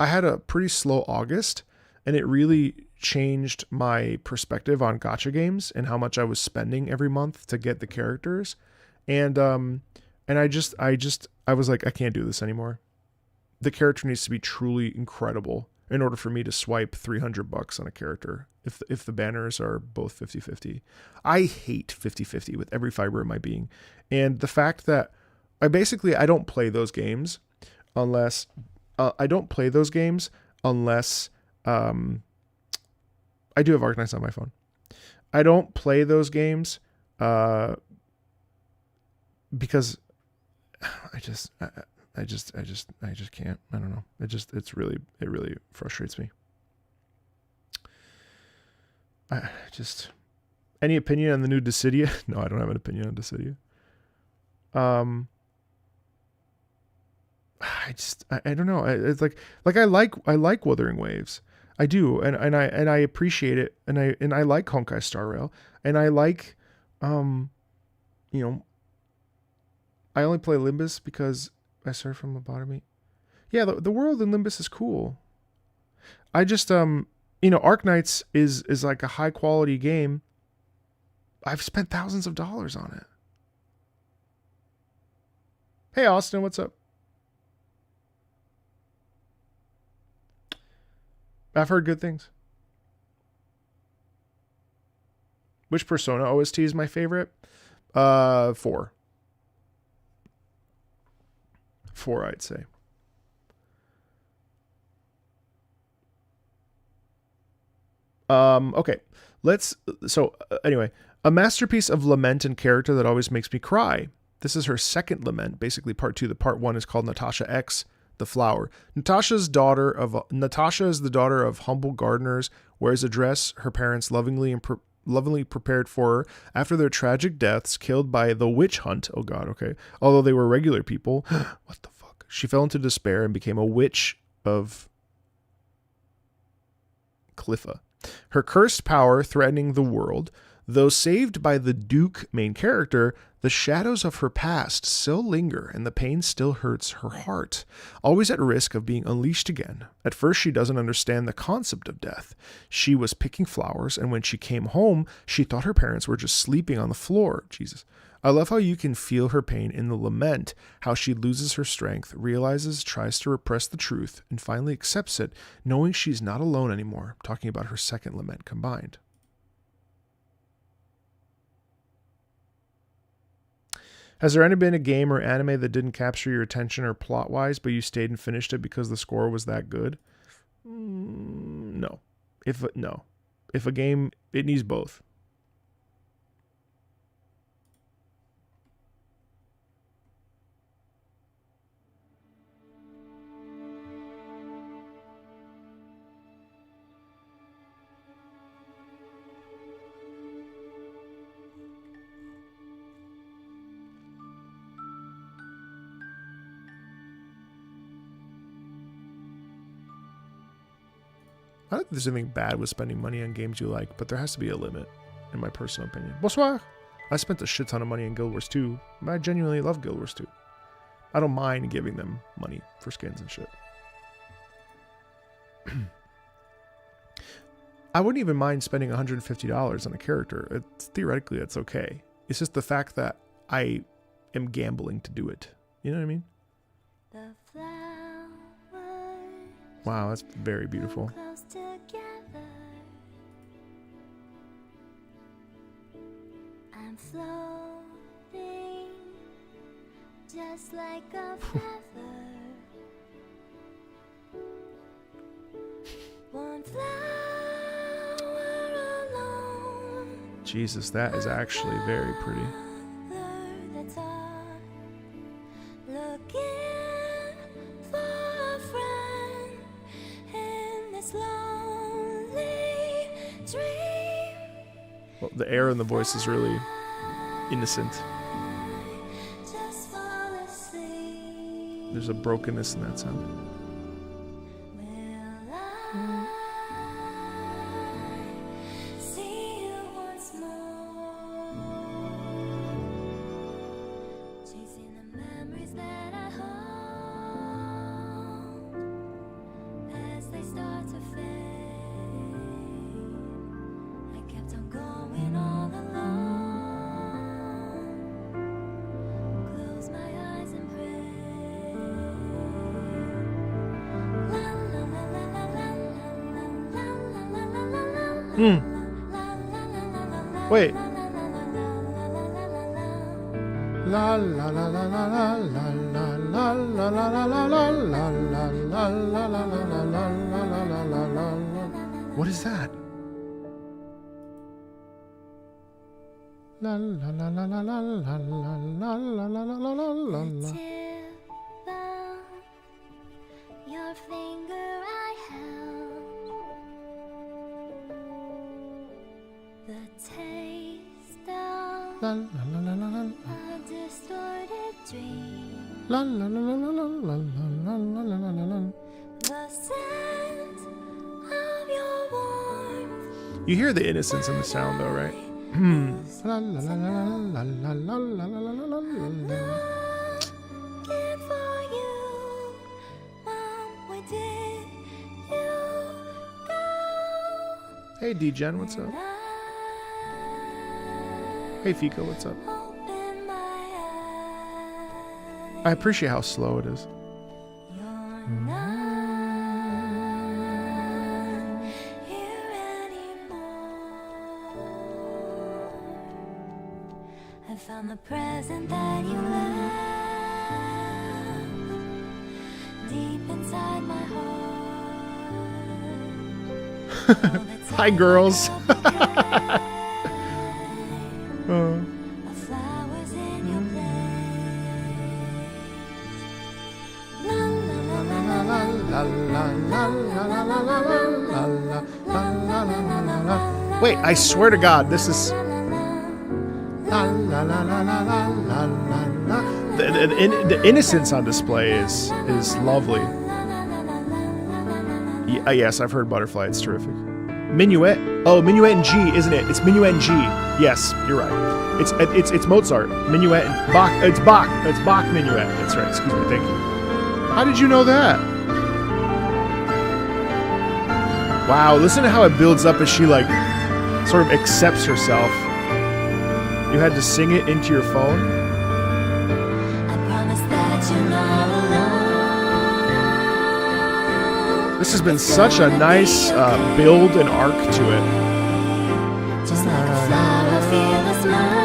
had a pretty slow August, and it really changed my perspective on gacha games and how much I was spending every month to get the characters. And I was like, I can't do this anymore. The character needs to be truly incredible in order for me to swipe $300 on a character. If the banners are both 50-50. I hate 50-50 with every fiber of my being. And the fact that I don't play those games unless I do have Arknights on my phone. I don't play those games because I just can't. I don't know. It really frustrates me. Any opinion on the new Dissidia? No, I don't have an opinion on Dissidia. I don't know. It's like I like Wuthering Waves. I do, and I appreciate it, and I like Honkai Star Rail, and I like, I only play Limbus because I started from lobotomy. Yeah, the world in Limbus is cool. I just Arknights is like a high quality game. I've spent thousands of dollars on it. Hey Austin, what's up? I've heard good things. Which Persona OST is my favorite? 4. 4, I'd say. Okay. Anyway, a masterpiece of lament and character that always makes me cry. This is her second lament, basically part 2. The part 1 is called Natasha X, the Flower. Natasha is the daughter of humble gardeners, wears a dress her parents lovingly prepared for her after their tragic deaths, killed by the witch hunt. Oh god, okay. Although they were regular people. What the fuck? She fell into despair and became a witch of Cliffa. Her cursed power threatening the world. Though saved by the Duke main character, the shadows of her past still linger and the pain still hurts her heart, always at risk of being unleashed again. At first, she doesn't understand the concept of death. She was picking flowers, and when she came home, she thought her parents were just sleeping on the floor. Jesus. I love how you can feel her pain in the lament, how she loses her strength, realizes, tries to repress the truth, and finally accepts it, knowing she's not alone anymore. Talking about her second lament combined. Has there ever been a game or anime that didn't capture your attention or plot-wise, but you stayed and finished it because the score was that good? No. If a game, it needs both. I don't think there's anything bad with spending money on games you like, but there has to be a limit, in my personal opinion. Bonsoir! I spent a shit ton of money in Guild Wars 2. I genuinely love Guild Wars 2. I don't mind giving them money for skins and shit. I wouldn't even mind spending $150 on a character. Theoretically, it's okay. It's just the fact that I am gambling to do it. You know what I mean? Wow, that's very beautiful. I'm floating just like a feather. One flower alone. Jesus, that is actually very pretty. Well, the air in the voice is really innocent. There's a brokenness in that sound. Wait. La la la la la la la la la la la la la la la la la la la. What is that? La la la la la la la la la la la la la la. Your finger I held, the taste of la la la la la la a distorted dream. La la la la la la la la la la la la. The scent of your warmth. You hear the innocence in the sound, though, right? La la la la la la la la la la la la. Hey D-Gen, what's up? Hey Fika, what's up? I appreciate how slow it is. I found the present that you left deep inside my heart. Hi, girls. Flowers in your place. Wait, I swear to God, this is. The innocence on display is lovely. Yes, I've heard Butterfly. It's terrific. Minuet. Oh, Minuet in G, isn't it? It's Minuet in G. Yes, you're right. It's Mozart. Minuet and Bach. It's Bach. It's Bach Minuet. That's right. Excuse me. Thank you. How did you know that? Wow, listen to how it builds up as she like sort of accepts herself. You had to sing it into your phone? I promise that you're not alone. This has been such a nice build and arc to it. Just like a flower, feel the smile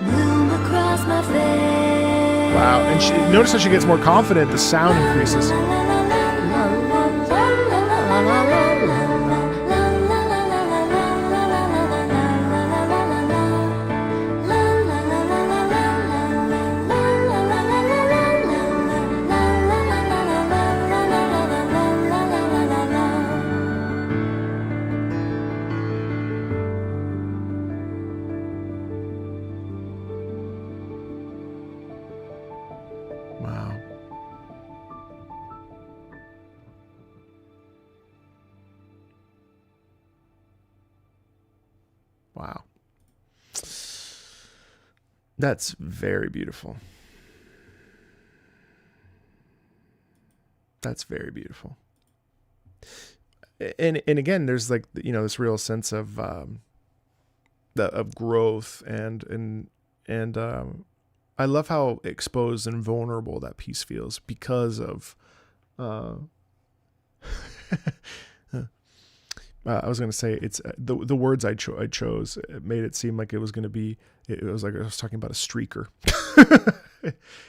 bloom across my face. Wow, and notice how she gets more confident, the sound increases. Wow. That's very beautiful. That's very beautiful. And again, there's like, you know, this real sense of growth and I love how exposed and vulnerable that piece feels because of I was going to say it's the words I chose. It made it seem like it was going to be. It was like I was talking about a streaker.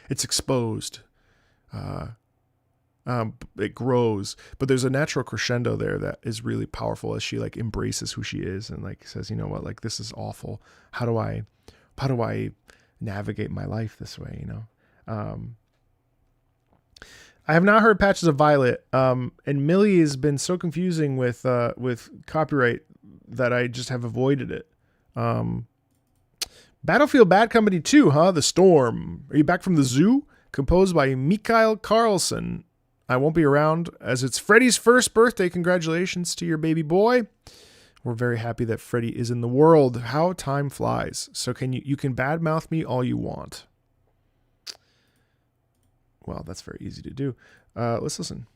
It's exposed. It grows, but there's a natural crescendo there that is really powerful as she like embraces who she is and like says, you know what, like this is awful. How do I navigate my life this way? You know. I have not heard Patches of Violet, and Millie has been so confusing with copyright that I just have avoided it. Battlefield Bad Company 2, huh? The Storm. Are you back from the zoo? Composed by Mikael Carlson. I won't be around as it's Freddy's first birthday. Congratulations to your baby boy. We're very happy that Freddy is in the world. How time flies. So you can badmouth me all you want. Well, that's very easy to do. Let's listen.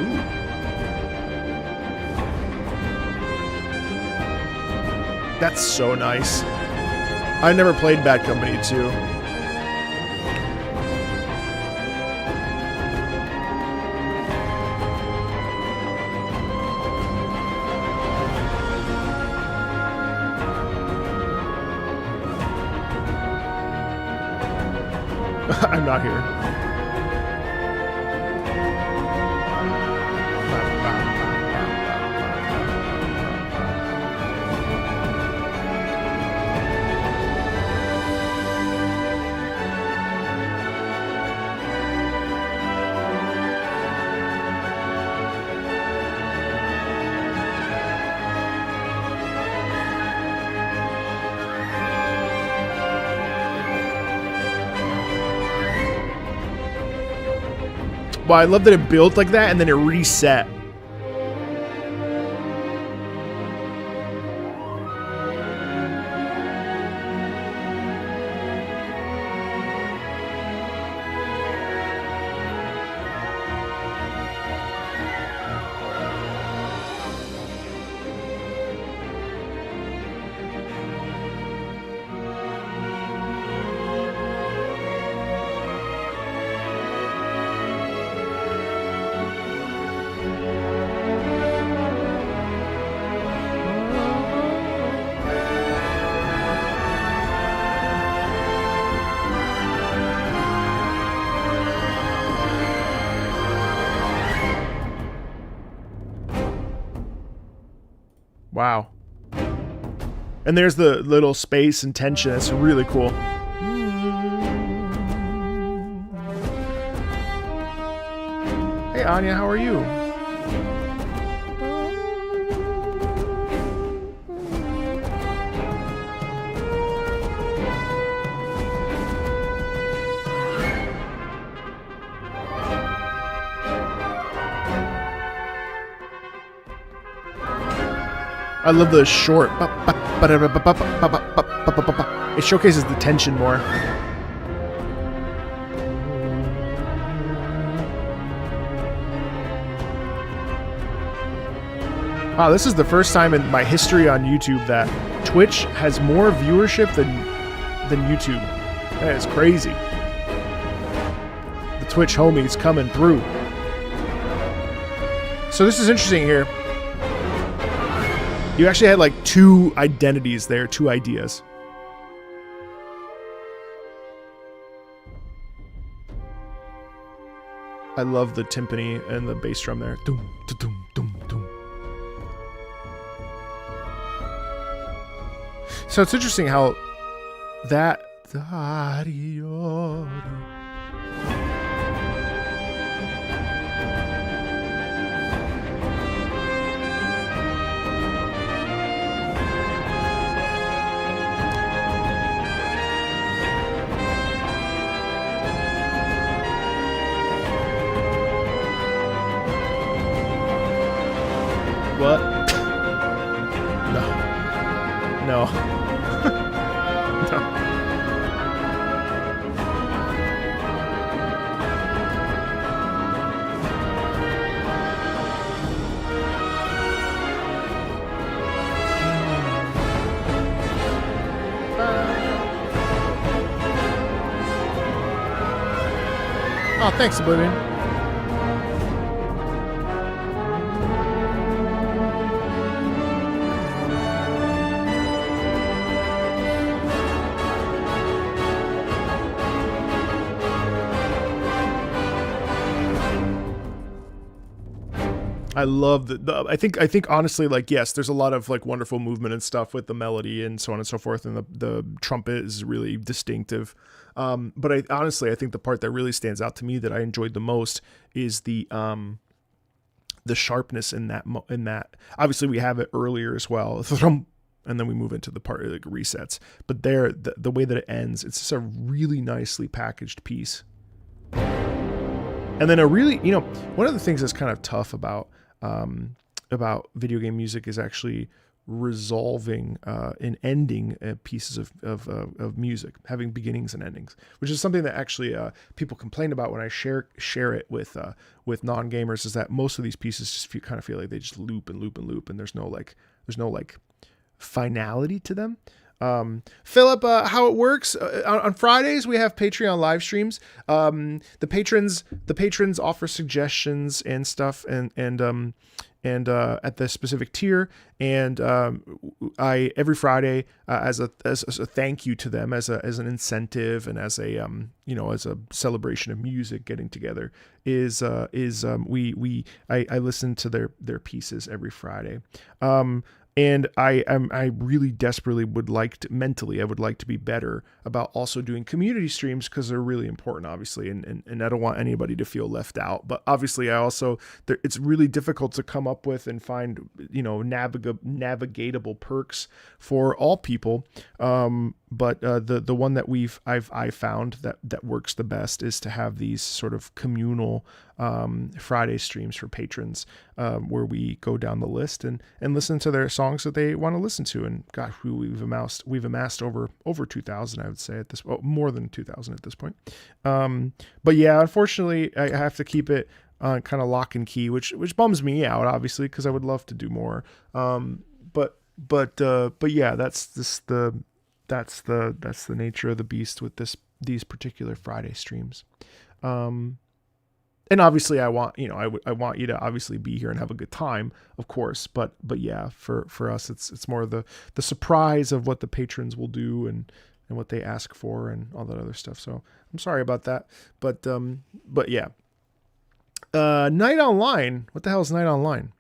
Ooh. That's so nice. I never played Bad Company 2. I'm not here. Well, I love that it built like that and then it reset. Wow. And there's the little space and tension. It's really cool. Hey, Anya, how are you? I love the short. It showcases the tension more. Wow, this is the first time in my history on YouTube that Twitch has more viewership than YouTube. That is crazy. The Twitch homies coming through. So this is interesting here. You actually had like two identities there, two ideas. I love the timpani and the bass drum there. Doom, doom, doom, doom. So it's interesting how that. What? No. No. No. Oh, thanks, Oblivion. I love the I think honestly, like, yes, there's a lot of like wonderful movement and stuff with the melody and so on and so forth, and the trumpet is really distinctive. But I think the part that really stands out to me that I enjoyed the most is the sharpness in that. Obviously, we have it earlier as well, and then we move into the part like resets. But there, the way that it ends, it's just a really nicely packaged piece. And then a really, one of the things that's kind of tough about video game music is actually resolving and ending pieces of music, having beginnings and endings, which is something that actually people complain about when I share it with non-gamers, is that most of these pieces just kind of feel like they just loop and loop and loop, and there's no finality to them. Philip, how it works on Fridays, we have Patreon live streams. The patrons offer suggestions and stuff, and at the specific tier, and I every Friday as a thank you to them, as an incentive, and as a as a celebration of music getting together, I listen to their pieces every Friday. And I really desperately would like to, mentally, I would like to be better about also doing community streams, because they're really important, obviously, and I don't want anybody to feel left out. But obviously, it's really difficult to come up with and find, navigatable perks for all people. But the one that I've found that works the best is to have these sort of communal Friday streams for patrons, where we go down the list and listen to their songs that they want to listen to. And gosh, we've amassed over 2,000, I would say, at this, more than 2,000 at this point. But yeah, unfortunately, I have to keep it kind of lock and key, which bums me out, obviously, because I would love to do more. But yeah, that's the nature of the beast with these particular Friday streams. And obviously I want you to obviously be here and have a good time, of course, but yeah, for us, it's more the surprise of what the patrons will do and what they ask for and all that other stuff. So I'm sorry about that, but yeah. Night Online. What the hell is Night Online?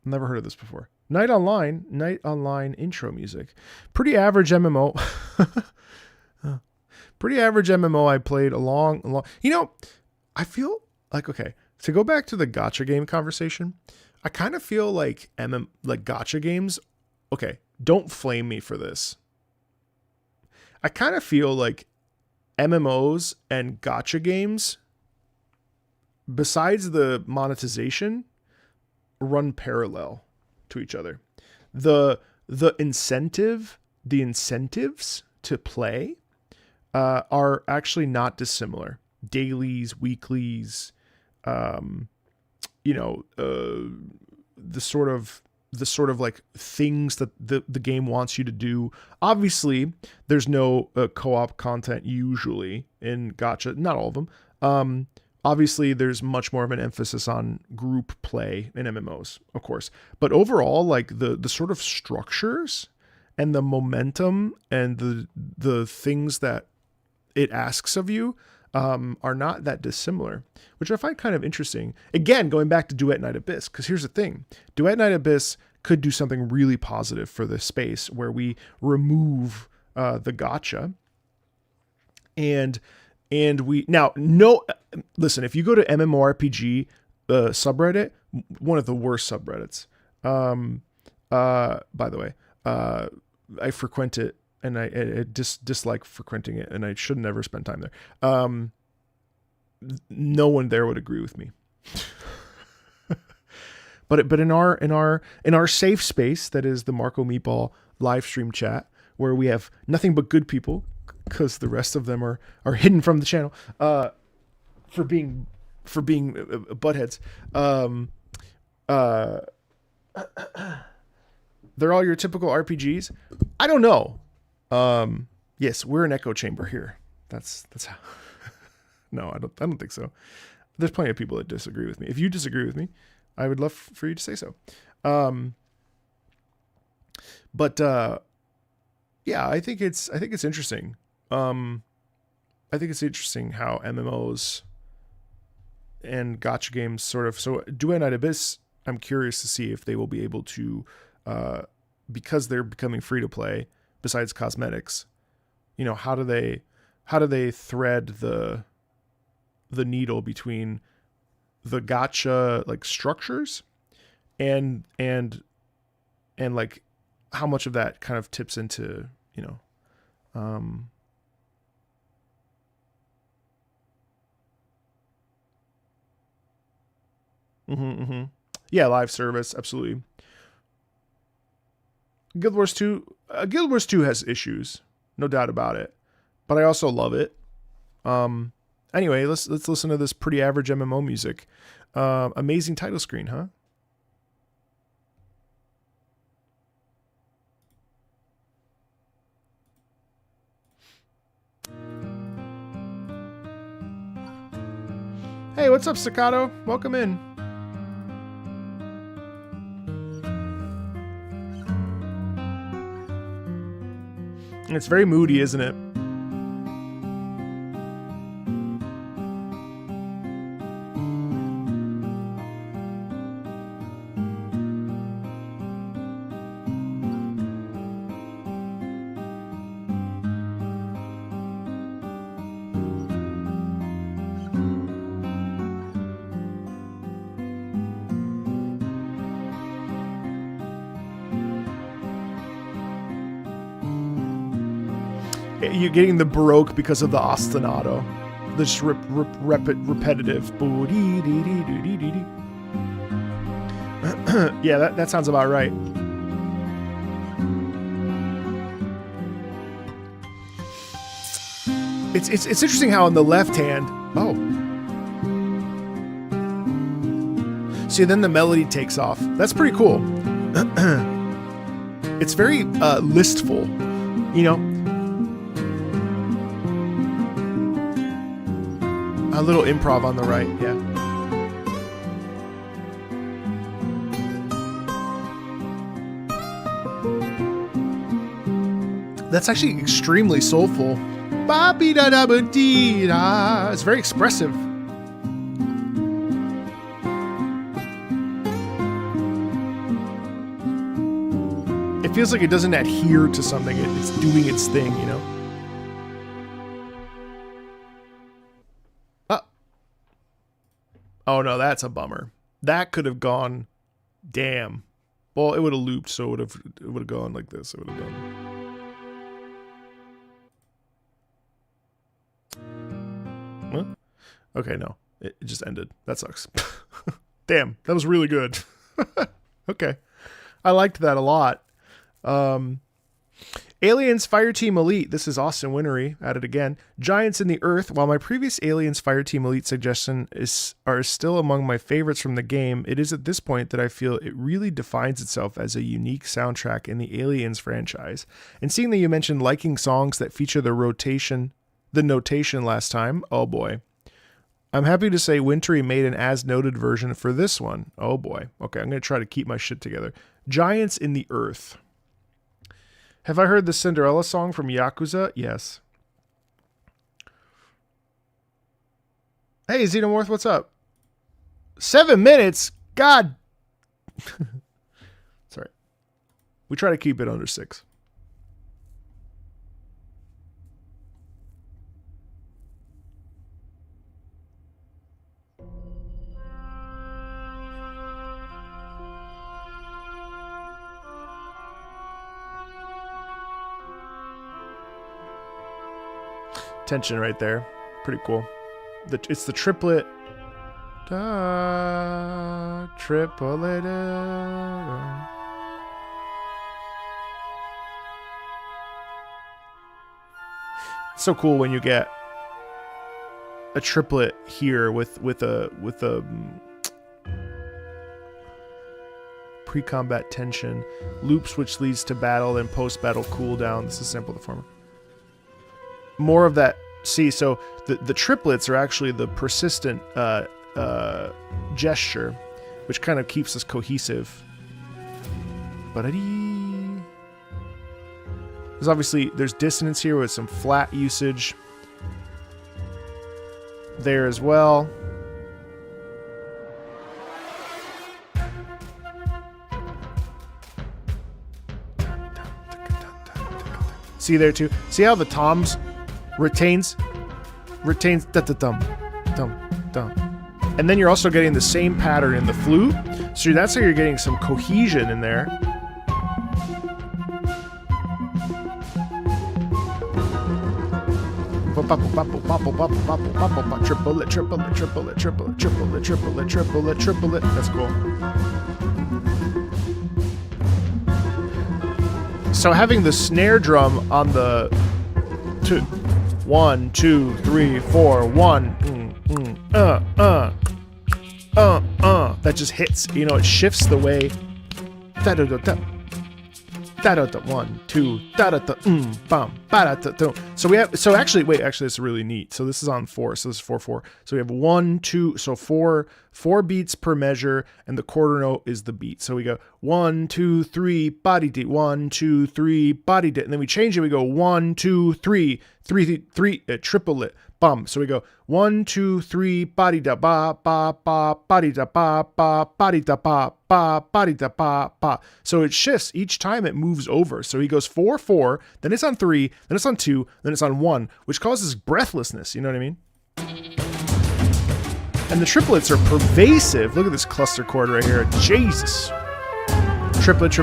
I've never heard of this before. Night Online intro music. Pretty average MMO. Pretty average MMO I played a long. You know, I feel like, okay, to go back to the gacha game conversation, I kind of feel like gacha games, okay, don't flame me for this. I kind of feel like MMOs and gacha games, besides the monetization, run parallel to each other. The incentives to play are actually not dissimilar. Dailies, weeklies, the sort of like things that the game wants you to do. Obviously, there's no co-op content usually in gacha, not all of them. Obviously, there's much more of an emphasis on group play in MMOs, of course. But overall, like the sort of structures and the momentum and the things that it asks of you are not that dissimilar, which I find kind of interesting. Again, going back to Duet Night Abyss, because here's the thing. Duet Night Abyss could do something really positive for the space where we remove the gacha. And we now no listen, if you go to MMORPG subreddit, one of the worst subreddits. By the way, I frequent it and I dislike frequenting it, and I should never spend time there. No one there would agree with me. But in our safe space, that is the Marco Meatball live stream chat, where we have nothing but good people, because the rest of them are hidden from the channel for being buttheads. They're all your typical RPGs. I don't know. Yes, we're an echo chamber here. That's how. No, I don't think so. There's plenty of people that disagree with me. If you disagree with me, I would love for you to say so. Yeah, I think it's interesting. I think it's interesting how MMOs and gacha games sort of, so Duet Night Abyss, I'm curious to see if they will be able to, because they're becoming free to play, besides cosmetics, how do they thread the needle between the gacha like structures and like how much of that kind of tips into, yeah, live service, absolutely. Guild Wars 2 has issues, no doubt about it, but I also love it. Anyway, let's listen to this pretty average MMO music. Amazing title screen, huh? Hey, what's up, Staccato? Welcome in. It's very moody, isn't it? You're getting the Baroque because of the ostinato. The just repetitive. Yeah, that sounds about right. It's interesting how on the left hand. Oh. See, then the melody takes off. That's pretty cool. It's very listful, A little improv on the right, yeah. That's actually extremely soulful. It's very expressive. It feels like it doesn't adhere to something. It's doing its thing, you know? Oh no, that's a bummer. That could have gone, damn. Well, it would have looped, so it would have gone like this. It would have done. Huh? Okay, no, it just ended. That sucks. Damn, that was really good. Okay, I liked that a lot. Aliens Fireteam Elite. This is Austin Winnery at it again. Giants in the Earth. While my previous Aliens Fireteam Elite suggestion are still among my favorites from the game, it is at this point that I feel it really defines itself as a unique soundtrack in the Aliens franchise. And seeing that you mentioned liking songs that feature the notation last time, oh boy. I'm happy to say Wintry made an as-noted version for this one. Oh boy. Okay, I'm going to try to keep my shit together. Giants in the Earth. Have I heard the Cinderella song from Yakuza? Yes. Hey, Xenomorph, what's up? 7 minutes? God. Sorry. We try to keep it under 6. Tension right there. Pretty cool. It's the triplet. Triplet. It's so cool when you get a triplet here with a pre-combat tension, loops which leads to battle and post-battle cooldown. This is sample the former. More of that. See, so the triplets are actually the persistent gesture, which kind of keeps us cohesive. Because obviously there's dissonance here with some flat usage there as well. See there too. See how the toms retains da-da-dum, dum. And then you're also getting the same pattern in the flute. So that's how you're getting some cohesion in there. Triplet. That's cool. So having the snare drum on the 1, 2, 3, 4, 1, that just hits, you know, it shifts the way. 1, 2, bam, so actually this is really neat. So this is on 4, so this is 4/4. So we have 1, 2, so four beats per measure, and the quarter note is the beat. So we go 1, 2, 3, body did, 1, 2, 3, body did, and then we change it. We go 1, 2, 3, triplet, bum. So we go 1, 2, 3, body da ba ba ba, body da ba ba, body da ba ba, body da ba ba. So it shifts each time it moves over. So he goes 4, 4, then it's on 3, then it's on 2, then it's on 1, which causes breathlessness. You know what I mean? And the triplets are pervasive. Look at this cluster chord right here. Jesus. Triplet.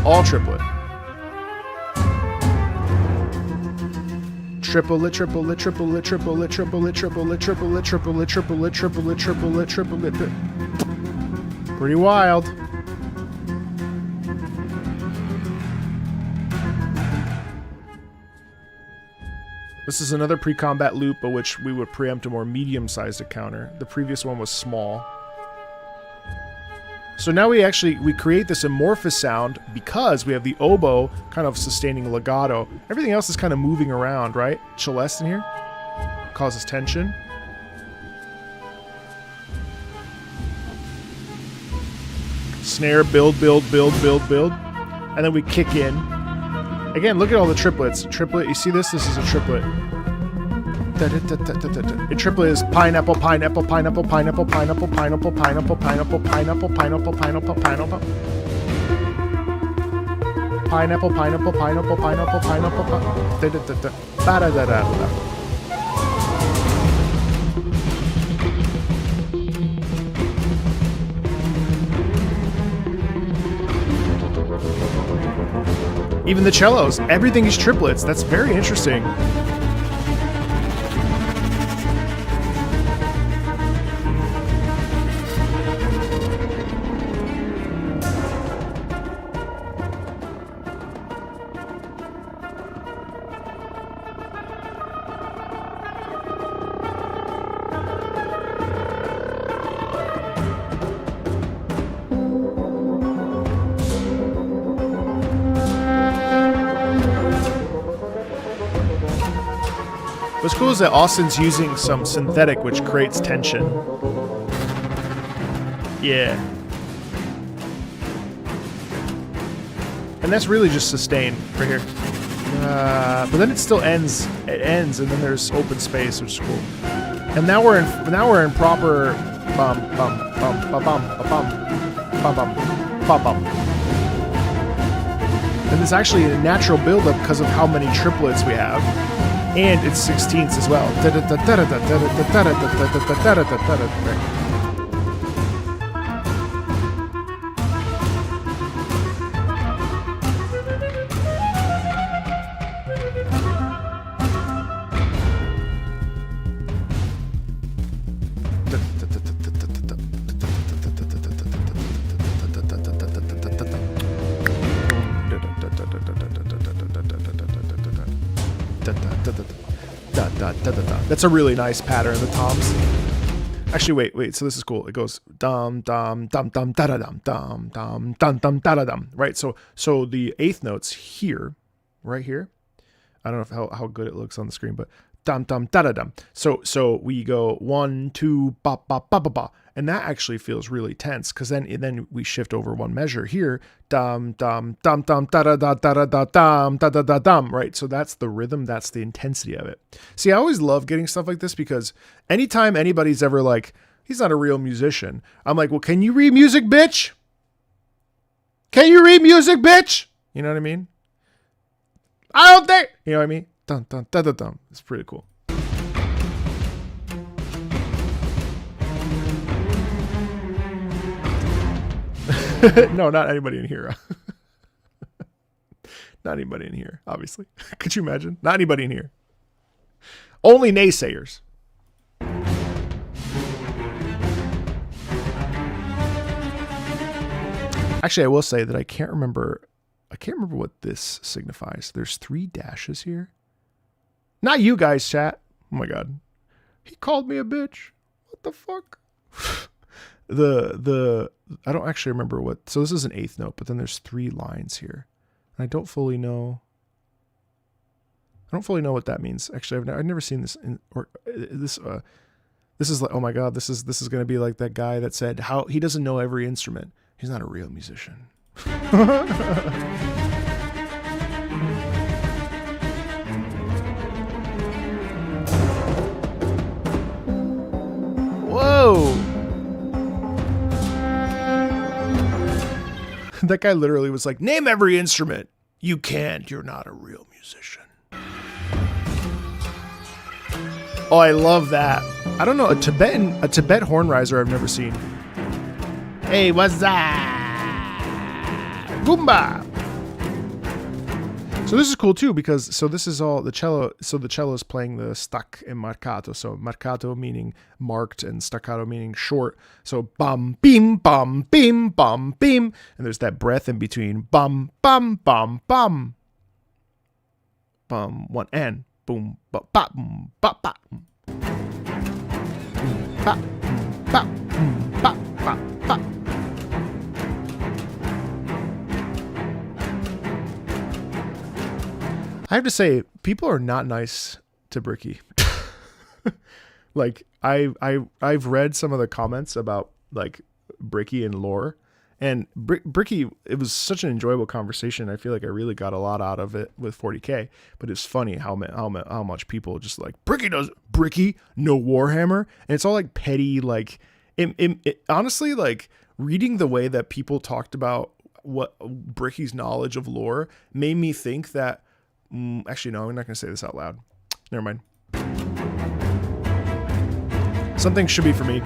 All triplet. Triplet. Pretty wild. This is another pre-combat loop, but which we would preempt a more medium-sized encounter. The previous one was small. So now we create this amorphous sound because we have the oboe kind of sustaining legato. Everything else is kind of moving around, right? Celeste in here causes tension. Snare, build. And then we kick in. Again, look at all the triplets. Triplet, you see this? This is a triplet. A triplet is pineapple. Pineapple, pineapple, pineapple, pineapple, pineapple, da-da-da-da. Even the cellos, everything is triplets. That's very interesting. What's cool is that Austin's using some synthetic which creates tension. Yeah. And that's really just sustain right here. But then it still ends. It ends, and then there's open space, which is cool. And now we're in proper bum bum bum bum bum bum bum bum bum bum. And it's actually a natural buildup because of how many triplets we have. And it's 16ths as well. That's a really nice pattern, the toms. Actually, wait. So this is cool. It goes dum dum dum dum da da dum dum dum dum dum da da dum. Right. So the eighth notes here, right here. I don't know how good it looks on the screen, but dum dum da da dum. So we go 1 2 ba ba ba ba ba, and that actually feels really tense because then we shift over one measure here. Dum dum dum dum da da da da da dum da da da dum. Right. So that's the rhythm. That's the intensity of it. See, I always love getting stuff like this because anytime anybody's ever like, he's not a real musician, I'm like, well, can you read music, bitch? Can you read music, bitch? You know what I mean? I don't think. You know what I mean? Dun dun da da dum. It's pretty cool. No, not anybody in here. Not anybody in here, obviously. Could you imagine? Not anybody in here. Only naysayers. Actually, I will say that I can't remember what this signifies. There's 3 dashes here. Not you guys, chat. Oh my god. He called me a bitch. What the fuck? I don't actually remember what. So this is an eighth note, but then there's 3 lines here. And I don't fully know what that means. Actually, I've never seen this this is like, oh my god, this is going to be like that guy that said how he doesn't know every instrument. He's not a real musician. Whoa. That guy literally was like, name every instrument. You can't. You're not a real musician. Oh, I love that. I don't know, a Tibet horn riser I've never seen. Hey, what's that? Goomba. So this is cool too because this is all the cello. So the cello is playing the stac and marcato. So marcato meaning marked and staccato meaning short. So bum beam bum beam bum beam, and there's that breath in between bum bum bum bum bum one and boom ba ba ba ba ba ba ba ba ba. I have to say, people are not nice to Bricky. Like I've read some of the comments about like Bricky and lore, and Bricky. It was such an enjoyable conversation. I feel like I really got a lot out of it with 40K. But it's funny how much people just like Bricky no Warhammer, and it's all like petty. Like it honestly, like reading the way that people talked about what Bricky's knowledge of lore made me think that. Actually, no, I'm not going to say this out loud. Never mind. Something should be for me.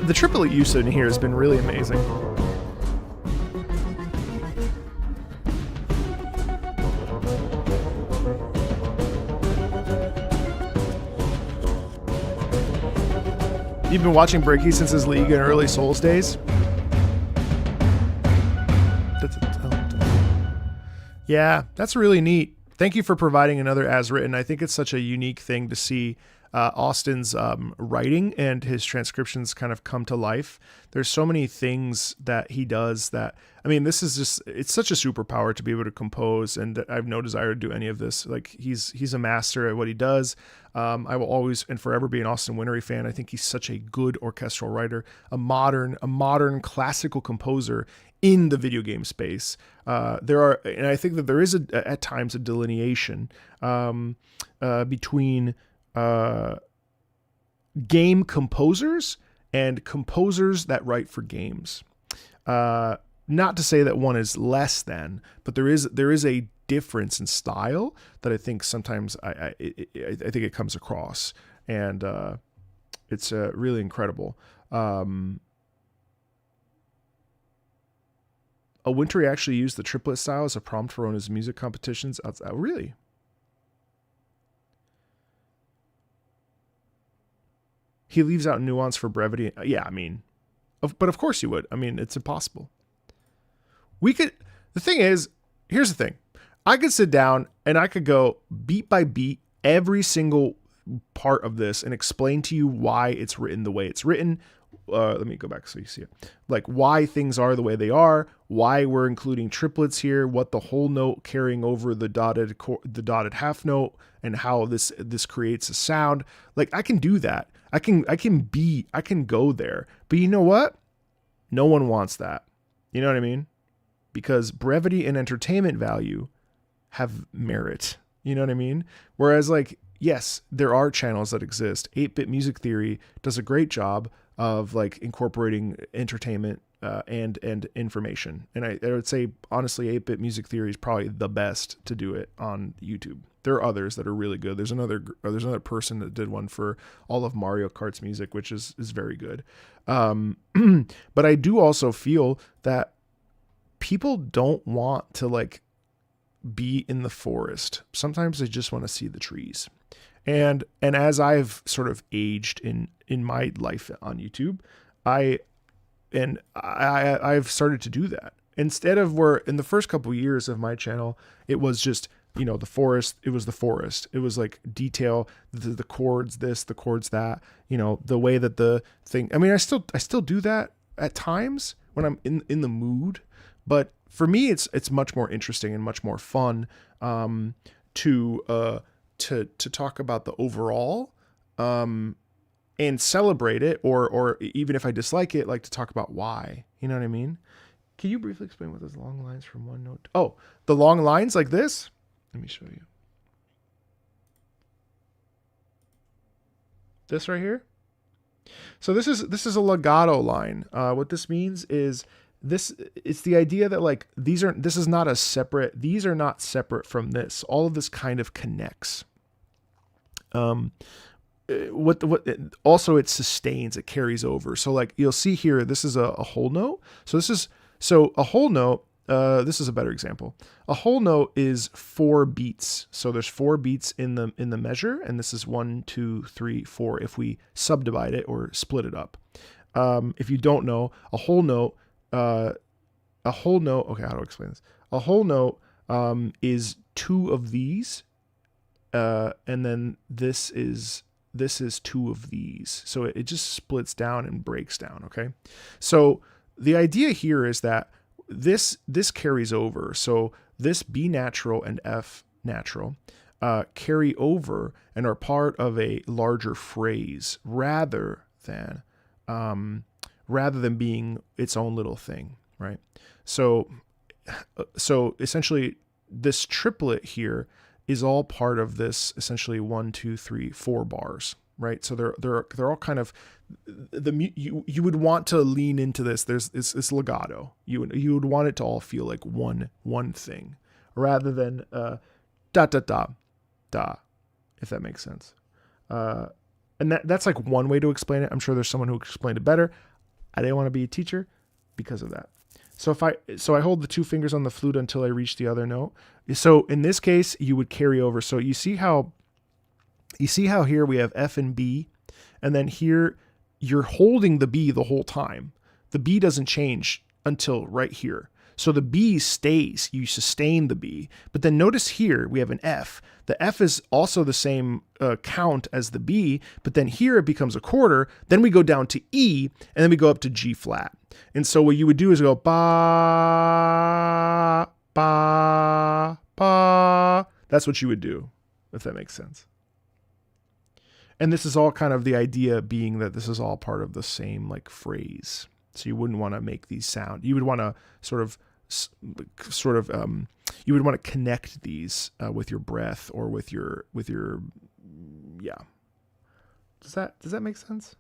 The triplet use in here has been really amazing. You've been watching Bricky since his League and early Souls days? Yeah, that's really neat. Thank you for providing another as written. I think it's such a unique thing to see Austin's writing and his transcriptions kind of come to life. There's so many things that he does that, I mean, this is just, it's such a superpower to be able to compose, and I have no desire to do any of this. Like, he's a master at what he does. I will always and forever be an Austin Wintory fan. I think he's such a good orchestral writer, a modern classical composer in the video game space. And I think that there is at times a delineation between game composers and composers that write for games. Not to say that one is less than, but there is a difference in style that I think sometimes I think it comes across, and it's really incredible. Wintory actually used the triplet style as a prompt for one of his music competitions. Really? He leaves out nuance for brevity. Yeah, I mean, but of course you would. I mean, it's impossible. The thing is, here's the thing. I could sit down and I could go beat by beat every single part of this and explain to you why it's written the way it's written. Let me go back so you see it. Like, why things are the way they are, why we're including triplets here, what the whole note carrying over the dotted half note, and how this creates a sound. Like, I can do that. I can go there. But you know what? No one wants that. You know what I mean? Because brevity and entertainment value have merit. You know what I mean? Whereas, like, yes, there are channels that exist. 8-Bit Music Theory does a great job of like incorporating entertainment and information. And I would say, honestly, 8-Bit Music Theory is probably the best to do it on YouTube. There are others that are really good. There's another person that did one for all of Mario Kart's music, which is very good. But I do also feel that people don't want to like be in the forest. Sometimes they just want to see the trees. And as I've sort of aged in my life on YouTube, I've started to do that. Instead of where in the first couple of years of my channel, it was just, you know, the forest. It was the forest. It was like detail, the chords, this, the chords, that, you know, the way that the thing, I mean, I still do that at times when I'm in the mood, but for me, it's much more interesting and much more fun, to talk about the overall, and celebrate it, or even if I dislike it, like to talk about why. You know what I mean? Can you briefly explain what those long lines from one note? Oh, the long lines like this? Let me show you. This right here. So this is a legato line. What this means is it's the idea that like these are not separate from this. All of this kind of connects. Also it sustains, it carries over. So like you'll see here, this is a whole note. So a whole note, this is a better example. A whole note is 4 beats. So there's 4 beats in the measure, and this is 1, 2, 3, 4 if we subdivide it or split it up. If you don't know, a whole note, okay, how do I explain this? A whole note is 2 of these, and then this is 2 of these. So it just splits down and breaks down. Okay. So the idea here is that this carries over. So this B natural and F natural carry over and are part of a larger phrase rather than rather than being its own little thing, right? So essentially this triplet here is all part of this essentially 1, 2, 3, 4 bars, right? So they're all kind of you would want to lean into this. There's this legato. You would want it to all feel like one thing rather than da da da da, if that makes sense. And that's like one way to explain it. I'm sure there's someone who explained it better. I didn't want to be a teacher because of that. So I hold the 2 fingers on the flute until I reach the other note. So in this case, you would carry over. So you see how here we have F and B, and then here you're holding the B the whole time. The B doesn't change until right here. So the B stays, you sustain the B. But then notice here we have an F. The F is also the same count as the B, but then here it becomes a quarter. Then we go down to E, and then we go up to G flat. And so what you would do is go ba, ba, ba. That's what you would do, if that makes sense. And this is all kind of the idea being that this is all part of the same like phrase. So you wouldn't want to make these sound. You would want to you would want to connect these with your breath or with your yeah. Does that make sense?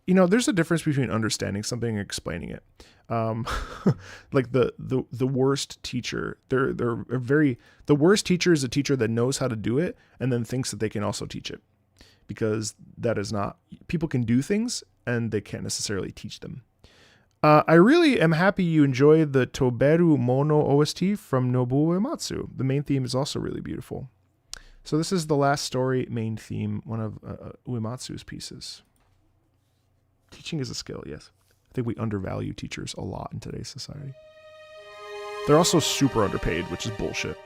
You know, there's a difference between understanding something and explaining it. Like the worst teacher, the worst teacher is a teacher that knows how to do it and then thinks that they can also teach it, because that is not, people can do things and they can't necessarily teach them. I really am happy you enjoyed the Toberu Mono OST from Nobuo Uematsu. The main theme is also really beautiful. So this is the last story main theme, one of Uematsu's pieces. Teaching is a skill, yes. I think we undervalue teachers a lot in today's society. They're also super underpaid, which is bullshit.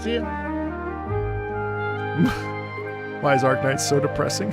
See ya. Why is Arknight so depressing?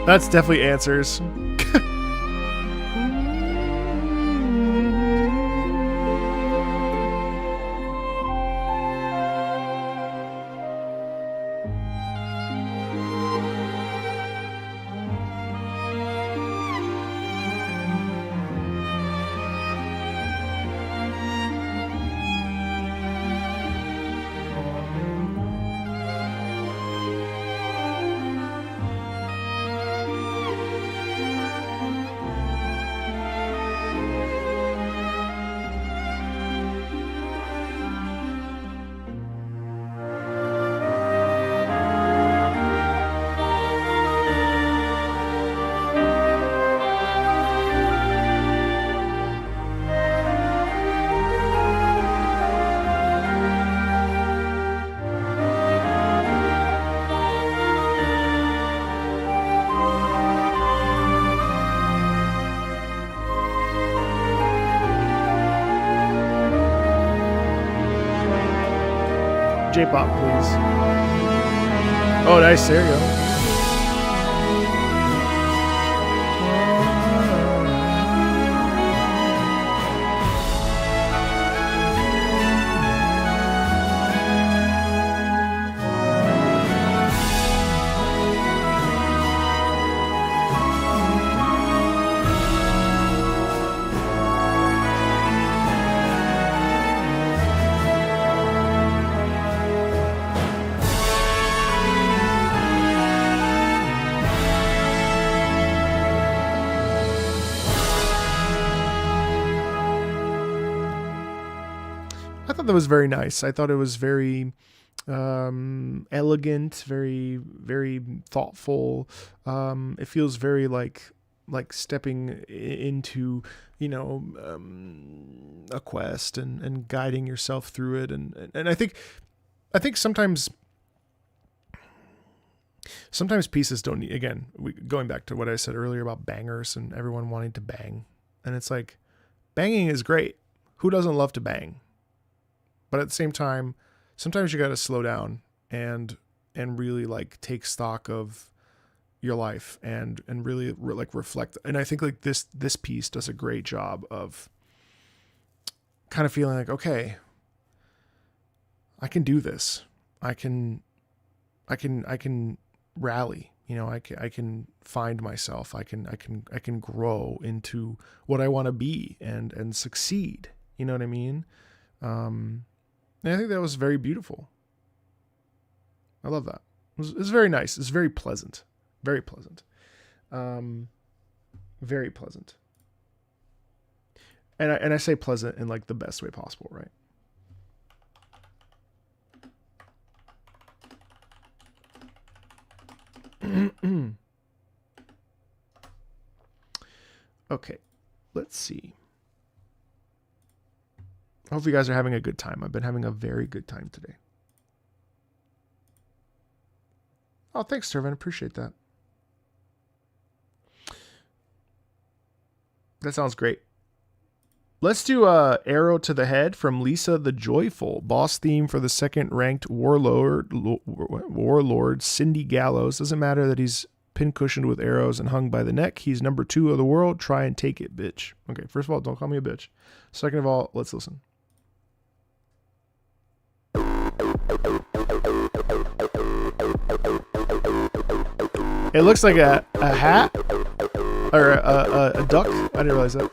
That's definitely answers. J-pop, please. Oh, nice. There you go. That was very nice. I thought it was very elegant, very, very thoughtful. It feels very like stepping into, you know, a quest and guiding yourself through it. And I think sometimes pieces don't need, again, going back to what I said earlier about bangers and everyone wanting to bang. And it's like, banging is great. Who doesn't love to bang? But at the same time, sometimes you got to slow down and really like take stock of your life and really like reflect. And I think like this piece does a great job of kind of feeling like, okay, I can do this. I can rally. You know, I can find myself. I can grow into what I want to be and succeed. You know what I mean? And I think that was very beautiful. I love that. It was very nice. It's very pleasant. Very pleasant. Very pleasant. And I say pleasant in like the best way possible, right? Okay, let's see. I hope you guys are having a good time. I've been having a very good time today. Oh, thanks, Servant. Appreciate that. That sounds great. Let's do Arrow to the Head from Lisa the Joyfull. Boss theme for the second ranked Warlord Cindy Gallows. Doesn't matter that he's pin-cushioned with arrows and hung by the neck. He's number 2 of the world. Try and take it, bitch. Okay, first of all, don't call me a bitch. Second of all, let's listen. It looks like a hat or a duck. I didn't realize that.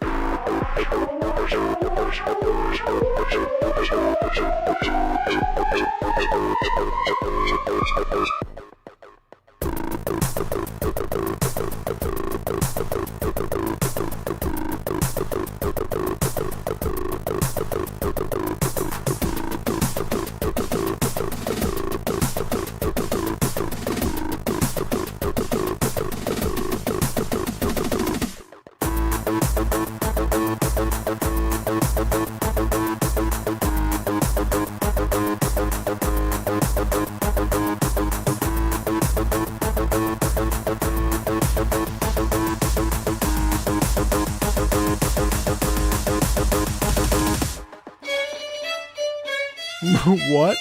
What?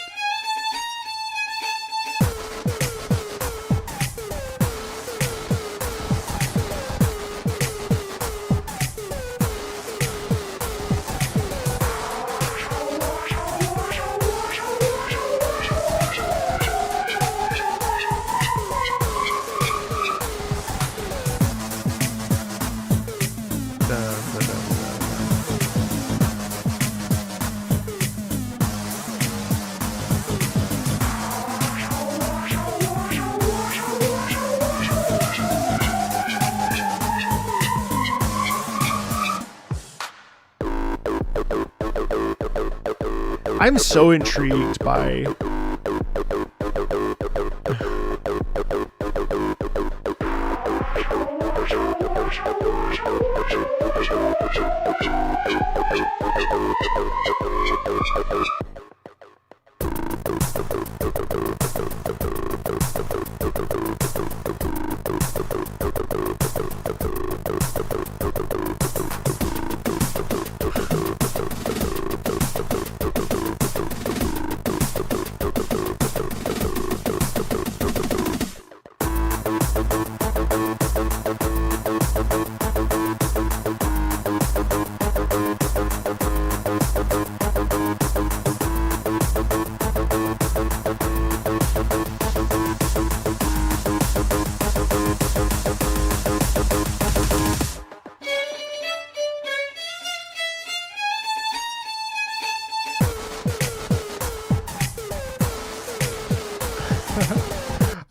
I'm so intrigued by...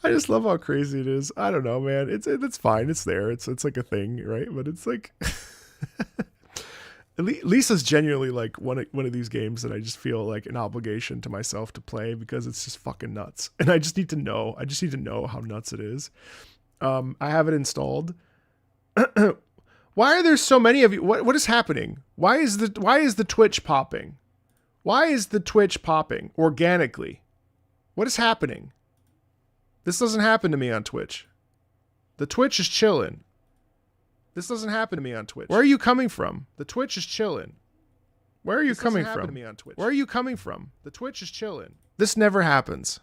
I just love how crazy it is. I don't know, man. It's fine. It's there. It's like a thing, right? But it's like Lisa's genuinely like one of these games that I just feel like an obligation to myself to play because it's just fucking nuts. And I just need to know. I just need to know how nuts it is. I have it installed. Why are there so many of you? What is happening? Why is the Twitch popping? Why is the Twitch popping organically? What is happening? This doesn't happen to me on Twitch. The Twitch is chilling. This doesn't happen to me on Twitch. Where are you coming from? The Twitch is chilling. Where are you coming from? To me on Twitch. Where are you coming from? The Twitch is chilling. This never happens.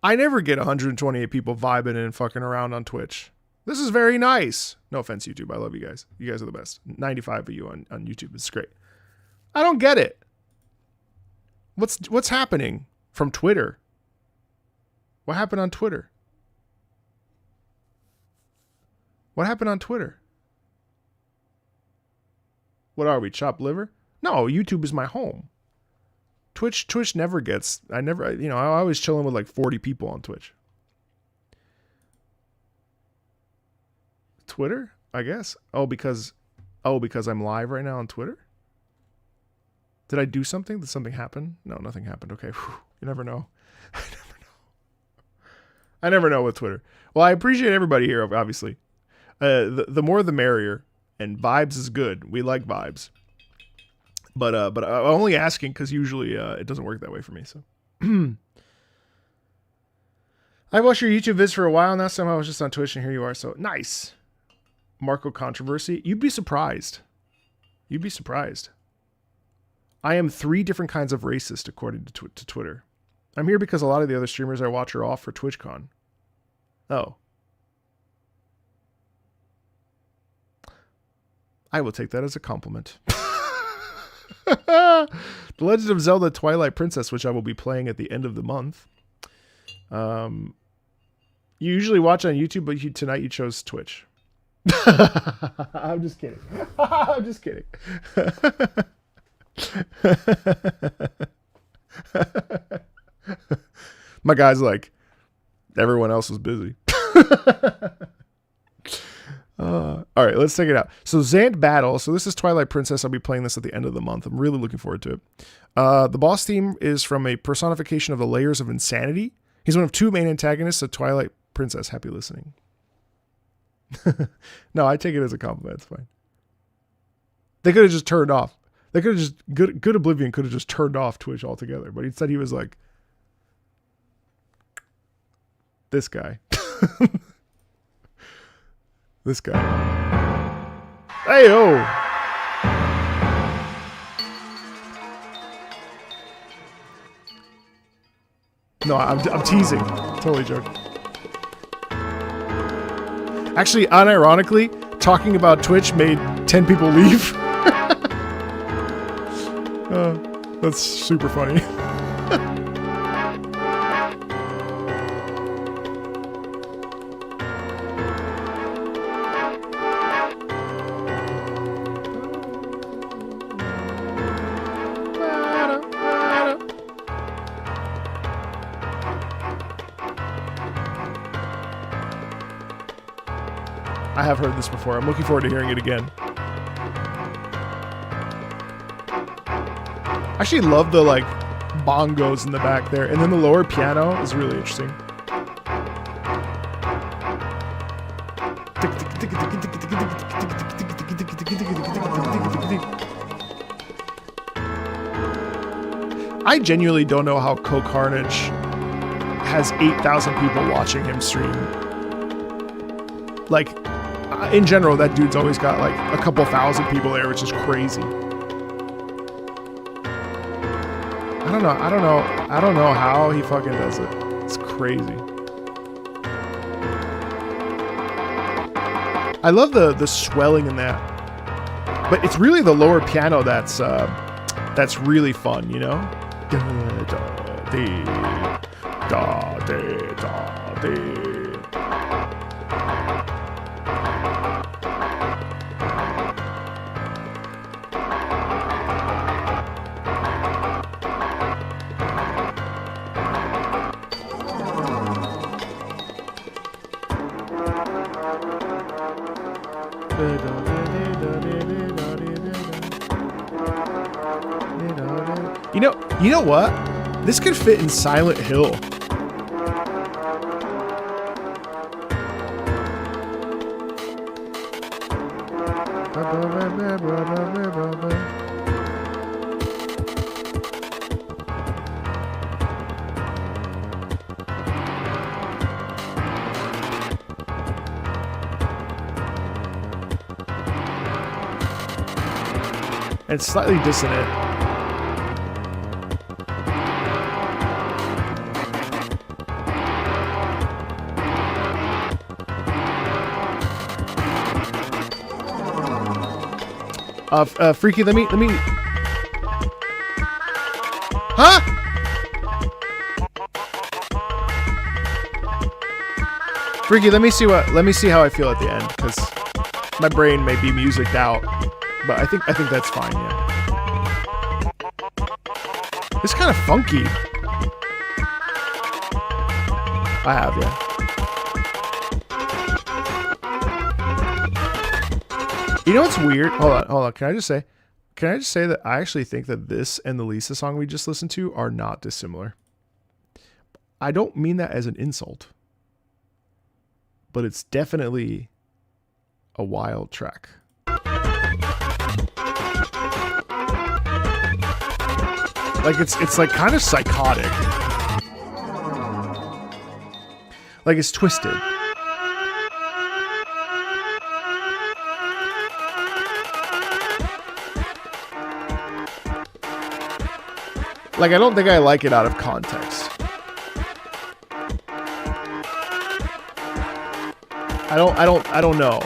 I never get 128 people vibing and fucking around on Twitch. This is very nice. No offense, YouTube. I love you guys. You guys are the best. 95 of you on YouTube. It's great. I don't get it. What's happening from Twitter? What happened on Twitter? What happened on Twitter? What are we, chopped liver? No, YouTube is my home. Twitch never gets... I always chilling with like 40 people on Twitch. Twitter, I guess. Oh, because I'm live right now on Twitter? Did I do something? Did something happen? No, nothing happened. Okay. Whew. You never know. I never know with Twitter. Well, I appreciate everybody here, obviously. The more the merrier, and vibes is good. We like vibes. But I'm only asking because usually it doesn't work that way for me. So I've watched your YouTube vids for a while now. Somehow I was just on Twitch and here you are. So nice. Marco controversy. You'd be surprised. You'd be surprised. I am 3 different kinds of racist according to Twitter. I'm here because a lot of the other streamers I watch are off for TwitchCon. Oh. I will take that as a compliment. The Legend of Zelda Twilight Princess, which I will be playing at the end of the month. You usually watch on YouTube, but tonight you chose Twitch. I'm just kidding. I'm just kidding. My guy's like, everyone else was busy. All right, let's take it out. So Zant Battle. So this is Twilight Princess. I'll be playing this at the end of the month. I'm really looking forward to it. The boss theme is from a personification of the layers of insanity. He's one of 2 main antagonists of Twilight Princess. Happy listening. No, I take it as a compliment. It's fine. They could have just turned off. They could have just, Good Oblivion could have just turned off Twitch altogether. But instead he was like, this guy. This guy. Hey-oh! No, I'm teasing. Totally joking. Actually, unironically, talking about Twitch made 10 people leave. That's super funny. I have heard this before. I'm looking forward to hearing it again. I actually love the like bongos in the back there, and then the lower piano is really interesting. I genuinely don't know how Carnage has 8,000 people watching him stream. Like, in general, that dude's always got like a couple thousand people there, which is crazy. I don't know how he fucking does it. It's crazy. I love the swelling in that, but it's really the lower piano that's really fun, you know. You know what? This could fit in Silent Hill. It's slightly dissonant. Freaky, let me. Huh? Freaky, let me see how I feel at the end, because my brain may be musiced out, but I think that's fine. Yeah. It's kind of funky. I have, yeah. You know what's weird? Hold on. Can I just say that I actually think that this and the Lisa song we just listened to are not dissimilar. I don't mean that as an insult, but it's definitely a wild track. Like it's like kind of psychotic. Like it's twisted. Like, I don't think I like it out of context. I don't know.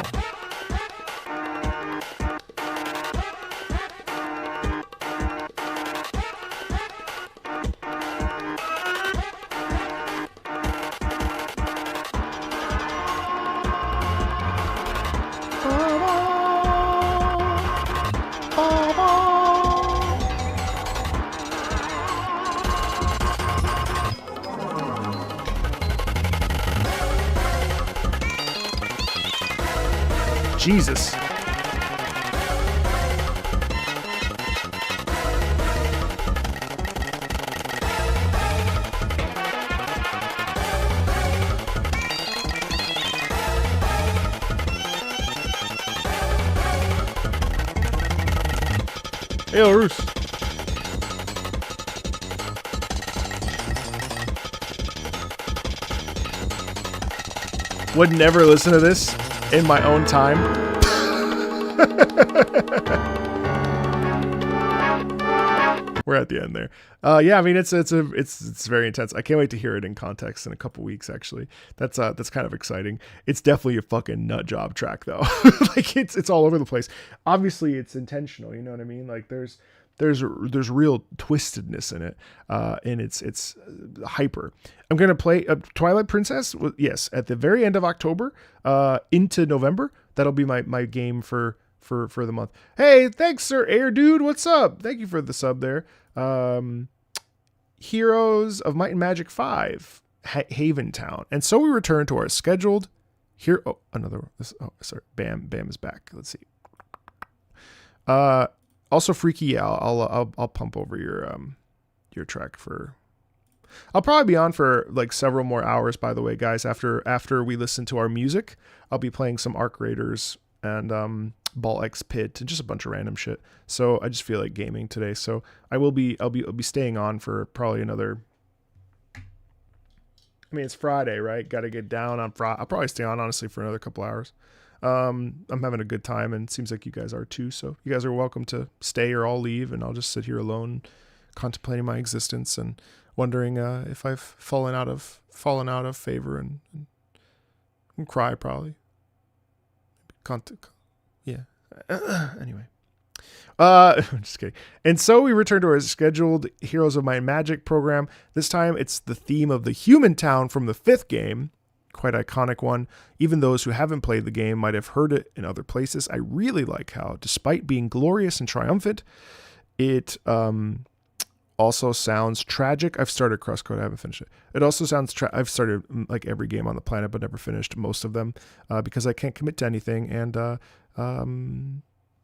Jesus. Hey, Roos. Would never listen to this in my own time. We're at the end there. Yeah, I mean it's very intense. I can't wait to hear it in context in a couple weeks. Actually, that's kind of exciting. It's definitely a fucking nut job track though. Like it's all over the place. Obviously, it's intentional. You know what I mean? Like there's real twistedness in it, and it's hyper. I'm gonna play Twilight Princess. Yes, at the very end of October, into November. That'll be my game for the month. Hey, thanks, Sir Air Dude. What's up? Thank you for the sub there. Heroes of Might and Magic 5, Haven Town. And so we return to our scheduled here. Oh, another. Sorry. Bam is back. Let's see. Also, Freaky, yeah, I'll pump over your track for. I'll probably be on for like several more hours. By the way, guys, after we listen to our music, I'll be playing some Arc Raiders and Ball X Pit and just a bunch of random shit. So I just feel like gaming today. So I'll be staying on for probably another. I mean, it's Friday, right? Got to get down on Friday. I'll probably stay on honestly for another couple hours. I'm having a good time, and it seems like you guys are too. So you guys are welcome to stay, or I'll leave, and I'll just sit here alone, contemplating my existence and wondering if I've fallen out of favor and cry probably. Yeah. Anyway. I'm just kidding. And so we return to our scheduled Heroes of Might and Magic program. This time it's the theme of the human town from the 5th game. Quite iconic one. Even those who haven't played the game might have heard it in other places. I really like how, despite being glorious and triumphant, it also sounds tragic. I've started Crosscode. I haven't finished it. It also sounds I've started like every game on the planet, but never finished most of them because I can't commit to anything. And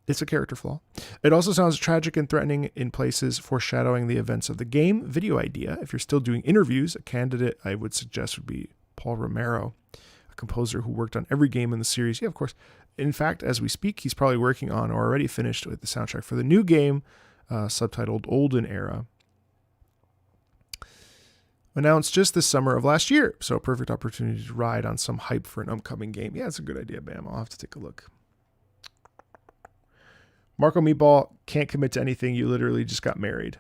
it's a character flaw. It also sounds tragic and threatening in places, foreshadowing the events of the game. Video idea. If you're still doing interviews, a candidate I would suggest would be Paul Romero, a composer who worked on every game in the series. Yeah, of course. In fact, as we speak, he's probably working on or already finished with the soundtrack for the new game, subtitled Olden Era. Announced just this summer of last year. So a perfect opportunity to ride on some hype for an upcoming game. Yeah, it's a good idea, Bam. I'll have to take a look. Marco Meatball, can't commit to anything. You literally just got married.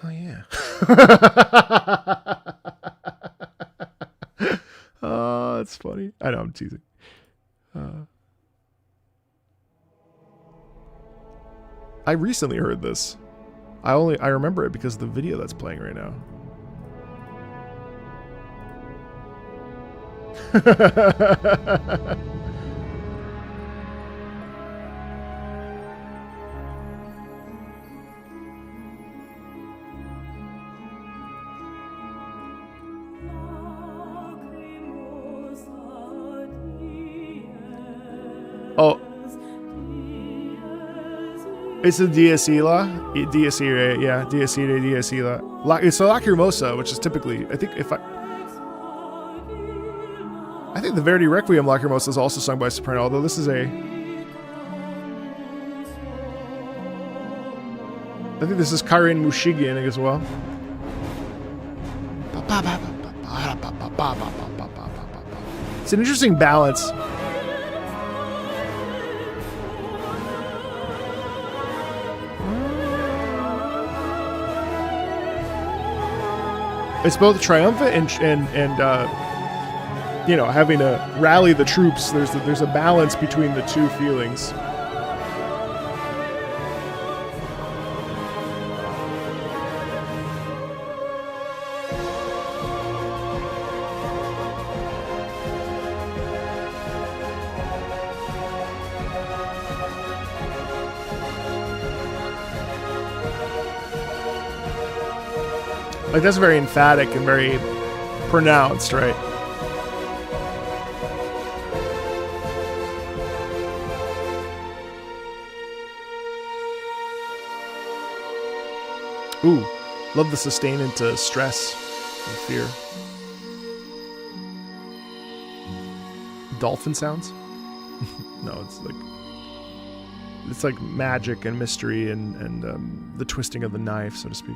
Oh, yeah. Oh, that's funny. I know, I'm teasing. I recently heard this. I remember it because of the video that's playing right now. Oh, it's a Diasila, right? Yeah, Diasila. It's a Lacrimosa, which is typically, I think the Verdi Requiem Lacrimosa is also sung by soprano, although this is I think this is Karin Mushigin as well. It's an interesting balance. It's both triumphant and you know, having to rally the troops. There's a balance between the two feelings. Like, that's very emphatic and very pronounced, right? Ooh, love the sustain into stress and fear. Dolphin sounds? No, it's like magic and mystery and the twisting of the knife, so to speak.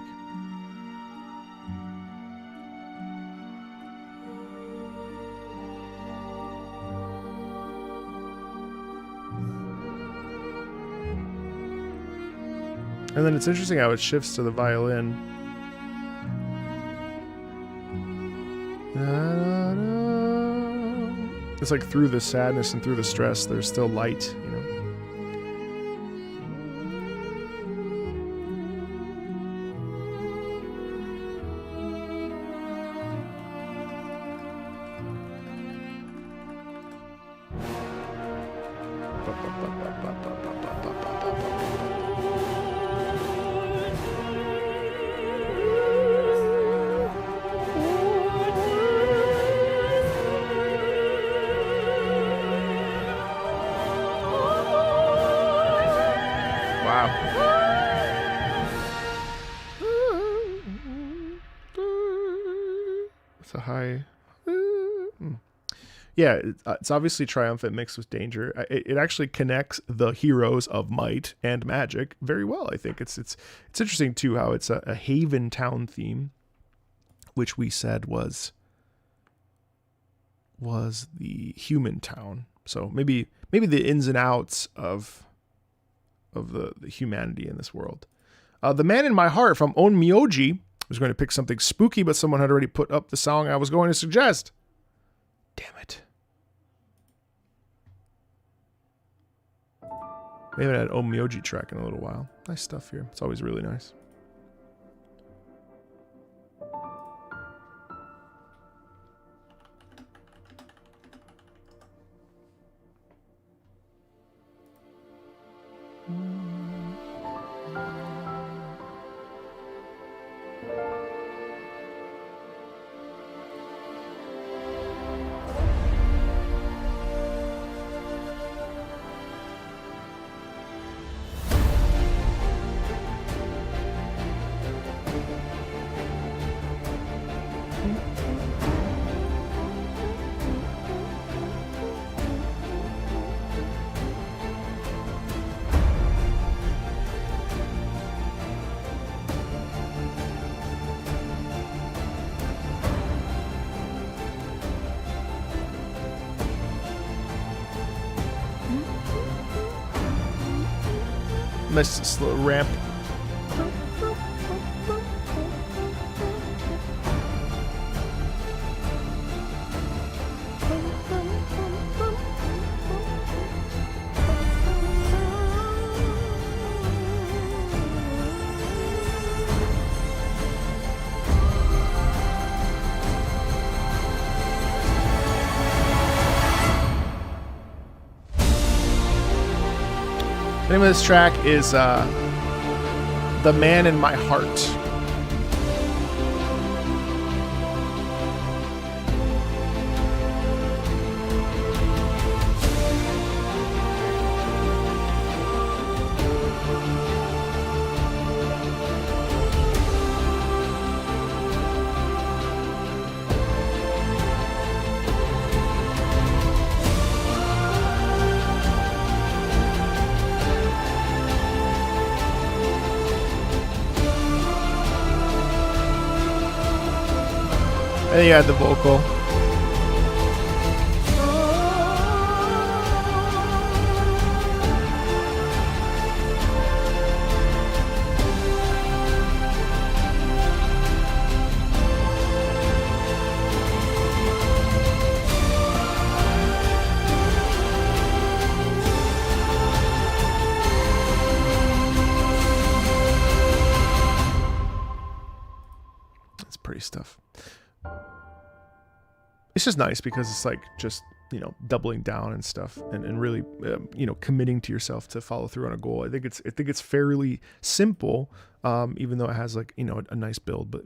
And then it's interesting how it shifts to the violin. It's like through the sadness and through the stress, there's still light, you know. Yeah, it's obviously triumphant mixed with danger. It actually connects the heroes of might and magic very well. I think it's interesting too how it's a Haven Town theme, which we said was the human town. So maybe the ins and outs of the humanity in this world. The Man in My Heart from Onmyoji. I was going to pick something spooky, but someone had already put up the song I was going to suggest. Damn it. We haven't had an Onmyoji track in a little while. Nice stuff here. It's always really nice. Nice slow ramp. The name of this track is The Man in My Heart. And then you add the vocal. That's pretty stuff. It's just nice because it's like just, you know, doubling down and stuff and really, you know, committing to yourself to follow through on a goal. I think it's fairly simple, even though it has like, you know, a nice build, but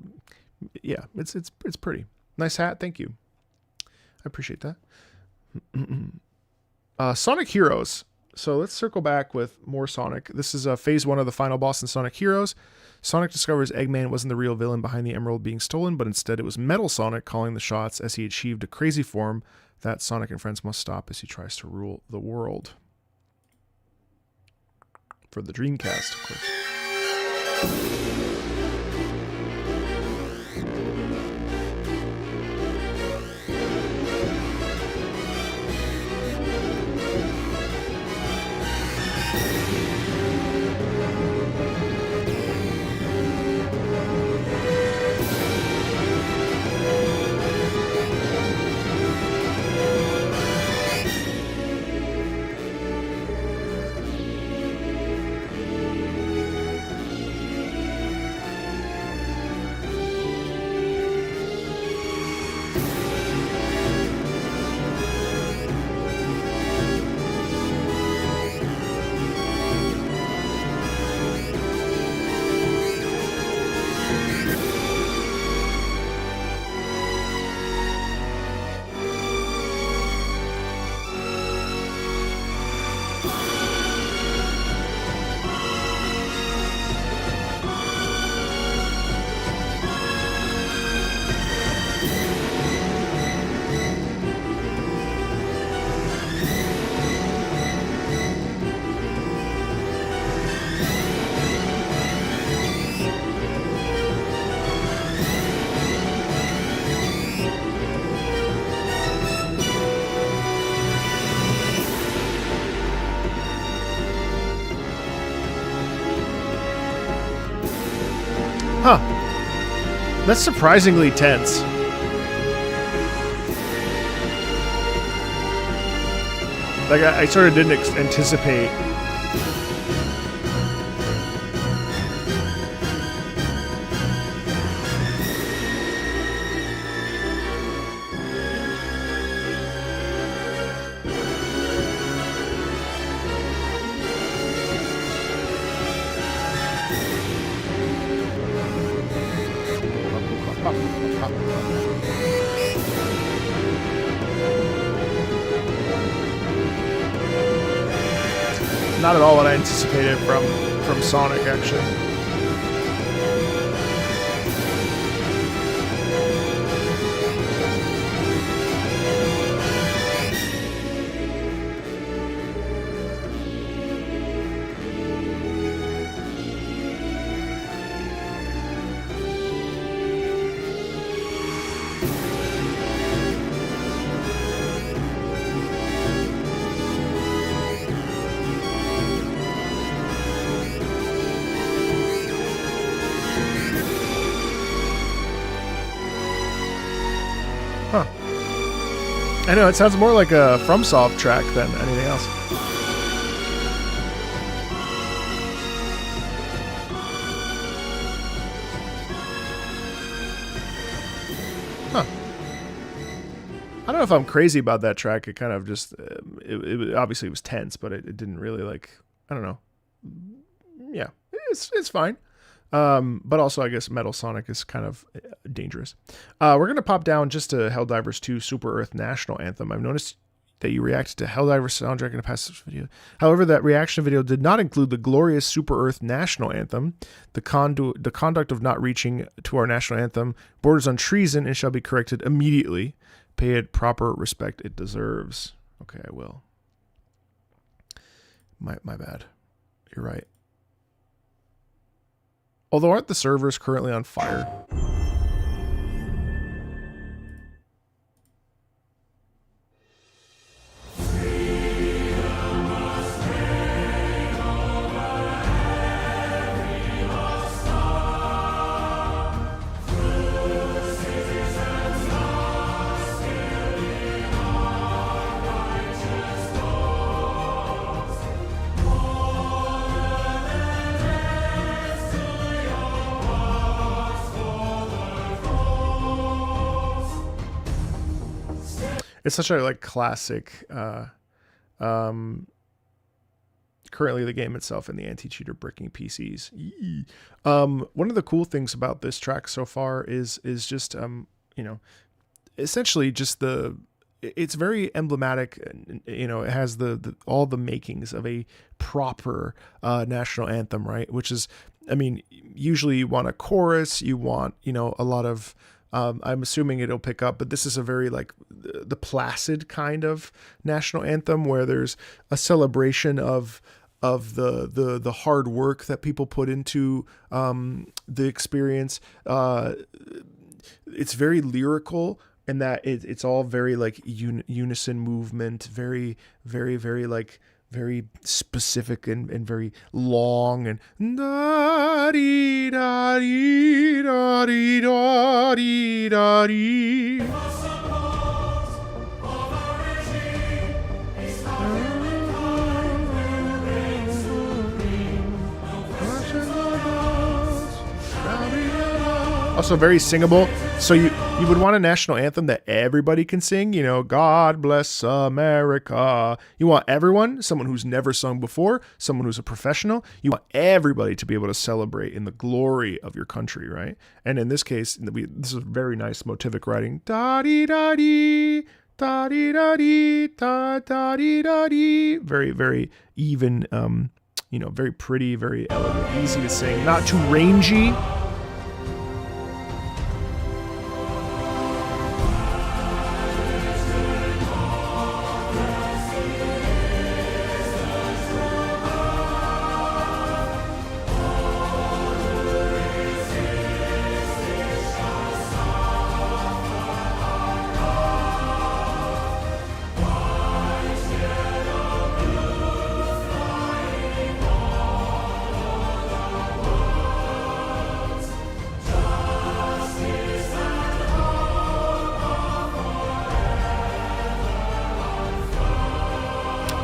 yeah, it's pretty nice hat. Thank you. I appreciate that. Sonic Heroes. So let's circle back with more Sonic. This is phase 1 of the final boss in Sonic Heroes. Sonic discovers Eggman wasn't the real villain behind the emerald being stolen, but instead it was Metal Sonic calling the shots as he achieved a crazy form that Sonic and friends must stop as he tries to rule the world. For the Dreamcast, of course. That's surprisingly tense. Like, I sort of didn't anticipate. Not at all what I anticipated from Sonic, actually. I know, it sounds more like a FromSoft track than anything else. Huh. I don't know if I'm crazy about that track. It kind of just, it obviously it was tense, but it didn't really like, I don't know. Yeah, it's fine. But also, I guess Metal Sonic is kind of dangerous. We're going to pop down just to Helldivers 2 Super Earth National Anthem. I've noticed that you reacted to Helldivers soundtrack in a past video. However, that reaction video did not include the glorious Super Earth National Anthem. The conduct of not reaching to our national anthem borders on treason and shall be corrected immediately. Pay it proper respect it deserves. Okay, I will. My bad. You're right. Although aren't the servers currently on fire? It's such a like classic. Currently, the game itself and the anti-cheater bricking PCs. One of the cool things about this track so far is just you know, essentially just it's very emblematic. You know, it has all the makings of a proper national anthem, right? Which is, I mean, usually you want a chorus, you want, you know, a lot of. I'm assuming it'll pick up, but this is a very like the placid kind of national anthem where there's a celebration of the hard work that people put into the experience. It's very lyrical in that it's all very like unison movement, very, very, very like very specific and very long and da dee da dee da dee da dee da dee. Also very singable. So you would want a national anthem that everybody can sing, you know, God bless America. You want everyone, someone who's never sung before, someone who's a professional. You want everybody to be able to celebrate in the glory of your country, right? And in this case, this is very nice motivic writing. Da-dee-da-dee, da-dee-da-dee, da-da-dee-da-dee. Very, very even, you know, very pretty, very elegant, easy to sing, not too rangy.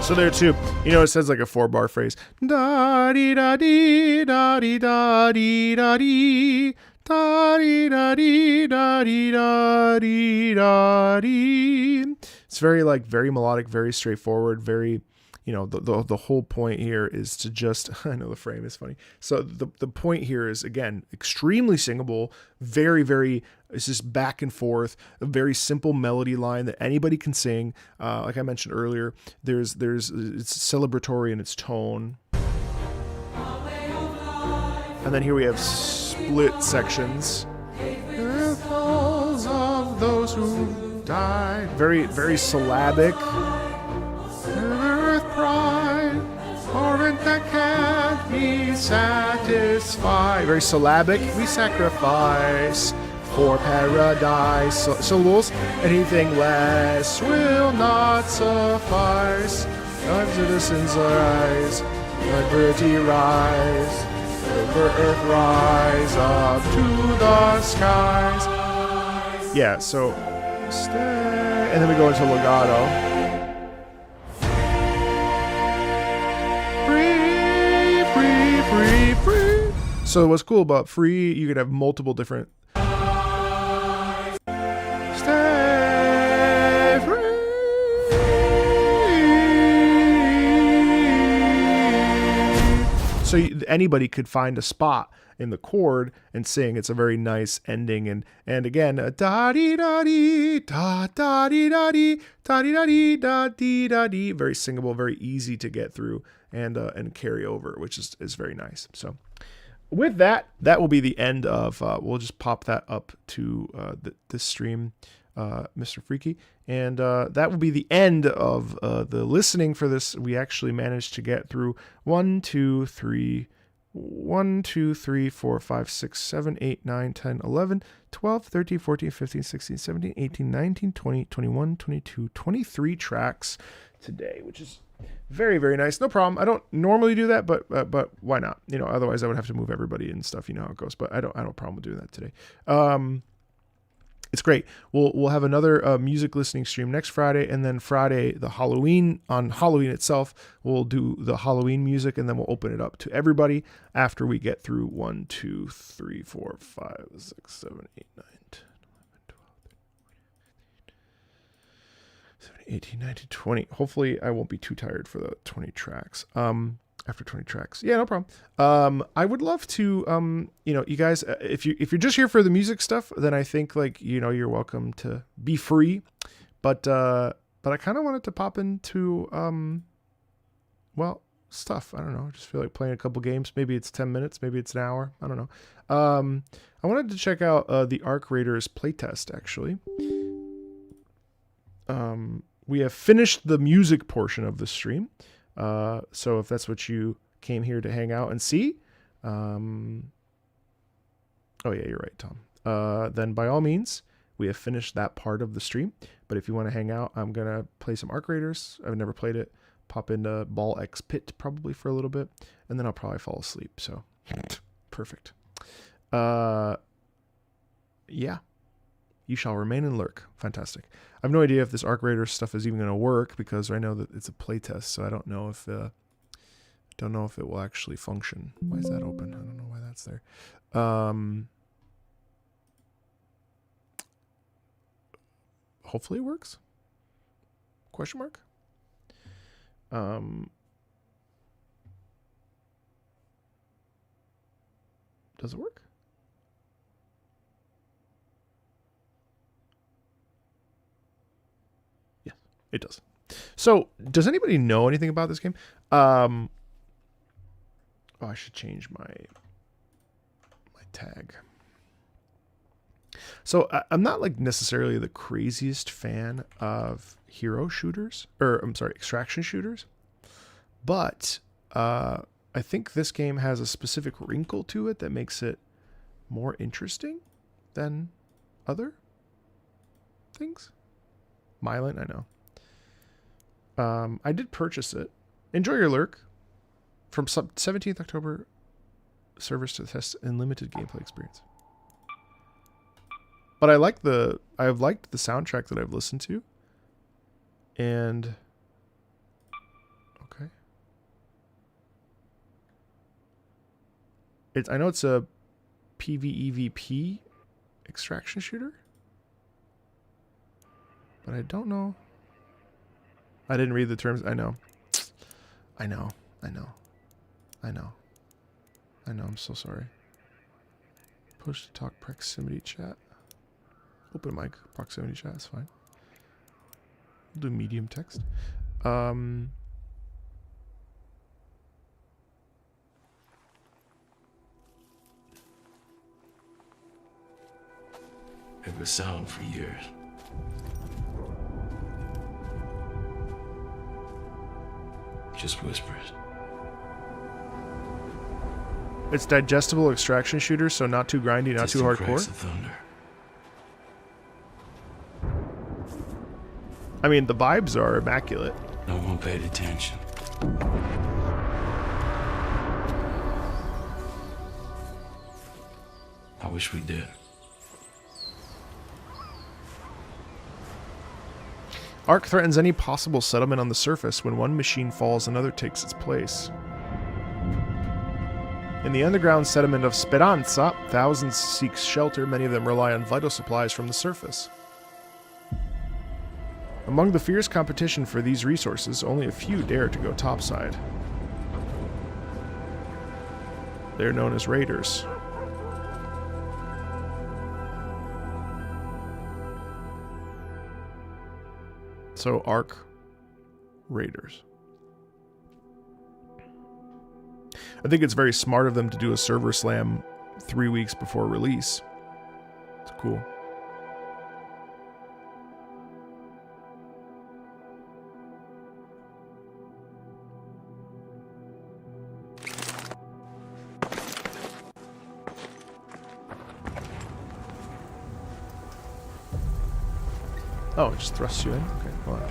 So there too, you know, it says like a 4-bar phrase. Da dee da dee da dee da dee da dee da dee da dee da dee da dee da dee. It's very like very melodic, very straightforward, very, you know, the whole point here is to just, I know the frame is funny. So the point here is, again, extremely singable, very, very, it's just back and forth, a very simple melody line that anybody can sing. Like I mentioned earlier, it's celebratory in its tone. And then here we have split sections. The souls of those who died. Very, very syllabic. Earth pride, torrent that can't be satisfied. Very syllabic. We sacrifice for paradise. Syllables. Anything less will not suffice. Our citizens arise, liberty rise, over earth rise up to the skies. Yeah, so stay, and then we go into legato. Free. So what's cool about free, you could have multiple different stay free. So anybody could find a spot in the chord and sing. It's a very nice ending, and again, da dee da dee da da dee da dee da dee da dee da dee da dee. Very singable, very easy to get through and carry over, which is very nice. So with that will be the end of. We'll just pop that up to this stream, Mr. Freaky, and that will be the end of the listening for this. We actually managed to get through 1, 2, 3, 4, 5, 6, 7, 8, 9, 10, 11, 12, 13, 14, 15, 16, 17, 18, 19, 20, 21, 22, 23 tracks today, which is very, very nice. No problem. I don't normally do that, but why not? You know, otherwise I would have to move everybody and stuff. You know how it goes. But I don't have a problem with doing that today. It's great. We'll have another music listening stream next Friday, and then Friday, on Halloween itself, we'll do the Halloween music, and then we'll open it up to everybody after we get through 1, 2, 3, 4, 5, 6, 7, 8, 9, 10, 11, 12, 18, 19, 20. Hopefully I won't be too tired for the 20 tracks. After 20 tracks. Yeah, no problem. I would love to, you know, you guys, if you're just here for the music stuff, then I think, like, you know, you're welcome to be free. But I kind of wanted to pop into, well, stuff. I don't know. I just feel like playing a couple games. Maybe it's 10 minutes. Maybe it's an hour. I don't know. I wanted to check out the Arc Raiders playtest, actually. We have finished the music portion of the stream. So if that's what you came here to hang out and see, oh yeah, you're right, Tom. Then by all means, we have finished that part of the stream. But if you want to hang out, I'm going to play some Arc Raiders. I've never played it. Pop into Ball X Pit probably for a little bit, and then I'll probably fall asleep. So perfect. Yeah. You shall remain and lurk. Fantastic. I have no idea if this Arc Raider stuff is even going to work, because I know that it's a playtest, so I don't know if it will actually function. Why is that open? I don't know why that's there. Hopefully it works. Question mark. Does it work? It does. So, does anybody know anything about this game? Oh, I should change my tag. So, I'm not like necessarily the craziest fan of hero shooters, or I'm sorry, extraction shooters. But I think this game has a specific wrinkle to it that makes it more interesting than other things. Myelin, I know. I did purchase it. Enjoy your lurk. From 17th October, service to test unlimited gameplay experience. But I've liked the soundtrack that I've listened to. And I know it's a PvEVP extraction shooter, but I don't know. I didn't read the terms. I know. I'm so sorry. Push to talk proximity chat. Open mic proximity chat is fine. We'll do medium text. It was sound for years. Just whispers. It's digestible extraction shooter, so not too grindy, not too Distant cracks hardcore. of thunder. I mean, the vibes are immaculate. No one paid attention. I wish we did. Arc threatens any possible settlement on the surface. When one machine falls, another takes its place. In the underground settlement of Speranza, thousands seek shelter. Many of them rely on vital supplies from the surface. Among the fierce competition for these resources, only a few dare to go topside. They're known as raiders. So, Arc Raiders. I think it's very smart of them to do a server slam 3 weeks before release. It's cool. Oh, it just thrusts you in? Okay, hold on.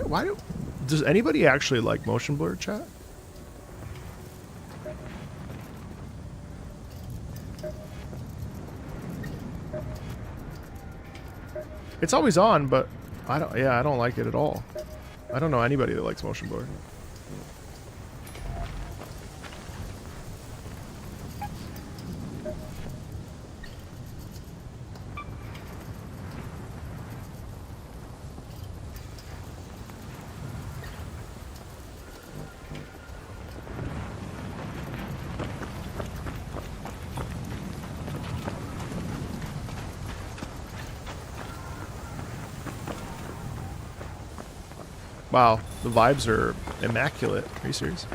Why does anybody actually like motion blur, chat? It's always on, but I don't like it at all. I don't know anybody that likes motion blur. Wow, the vibes are immaculate. Are you serious?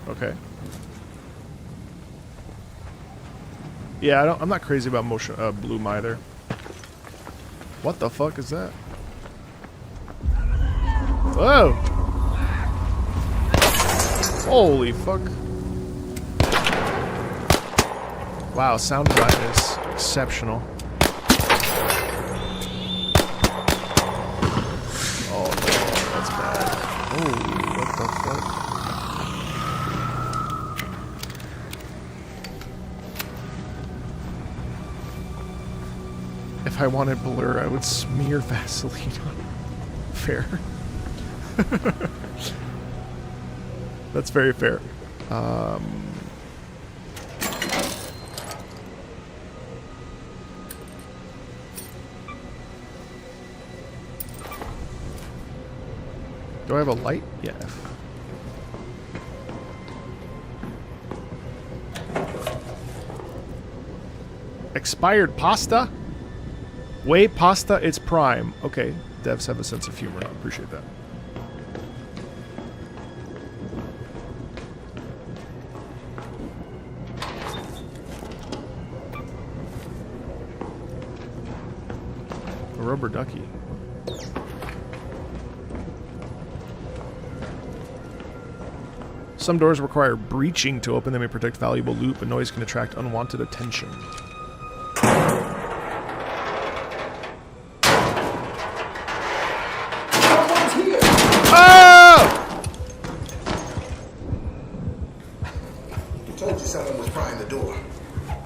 Okay. Yeah, I'm not crazy about motion bloom either. What the fuck is that? Whoa! Holy fuck! Wow, sound design is exceptional. Oh no, that's bad. Holy, what the fuck? If I wanted blur, I would smear Vaseline on it. Fair. That's very fair. Do I have a light? Yeah. Expired pasta? Whey pasta, it's prime. Okay, devs have a sense of humor. I appreciate that. rubber ducky. Some doors require breaching to open them and protect valuable loot, but noise can attract unwanted attention. Someone's here! Oh! I told you someone was prying the door.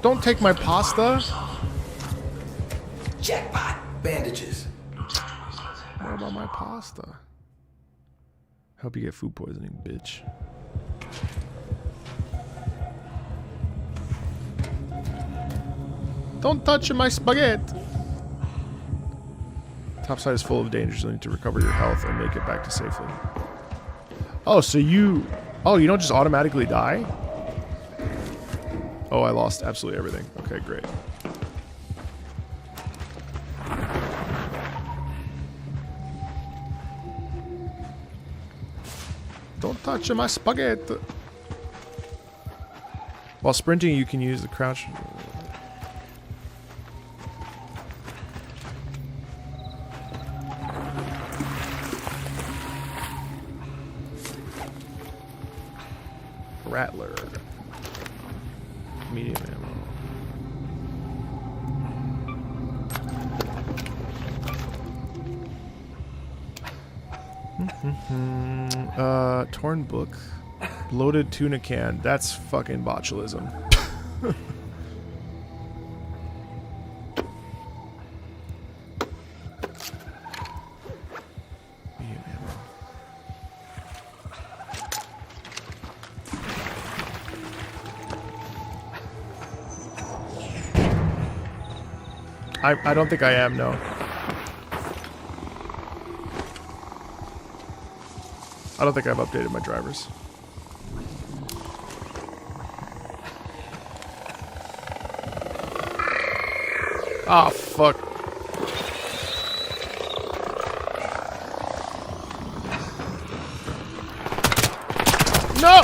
Don't take my pasta. Jackpot! Bandages. What about my pasta? Hope you get food poisoning, bitch. Don't touch my spaghetti! Topside is full of dangers. You'll need to recover your health and make it back to safely. Oh, so you... Oh, you don't just automatically die? Oh, I lost absolutely everything. Okay, great. Don't touch my spaghetti! While sprinting, you can use the crouch... Rattler. Medium ammo. Torn book. Bloated tuna can. That's fucking botulism. Medium ammo. I don't think I am, no. I don't think I've updated my drivers. Ah, oh, fuck. No!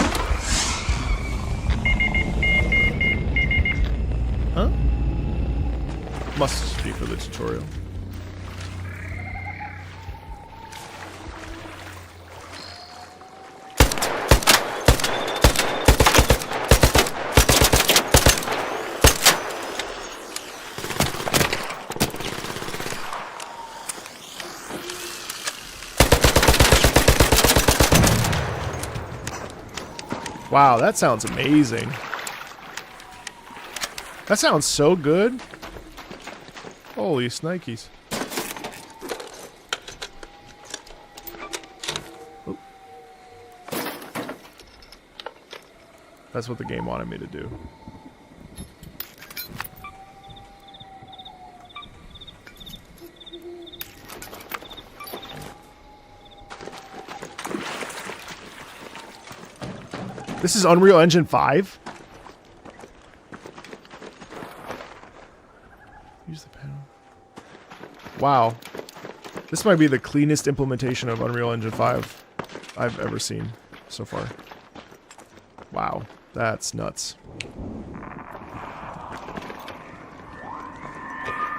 Huh? Must be for the tutorial. Wow, that sounds amazing. That sounds so good. Holy snikes. Oop. That's what the game wanted me to do. This is Unreal Engine 5? Use the panel. Wow. This might be the cleanest implementation of Unreal Engine 5 I've ever seen so far. Wow. That's nuts.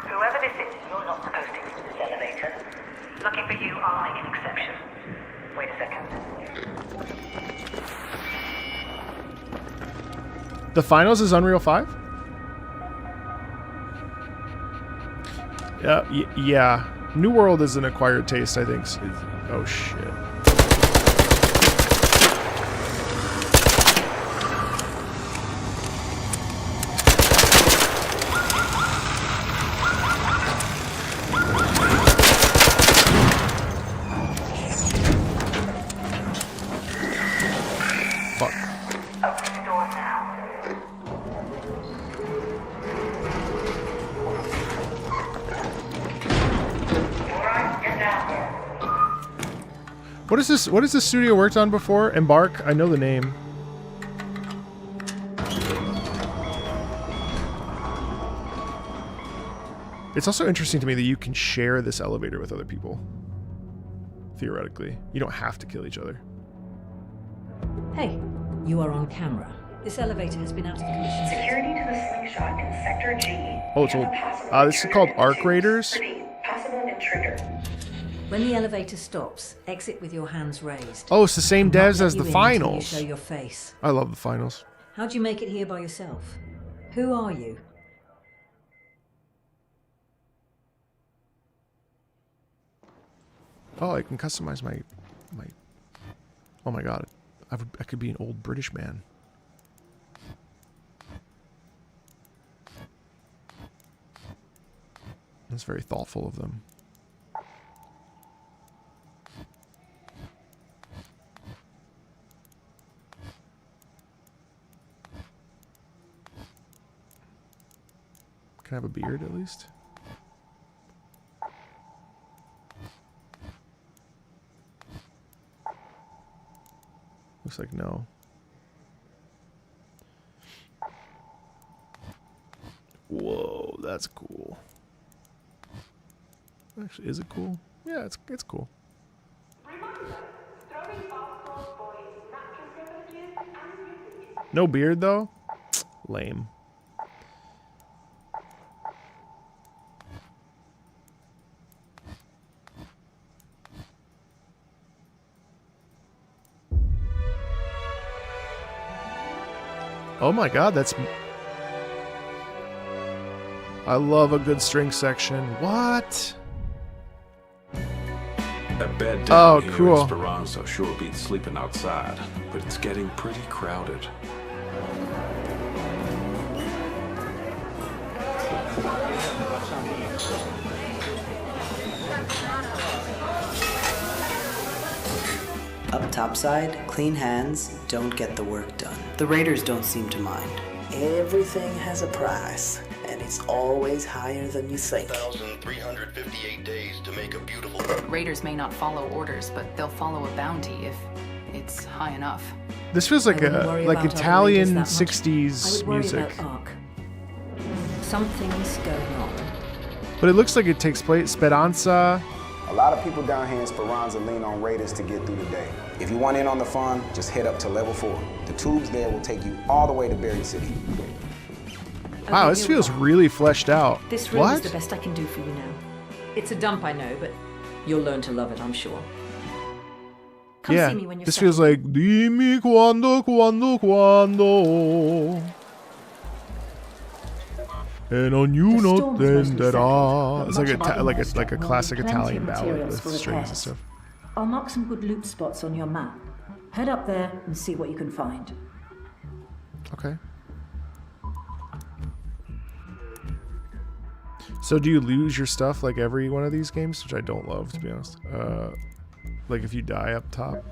Whoever this is, you're not supposed to use this elevator. Lucky for you, I'll make an exception. Wait a second. The finals is Unreal 5? Yeah. New World is an acquired taste, I think. Oh, shit. Fuck. Open the door now. What is this? What is this studio worked on before? Embark? I know the name. It's also interesting to me that you can share this elevator with other people. Theoretically. You don't have to kill each other. Hey, you are on camera. This elevator has been out of commission. Security to the slingshot in Sector G. Oh, it's old. This is called Arc Raiders. Possible and trigger. When the elevator stops, exit with your hands raised. Oh, it's the same I'll not devs let as you the in until you finals. show your face. I love the finals. How'd you make it here by yourself? Who are you? Oh, I can customize my. Oh my god, I could be an old British man. That's very thoughtful of them. Can I have a beard at least? Looks like no. Whoa, that's cool. Actually, is it cool? Yeah, it's cool. No beard though? Lame. Oh my god, that's... I love a good string section. What? That bed Oh, down here cool. in Esperanza sure beats sleeping outside, but it's getting pretty crowded. Up topside, clean hands don't get the work done. The raiders don't seem to mind. Everything has a price, and it's always higher than you think. 1,358 days to make a beautiful... Raiders may not follow orders, but they'll follow a bounty if it's high enough. This feels like I wouldn't a worry like about other Italian raiders that much. I 60s would worry music. about Ark. Something's going on. But it looks like it takes place Speranza. A lot of people down here in Speranza lean on raiders to get through the day. If you want in on the fun, just head up to level 4. The tubes there will take you all the way to Buried City. Wow, this feels really fleshed out. This room is What? the best I can do for you now. It's a dump, I know, but you'll learn to love it, I'm sure. Come Yeah, see me when you're this settled. feels like Dimmi quando and ognuno tenderà. It's like a classic Italian ballad with strings and stuff. I'll mark some good loot spots on your map. Head up there and see what you can find. Okay. So do you lose your stuff like every one of these games, which I don't love, to be honest? Like if you die up top.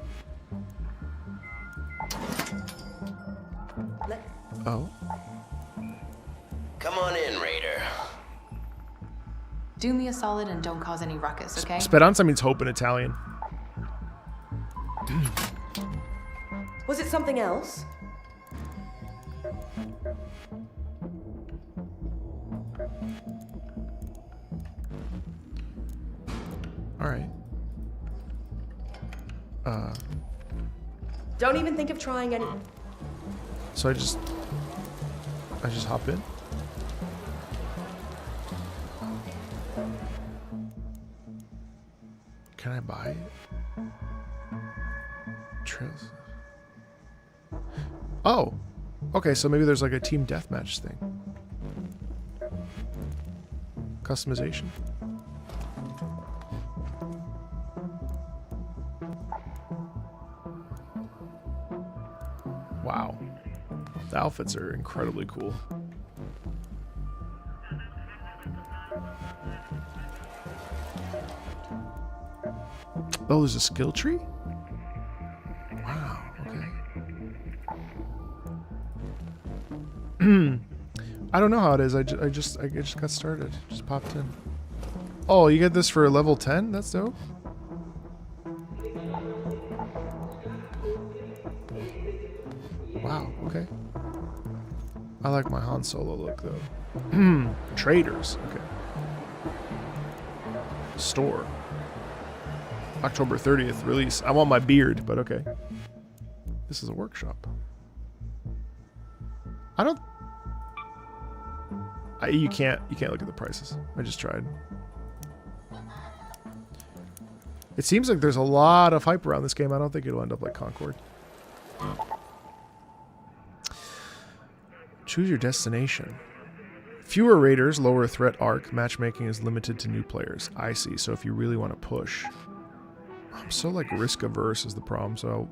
Oh. Come on in, Raider. Do me a solid and don't cause any ruckus, okay? Speranza means hope in Italian. Was it something else? All right. Don't even think of trying any... So I just hop in. Can I buy it? Trails. Oh, okay. So maybe there's like a team deathmatch thing. Customization. Wow. The outfits are incredibly cool. Oh, there's a skill tree? Wow, okay. I don't know how it is. I just got started. Just popped in. Oh, you get this for level 10? That's dope. Wow, okay. I like my Han Solo look though. Traders, okay. Store. October 30th release. I want my beard, but okay. This is a workshop. I don't... you can't look at the prices. I just tried. It seems like there's a lot of hype around this game. I don't think it'll end up like Concord. Choose your destination. Fewer raiders, lower threat arc. Matchmaking is limited to new players. I see. So if you really want to push. I'm so like risk averse is the problem, so...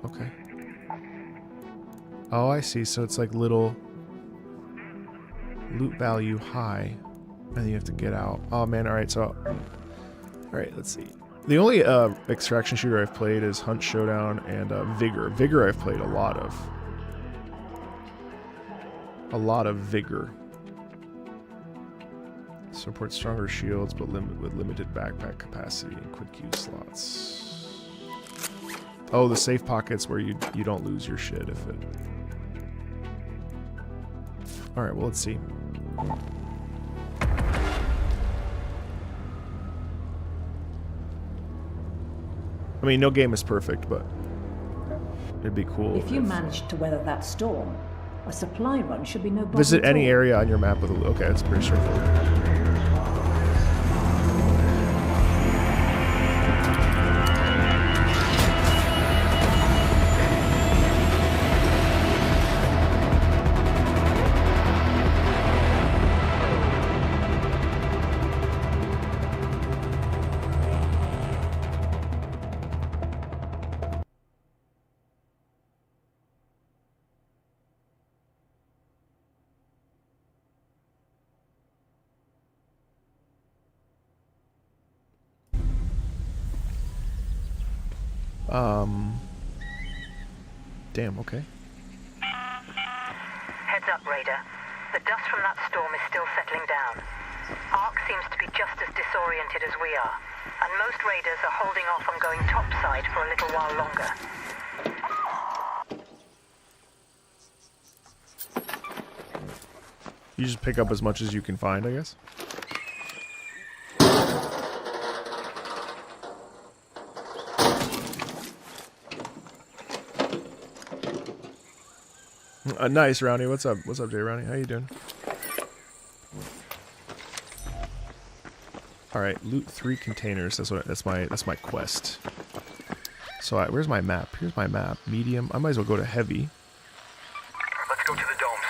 Okay. Oh, I see. So it's like little... Loot value high. And then you have to get out. Oh man, alright, so... Alright, let's see. The only extraction shooter I've played is Hunt Showdown and Vigor. Vigor I've played a lot of. A lot of Vigor. Supports stronger shields, but with limited backpack capacity and quick use slots. Oh, the safe pockets where you don't lose your shit if it... Alright, well let's see. I mean, no game is perfect, but it'd be cool. If you managed to weather that storm, a supply run should be no problem. Visit at any all. area on your map with a... Okay, that's pretty straightforward. Damn, okay. Heads up, Raider. The dust from that storm is still settling down. Ark seems to be just as disoriented as we are, and most Raiders are holding off on going topside for a little while longer. You just pick up as much as you can find, I guess. Nice, Rowney. What's up? What's up, Jay Rowney? How you doing? All right, loot 3 containers. That's my quest. So where's my map? Here's my map. Medium. I might as well go to heavy. Let's go to the domes.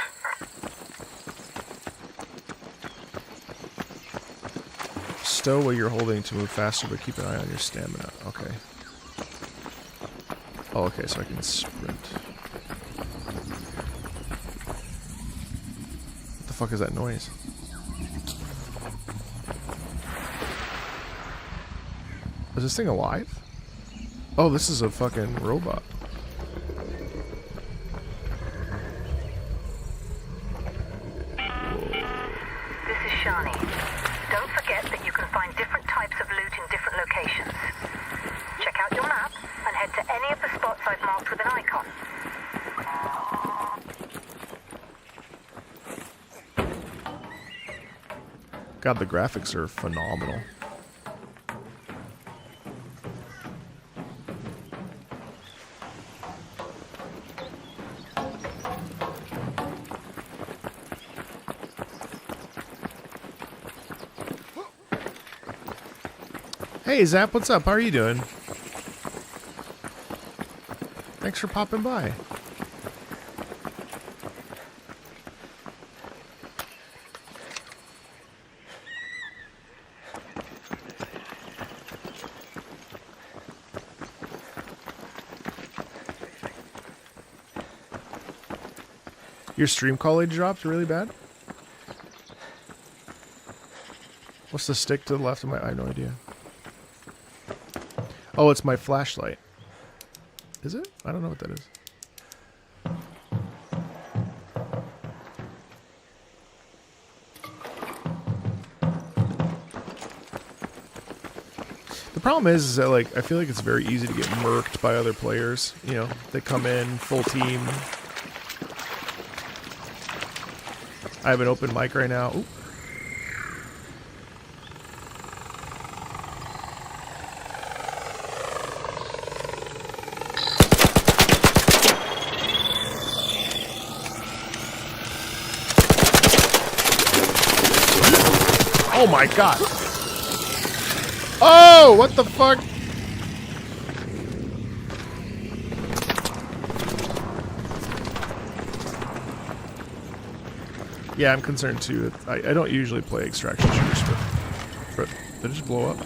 Stow what you're holding to move faster, but keep an eye on your stamina. Okay. Oh, okay. So I can sprint. What the fuck is that noise? Is this thing alive? Oh, this is a fucking robot. This is Shani. Don't forget that you can find different types of loot in different locations. Check out your map and head to any of the spots I've marked with an icon. God, the graphics are phenomenal. Hey Zap, what's up? How are you doing? Thanks for popping by. Your stream quality dropped really bad? What's the stick to the left of my... I have no idea. Oh, it's my flashlight. Is it? I don't know what that is. The problem is that, like, I feel like it's very easy to get murked by other players. You know, they come in, full team. I have an open mic right now. Ooh. Oh my god. Oh, what the fuck? Yeah, I'm concerned too. I don't usually play extraction shooters, but they just blow up.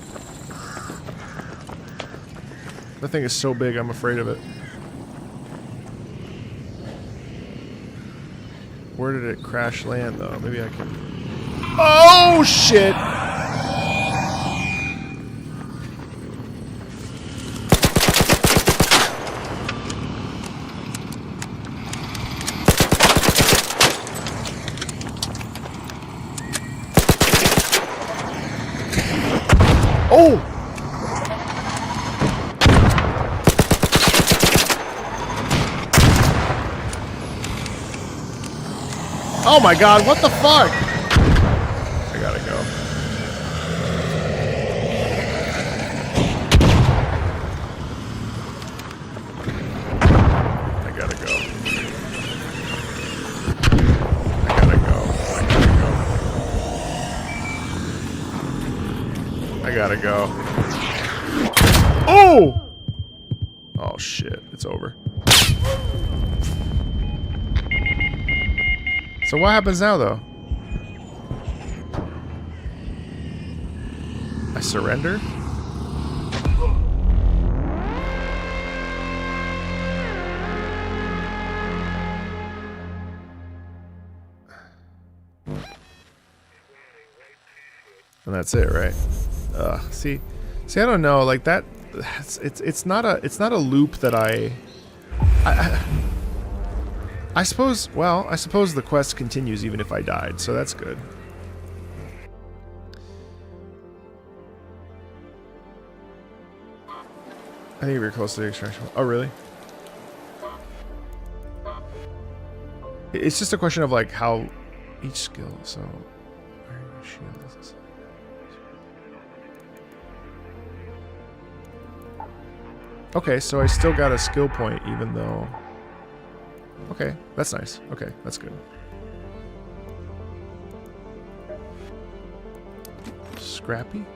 That thing is so big, I'm afraid of it. Where did it crash land, though? Maybe I can... Oh, shit! Oh! Oh my god, what the fuck? I gotta go. I gotta go. I gotta go. I gotta go. Oh! Oh shit, it's over. So what happens now, though? I surrender? And that's it, right? See, I don't know, like that. It's not a loop that I suppose, well, I suppose the quest continues even if I died, so that's good. I think we're close to the extraction. Oh, really? It's just a question of, like, how each skill, so... Okay, so I still got a skill point even though... Okay, that's nice. Okay, that's good. Scrappy?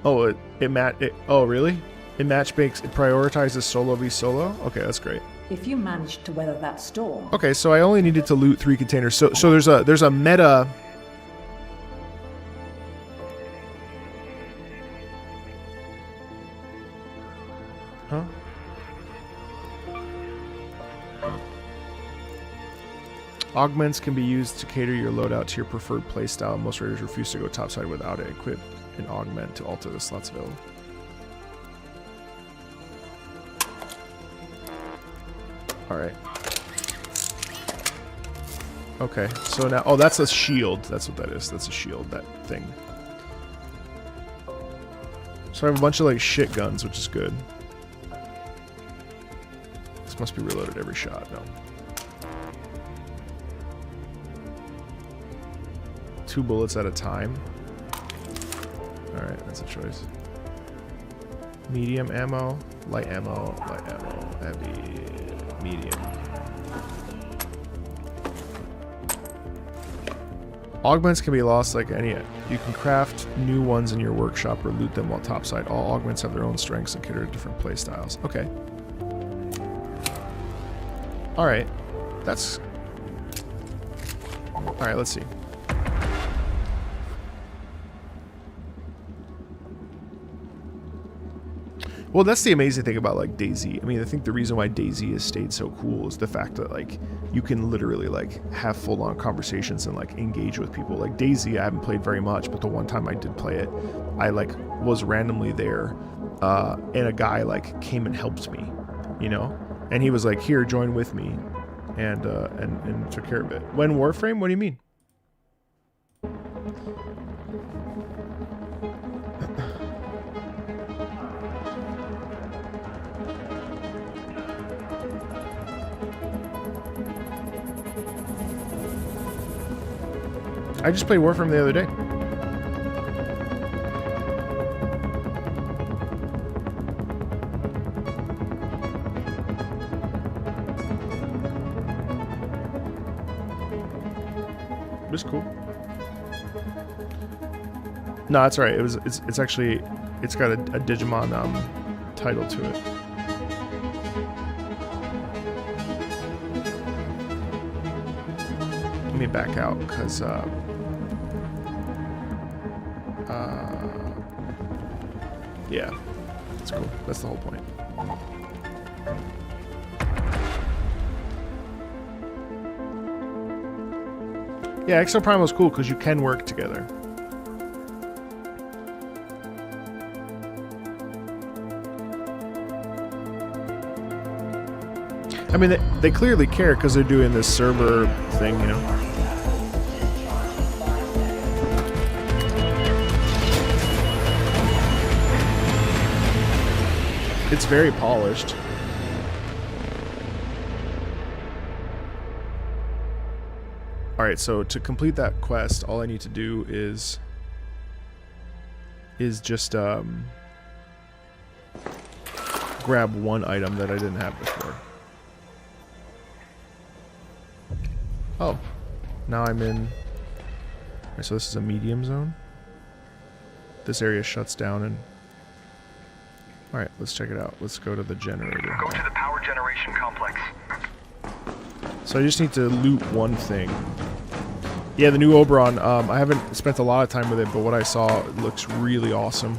Oh, oh, really? It prioritizes solo v solo? Okay, that's great. If you managed to weather that storm... Okay, so I only needed to loot 3 containers. So there's a meta... Huh? Augments can be used to cater your loadout to your preferred playstyle. Most raiders refuse to go topside without it. Equip an augment to alter the slots available. Alright. Okay, so now... Oh, that's a shield. That's what that is. That's a shield, that thing. So I have a bunch of, like, shit guns, which is good. This must be reloaded every shot. No. 2 bullets at a time. Alright, that's a choice. Medium ammo, light ammo, heavy, medium. Augments can be lost like any. You can craft new ones in your workshop or loot them while topside. All augments have their own strengths and cater to different playstyles. Okay. Alright. That's... Alright, let's see. Well, that's the amazing thing about, like, DayZ. I mean, I think the reason why DayZ has stayed so cool is the fact that, like, you can literally, like, have full-on conversations and, like, engage with people. Like, DayZ, I haven't played very much, but the one time I did play it, I, like, was randomly there, and a guy, like, came and helped me, you know? And he was like, here, join with me, and took care of it. When Warframe? What do you mean? I just played Warframe the other day. was cool. No, that's right. It's actually it's got a Digimon title to it. Let me back out because yeah, that's cool. That's the whole point. Yeah, Exo Primal is cool because you can work together. I mean, they clearly care because they're doing this server thing, you know. It's very polished. Alright, so to complete that quest, all I need to do is just grab one item that I didn't have before. Oh, now I'm in... Alright, so this is a medium zone. This area shuts down and... Alright, let's check it out. Let's go to the generator. Go to the power generation complex. So I just need to loot one thing. Yeah, the new Oberon, I haven't spent a lot of time with it, but what I saw, it looks really awesome.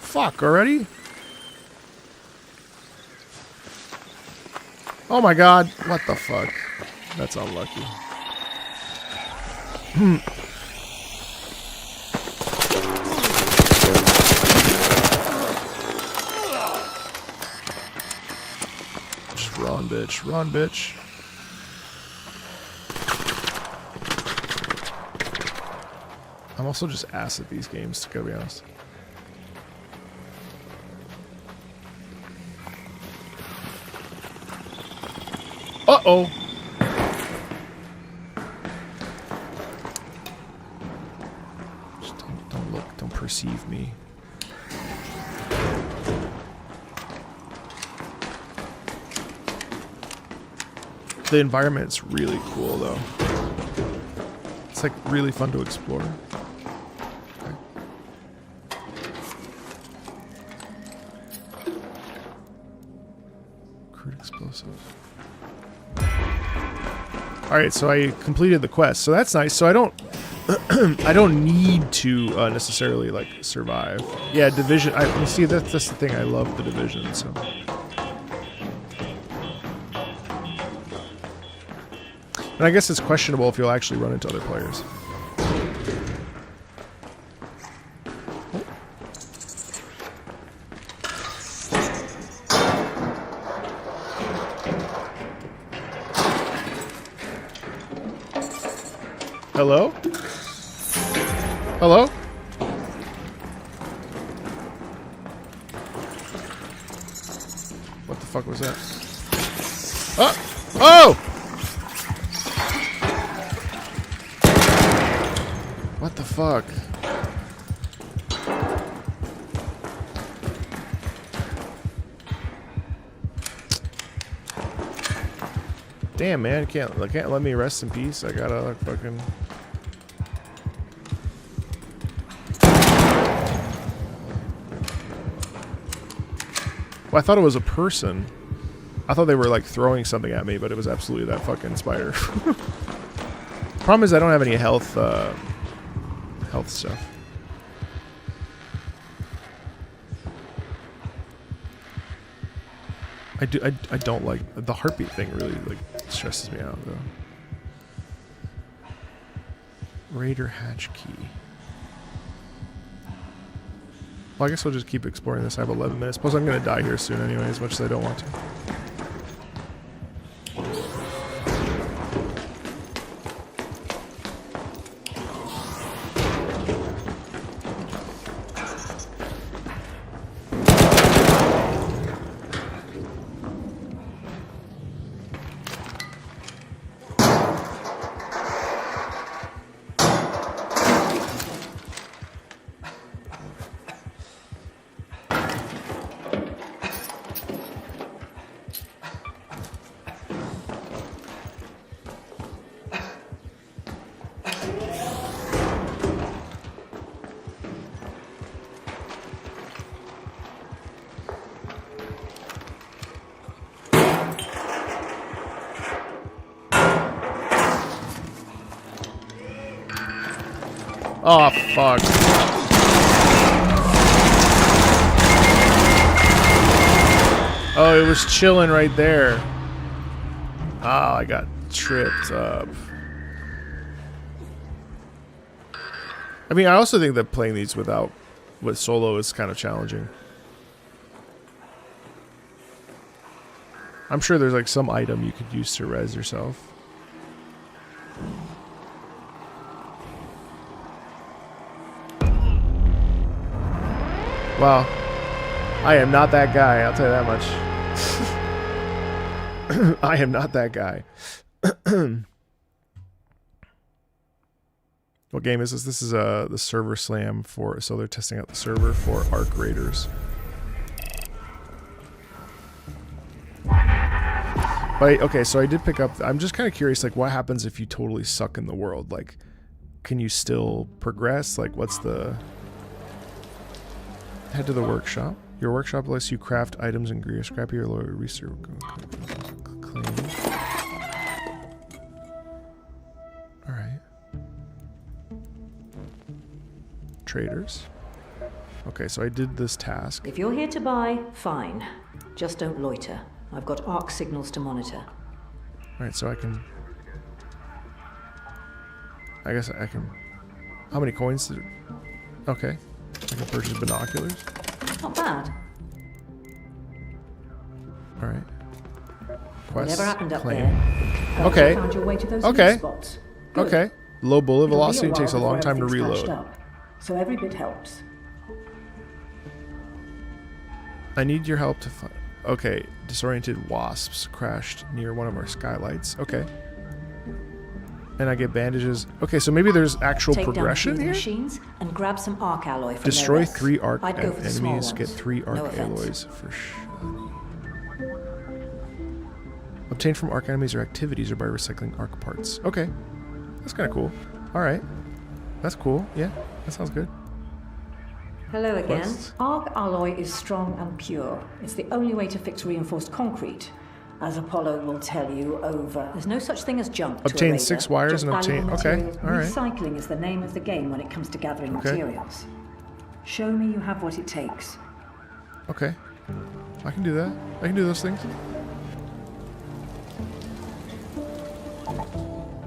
Fuck, already? Oh my god, what the fuck? That's unlucky. Just run, bitch. Run, bitch. I'm also just ass at these games, to be honest. Uh-oh! Just don't look, don't perceive me. The environment's really cool, though. It's like really fun to explore. Crude explosive. Alright, so I completed the quest, so that's nice. So I don't I don't need to necessarily like survive. Yeah, Division. You see, that's the thing. I love the Division. So, and I guess it's questionable if you'll actually run into other players. Hello? Hello? What the fuck was that? Oh! Oh! What the fuck? Damn, man, can't let me rest in peace. I gotta like, fucking. Well, I thought it was a person. I thought they were like throwing something at me, but it was absolutely that fucking spider. Problem is I don't have any health stuff. I don't like the heartbeat thing. Really like stresses me out though. Raider hatch key. Well, I guess we'll just keep exploring this. I have 11 minutes. Suppose I'm gonna die here soon anyway, as much as I don't want to. Oh, fuck. Oh, it was chilling right there. Oh, I got tripped up. I mean, I also think that playing these with solo is kind of challenging. I'm sure there's like some item you could use to res yourself. Wow. I am not that guy, I'll tell you that much. I am not that guy. What game is this? This is the server slam so they're testing out the server for Arc Raiders. But, okay, so I did pick up... I'm just kind of curious, like, what happens if you totally suck in the world? Like, can you still progress? Like, what's the... Head to the workshop. Your workshop lets you craft items and gear, scrap your lower research. Claim. Alright. Traders. Okay, so I did this task. If you're here to buy, fine. Just don't loiter. I've got arc signals to monitor. Alright, so I can... I guess I can... How many coins did it... Okay. I can purchase binoculars. Not bad. Alright. Whatever happened up claim. there? Okay. You found your way to those Okay. spots. Good. Okay. Low bullet It'll velocity be a takes a while long before time to everything's patched reload. up, so every bit helps. I need your help to find... Okay. Disoriented wasps crashed near one of our skylights. Okay. And I get bandages. Okay, so maybe there's actual Take progression down here? Machines and grab some arc alloy from Destroy their 3 wrecks. arc I'd go for the small enemies, get ones. 3 arc No offense. alloys for sure. Obtained from arc enemies or activities or by recycling arc parts. Okay. That's kind of cool. Alright. That's cool. Yeah, that sounds good. Hello again. Quests. Arc alloy is strong and pure. It's the only way to fix reinforced concrete. As Apollo will tell you over. There's no such thing as junk. Obtain to a 6 raider. wires Just and obtain... valuable Okay, materials. alright. Recycling is the name of the game when it comes to gathering materials. Show me you have what it takes. Okay. I can do that. I can do those things.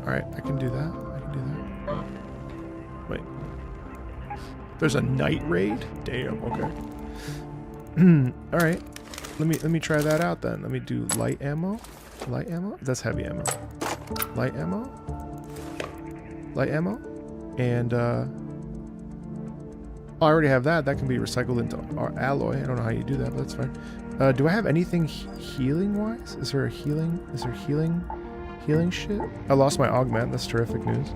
Alright, I can do that. I can do that. Wait. There's a night raid? Damn, okay. Alright. Let me try that out then. Let me do light ammo. Light ammo? That's heavy ammo. Light ammo? Light ammo? And oh, I already have that. That can be recycled into our alloy. I don't know how you do that, but that's fine. Do I have anything healing wise? Is there a healing? Is there healing shit? I lost my augment. That's terrific news.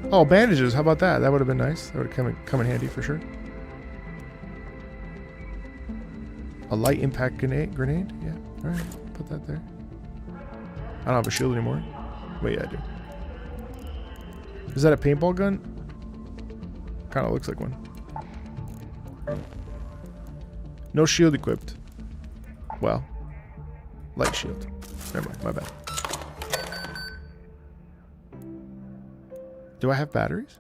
Oh, bandages. How about that? That would have been nice. That would have come in handy for sure. A light impact grenade? Yeah. Alright. Put that there. I don't have a shield anymore. Wait, yeah, I do. Is that a paintball gun? Kind of looks like one. No shield equipped. Well. Light shield. Never mind. My bad. Do I have batteries?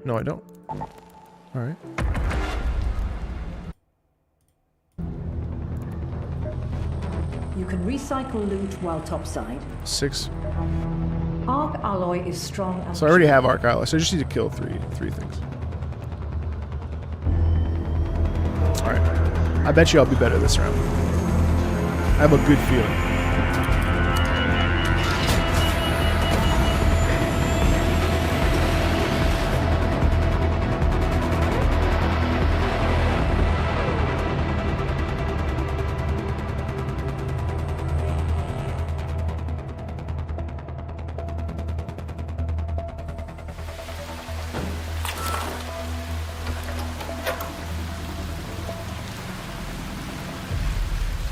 No, I don't. Alright. You can recycle loot while topside. 6. Arc alloy is strong and So I already have arc alloy, so I just need to kill three things. Alright. I bet you I'll be better this round. I have a good feeling.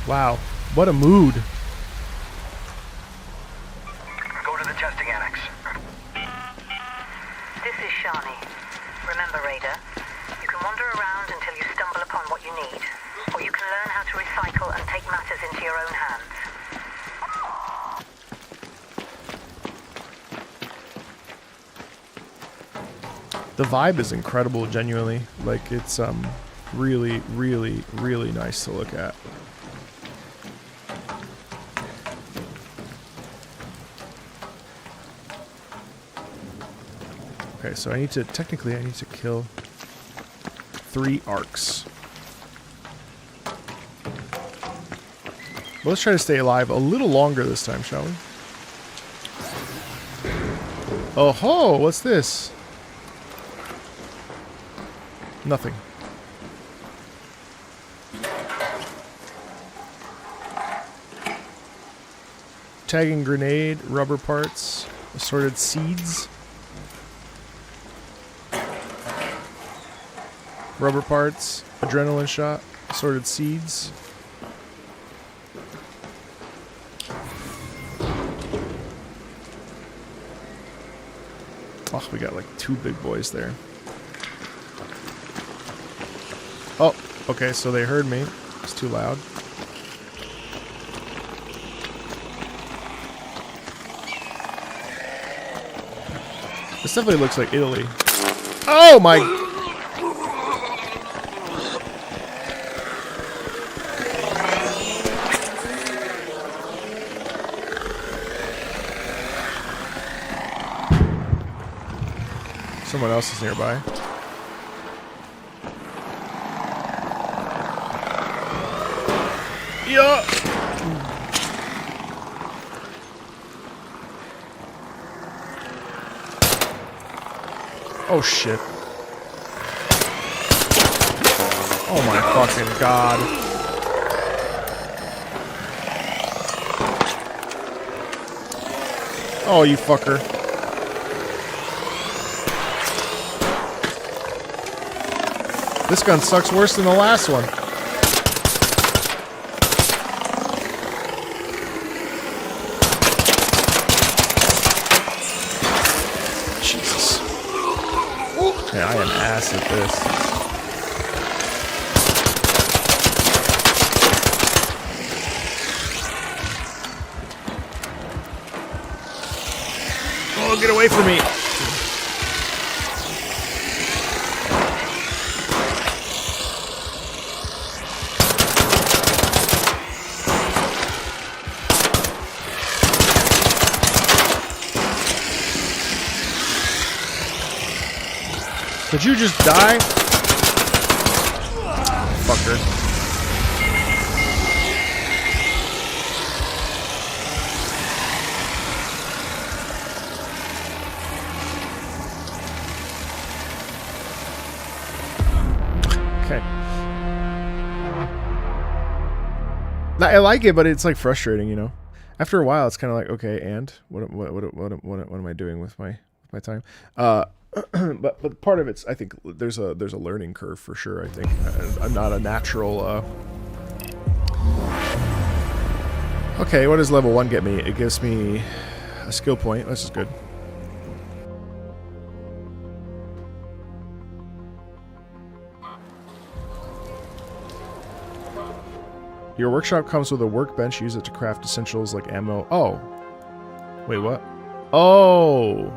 Wow, what a mood. Go to the testing annex. This is Shani. Remember, Raider, you can wander around until you stumble upon what you need, or you can learn how to recycle and take matters into your own hands. The vibe is incredible, genuinely. Like, it's really, really, really nice to look at. Okay, so I need to kill 3 arcs. Well, let's try to stay alive a little longer this time, shall we? Oh ho! What's this? Nothing. Tagging grenade, rubber parts, assorted seeds. Rubber parts, adrenaline shot, assorted seeds. Oh, we got like 2 big boys there. Oh, okay, so they heard me. It's too loud. This definitely looks like Italy. Oh my... Someone else is nearby. Yeah. Oh shit. Oh my fucking god. Oh, you fucker. This gun sucks worse than the last one. Jesus. Yeah, I am ass at this. Oh, get away from me. Did you just die? Fucker. Okay. I like it, but it's like frustrating, you know. After a while, it's kind of like, okay, and what am I doing with my time? But part of it's, I think there's a learning curve for sure. I think I'm not a natural. Okay, what does level 1 get me? It gives me a skill point. This is good. Your workshop comes with a workbench. Use it to craft essentials like ammo. Oh, wait, what? Oh.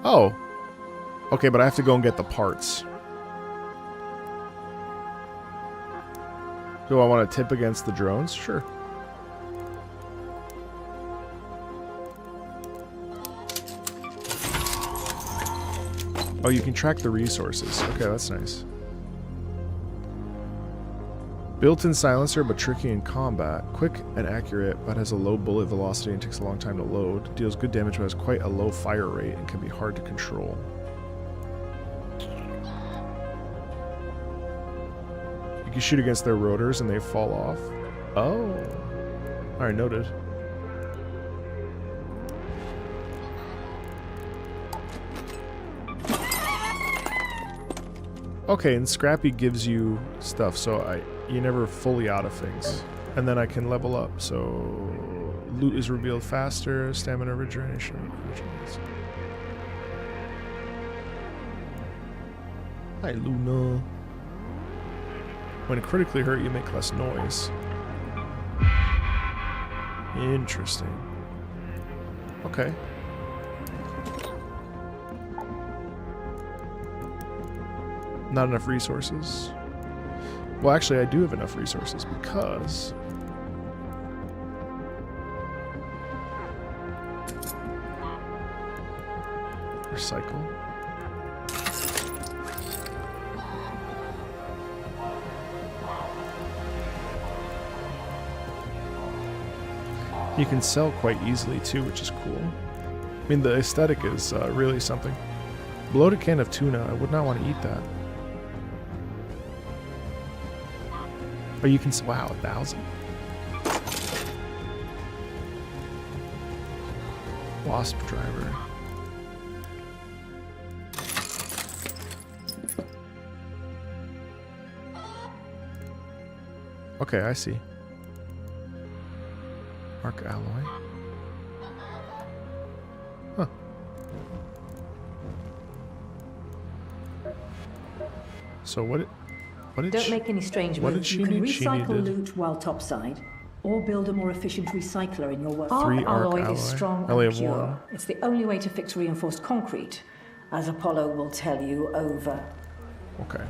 Oh. Okay, but I have to go and get the parts. Do I want to tip against the drones? Sure. Oh, you can track the resources. Okay, that's nice. Built-in silencer, but tricky in combat. Quick and accurate, but has a low bullet velocity and takes a long time to load. Deals good damage, but has quite a low fire rate and can be hard to control. You can shoot against their rotors and they fall off. Oh. Alright, noted. Okay, and Scrappy gives you stuff, so you're never fully out of things. And then I can level up, so loot is revealed faster, stamina regeneration. Hi, Luna. When critically hurt, you make less noise. Interesting. Okay. Not enough resources. Well, actually, I do have enough resources because... Recycle. You can sell quite easily too, which is cool. I mean, the aesthetic is really something. Bloated can of tuna, I would not want to eat that. But you can, wow, 1,000. Wasp driver. Okay, I see. Arc alloy. Huh. So what did Don't she, make any strange what did moves. she You can need? She recycle needed loot while topside, or build a more efficient recycler in your work. 3 arc alloy alloy. is strong I only and have pure. 1. It's the only way to fix reinforced concrete, as Apollo will tell you over. Okay.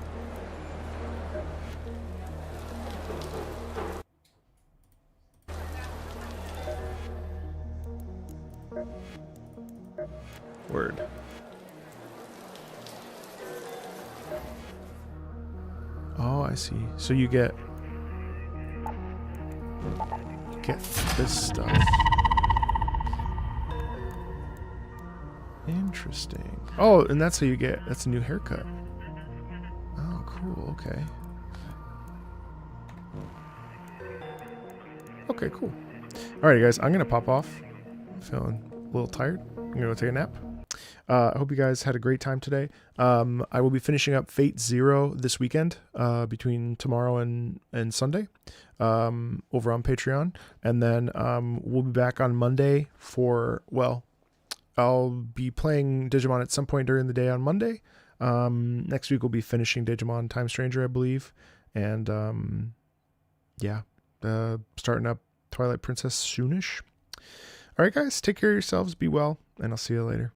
Word. Oh, I see. So you get this stuff. Interesting. Oh, and that's how you get, that's a new haircut. Oh, cool. Okay. Okay, cool. Alrighty, guys, I'm gonna pop off. I'm feeling a little tired. I'm gonna go take a nap. I hope you guys had a great time today. I will be finishing up Fate Zero this weekend, between tomorrow and Sunday, over on Patreon. And then we'll be back on Monday for, well, I'll be playing Digimon at some point during the day on Monday. Next week we'll be finishing Digimon Time Stranger, I believe. And yeah, starting up Twilight Princess soonish. Alright guys, take care of yourselves, be well, and I'll see you later.